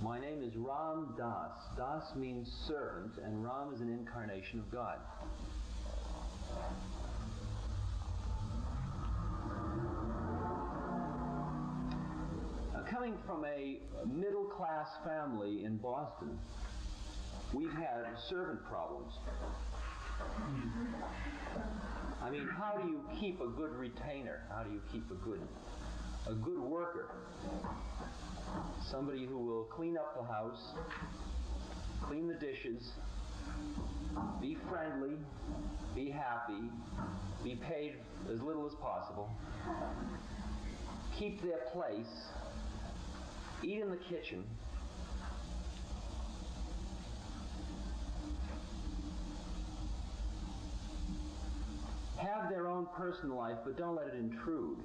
My name is Ram Das. Das means servant, and Ram is an incarnation of God. Now, coming from a middle-class family in Boston, we've had servant problems. I mean, how do you keep a good retainer? How do you keep a good worker? Somebody who will clean up the house, clean the dishes, be friendly, be happy, be paid as little as possible, keep their place, eat in the kitchen, have their own personal life, but don't let it intrude.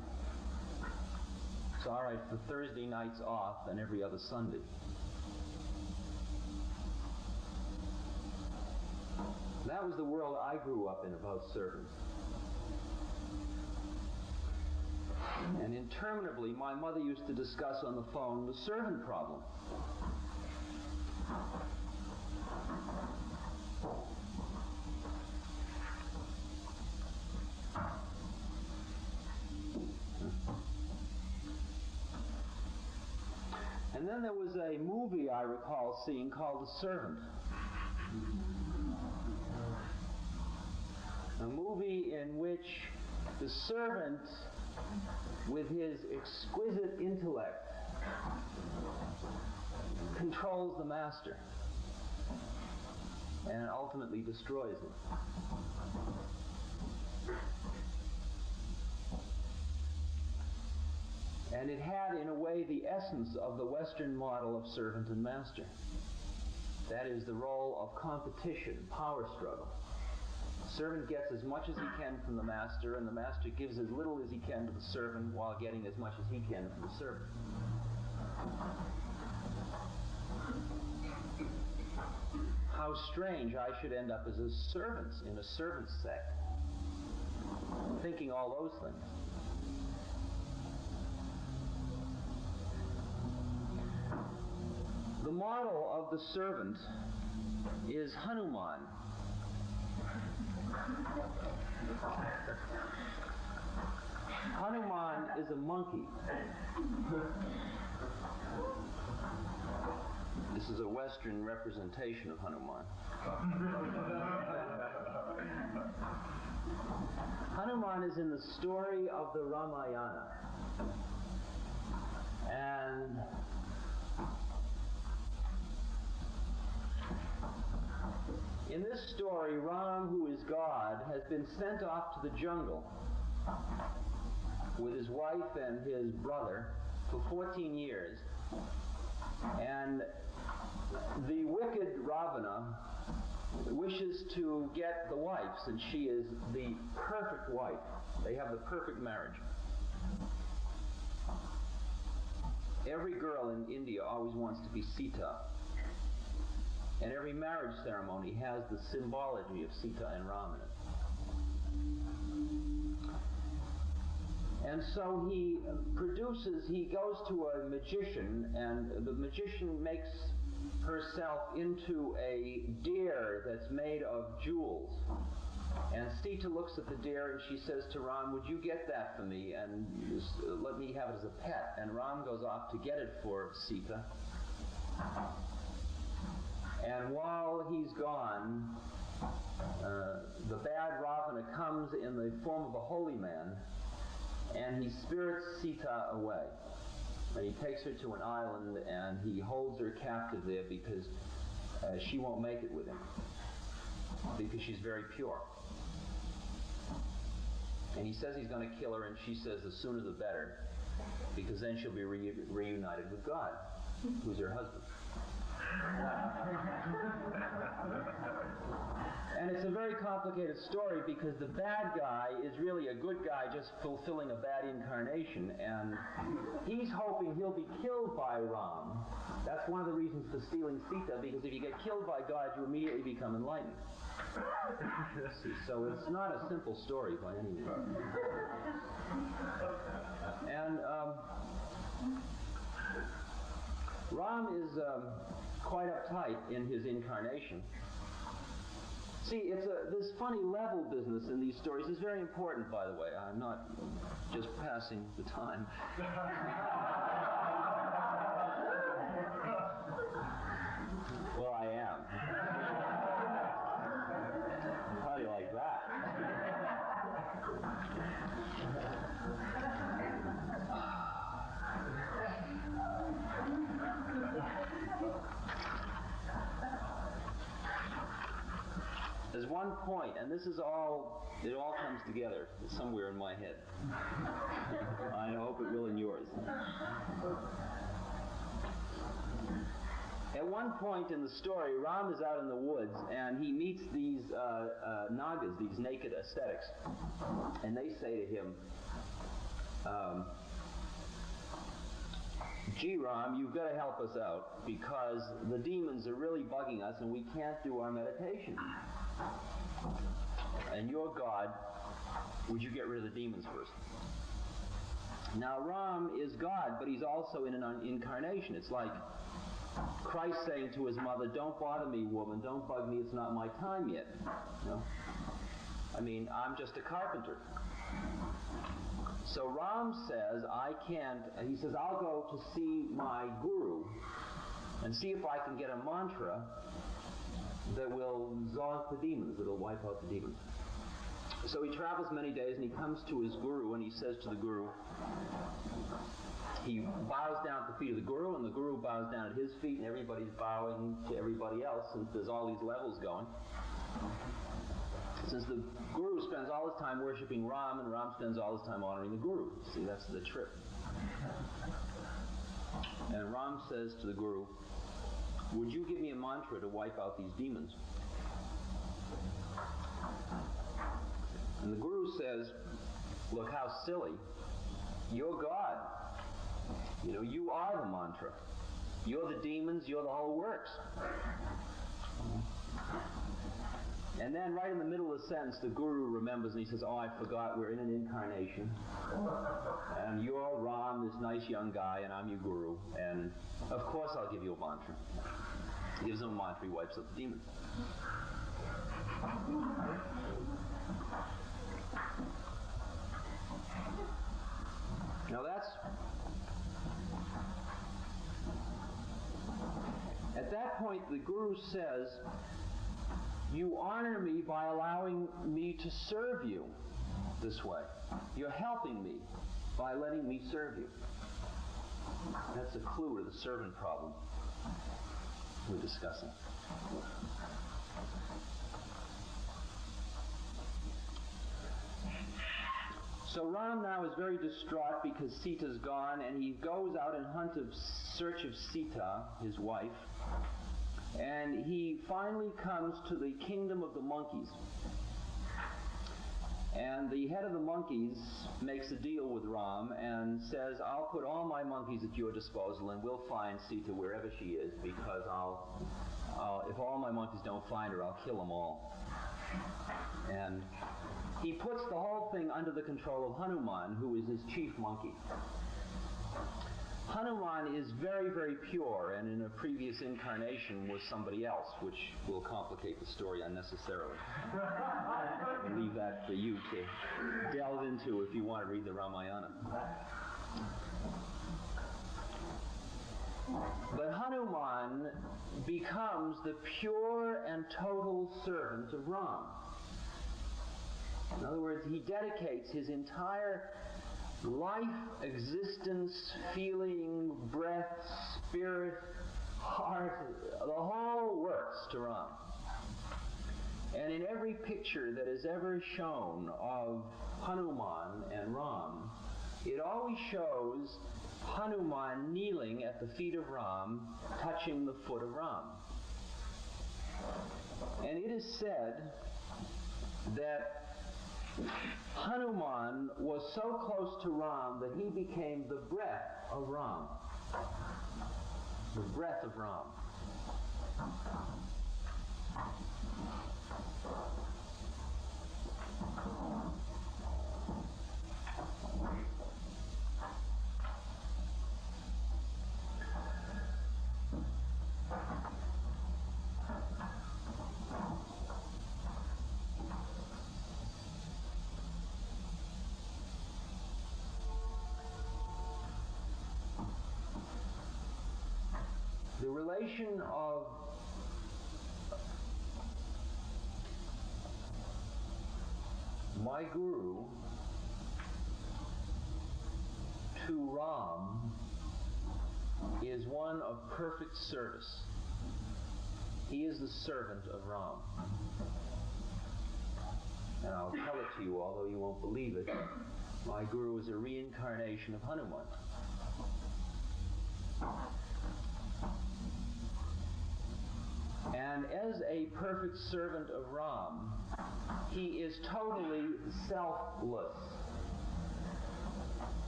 It's all right for Thursday nights off and every other Sunday. That was the world I grew up in about servants. And interminably, my mother used to discuss on the phone the servant problem. And then there was a movie I recall seeing called The Servant. A movie in which the servant, with his exquisite intellect, controls the master and ultimately destroys him. And it had, in a way, the essence of the Western model of servant and master. That is the role of competition, power struggle. The servant gets as much as he can from the master, and the master gives as little as he can to the servant while getting as much as he can from the servant. How strange I should end up as a servant in a servant sect, thinking all those things. The model of the servant is Hanuman. Hanuman is a monkey. This is a Western representation of Hanuman. Hanuman is in the story of the Ramayana. And in this story, Ram, who is God, has been sent off to the jungle with his wife and his brother for 14 years. And the wicked Ravana wishes to get the wife, since she is the perfect wife. They have the perfect marriage. Every girl in India always wants to be Sita. And every marriage ceremony has the symbology of Sita and Ram in it. And so he goes to a magician, and the magician makes herself into a deer that's made of jewels. And Sita looks at the deer and she says to Ram, would you get that for me and let me have it as a pet? And Ram goes off to get it for Sita. And while he's gone, the bad Ravana comes in the form of a holy man, and he spirits Sita away. And he takes her to an island, and he holds her captive there because she won't make it with him, because she's very pure. And he says he's going to kill her, and she says the sooner the better, because then she'll be reunited with God, who's her husband. And it's a very complicated story because the bad guy is really a good guy just fulfilling a bad incarnation, and he's hoping he'll be killed by Ram. That's one of the reasons for stealing Sita, because if you get killed by God, you immediately become enlightened. So it's not a simple story by any means. And Ram is quite uptight in his incarnation. See, it's this funny level business in these stories is very important, by the way. I'm not just passing the time. Well, I am. How do you like that? There's one point, and this is all, it all comes together somewhere in my head. I hope it will in yours. At one point in the story, Ram is out in the woods, and he meets these Nagas, these naked ascetics, and they say to him, gee, Ram, you've got to help us out, because the demons are really bugging us, and we can't do our meditation. And you're God, would you get rid of the demons first? Now, Ram is God, but he's also in an incarnation. It's like Christ saying to his mother, don't bother me, woman, don't bug me, it's not my time yet. You know? I mean, I'm just a carpenter. So Ram says, I can't, he says, I'll go to see my guru and see if I can get a mantra that will exhaust the demons, that will wipe out the demons. So he travels many days, and he comes to his guru, and he says to the guru, he bows down at the feet of the guru, and the guru bows down at his feet, and everybody's bowing to everybody else, and there's all these levels going. Since the guru spends all his time worshiping Ram, and Ram spends all his time honoring the guru. See, that's the trip. And Ram says to the guru, would you give me a mantra to wipe out these demons? And the guru says, look how silly. You're God. You know, you are the mantra. You're the demons, you're the whole works. And then right in the middle of the sentence, the guru remembers, and he says, oh, I forgot, we're in an incarnation. And you're Ram, this nice young guy, and I'm your guru. And of course I'll give you a mantra. He gives him a mantra, he wipes out the demons. Now that's, at that point the guru says, you honor me by allowing me to serve you this way. You're helping me by letting me serve you. That's a clue to the servant problem we're discussing. So Ram now is very distraught because Sita's gone, and he goes out in search of Sita, his wife, and he finally comes to the kingdom of the monkeys. And the head of the monkeys makes a deal with Ram and says, I'll put all my monkeys at your disposal, and we'll find Sita wherever she is, because if all my monkeys don't find her, I'll kill them all. And he puts the whole thing under the control of Hanuman, who is his chief monkey. Hanuman is very, very pure, and in a previous incarnation was somebody else, which will complicate the story unnecessarily. I'll leave that for you to delve into if you want to read the Ramayana. But Hanuman becomes the pure and total servant of Ram. In other words, he dedicates his entire life, existence, feeling, breath, spirit, heart, the whole works to Ram. And in every picture that is ever shown of Hanuman and Ram, it always shows Hanuman kneeling at the feet of Ram, touching the foot of Ram. And it is said that Hanuman was so close to Ram that he became the breath of Ram. The breath of Ram. The relation of my guru to Ram is one of perfect service. He is the servant of Ram. And I'll tell it to you, although you won't believe it. My guru is a reincarnation of Hanuman. And as a perfect servant of Ram, he is totally selfless.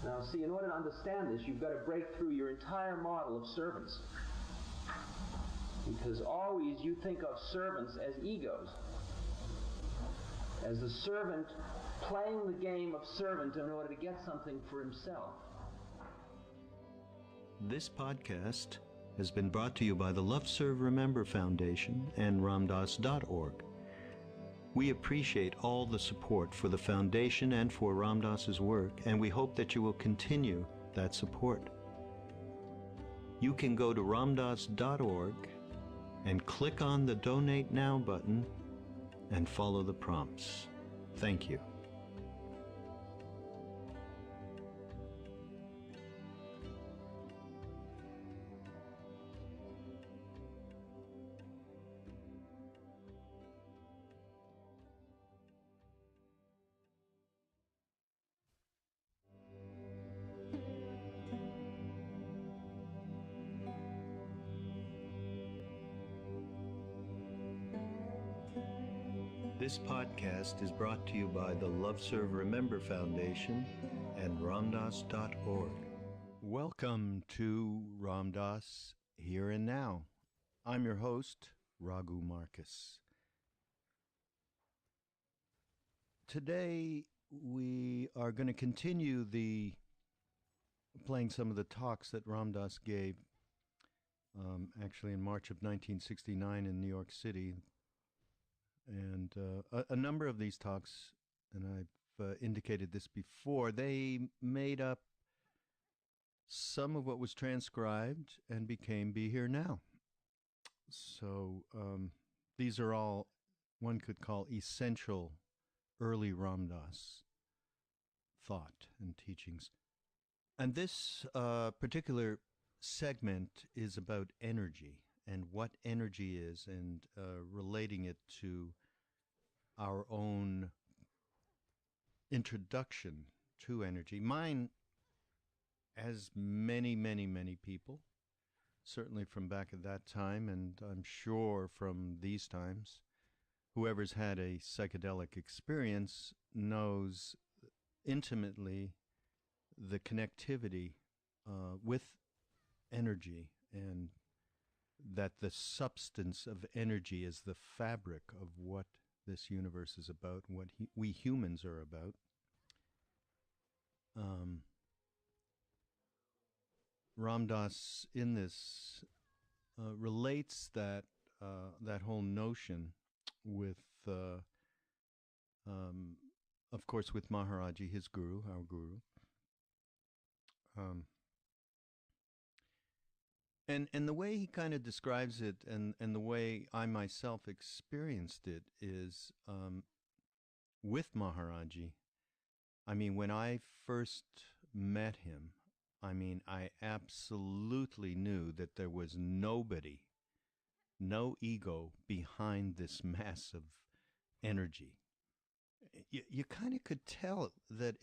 Now see, in order to understand this, you've got to break through your entire model of servants. Because always you think of servants as egos. As the servant playing the game of servant in order to get something for himself. This podcast has been brought to you by the Love Serve Remember Foundation and ramdas.org. We appreciate all the support for the foundation and for Ram Dass's work, and we hope that you will continue that support. You can go to ramdas.org and click on the Donate Now button and follow the prompts. Thank you. This podcast is brought to you by the Love Serve Remember Foundation and ramdas.org. Welcome to Ram Dass Here and Now. I'm your host, Raghu Marcus. Today we are going to continue playing some of the talks that Ram Dass gave actually in March of 1969 in New York City. And a number of these talks, and I've indicated this before, they made up some of what was transcribed and became Be Here Now. So these are all one could call essential early Ram Dass thought and teachings. And this particular segment is about energy and what energy is, and relating it to our own introduction to energy. Mine, as many, many, many people, certainly from back at that time, and I'm sure from these times, whoever's had a psychedelic experience knows intimately the connectivity with energy, and that the substance of energy is the fabric of what this universe is about, what we humans are about. Ram Dass in this relates that whole notion with, of course, with Maharaji, his guru, our guru. And the way he kind of describes it, and the way I myself experienced it, is with Maharaji. I mean, when I first met him, I mean, I absolutely knew that there was nobody, no ego behind this mass of energy. You kind of could tell that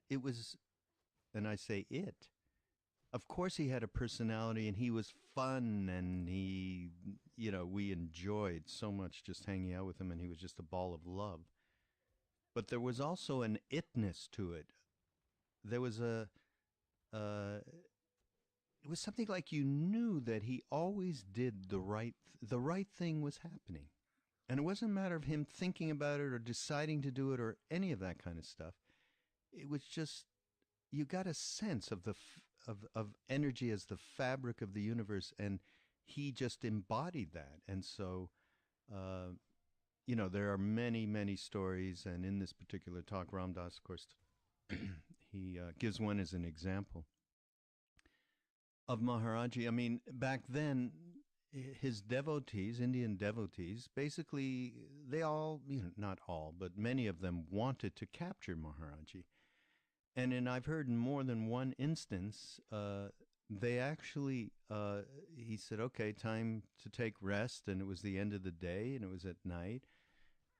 it was, and I say it. Of course, he had a personality, and he was fun, and we enjoyed so much just hanging out with him, and he was just a ball of love. But there was also an itness to it. There was it was something like you knew that he always did the right thing was happening. And it wasn't a matter of him thinking about it or deciding to do it or any of that kind of stuff. It was just, you got a sense of of energy as the fabric of the universe, and he just embodied that. And so, there are many, many stories, and in this particular talk, Ram Dass, of course, he gives one as an example of Maharaji. I mean, back then, his devotees, Indian devotees, basically, they all, not all, but many of them wanted to capture Maharaji. And I've heard in more than one instance, they actually, he said, okay, time to take rest, and it was the end of the day, and it was at night,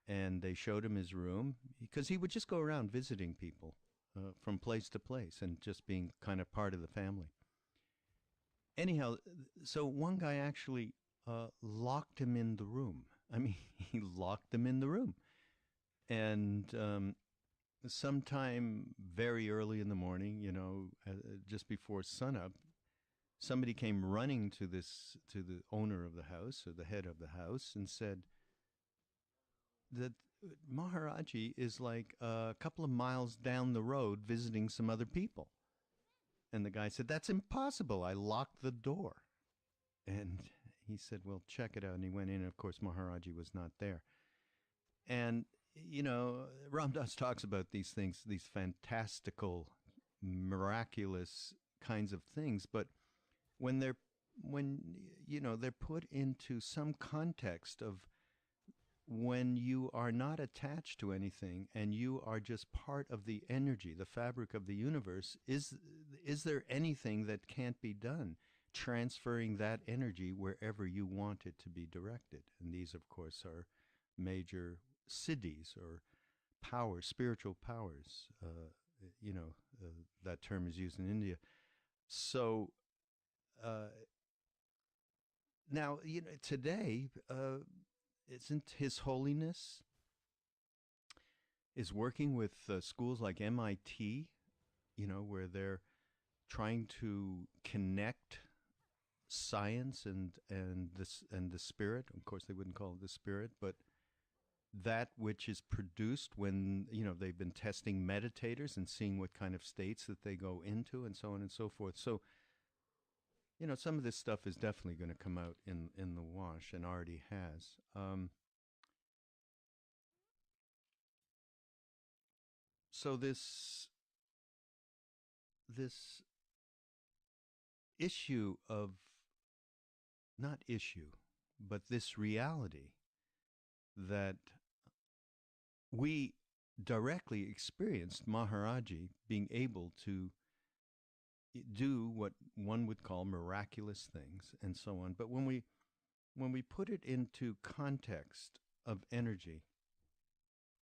and they showed him his room, because he would just go around visiting people from place to place, and just being kind of part of the family. Anyhow, so one guy actually locked him in the room. I mean, he locked him in the room. And sometime very early in the morning, just before sunup, somebody came running to the owner of the house, or the head of the house, and said that Maharaji is like a couple of miles down the road visiting some other people. And the guy said, that's impossible. I locked the door. And he said, well, check it out. And he went in, and of course, Maharaji was not there. And Ram Dass talks about these things, these fantastical, miraculous kinds of things, but when they're put into some context of when you are not attached to anything and you are just part of the energy, the fabric of the universe, is there anything that can't be done, transferring that energy wherever you want it to be directed? And these, of course, are major siddhis, or powers, spiritual powers. That term is used in India. So now, today, isn't His Holiness is working with schools like MIT, where they're trying to connect science and the spirit. Of course, they wouldn't call it the spirit, but that which is produced when, they've been testing meditators and seeing what kind of states that they go into, and so on and so forth. So, some of this stuff is definitely going to come out in the wash, and already has. So this issue of, not issue, but this reality that we directly experienced Maharaji being able to do what one would call miraculous things and so on. But when we put it into context of energy,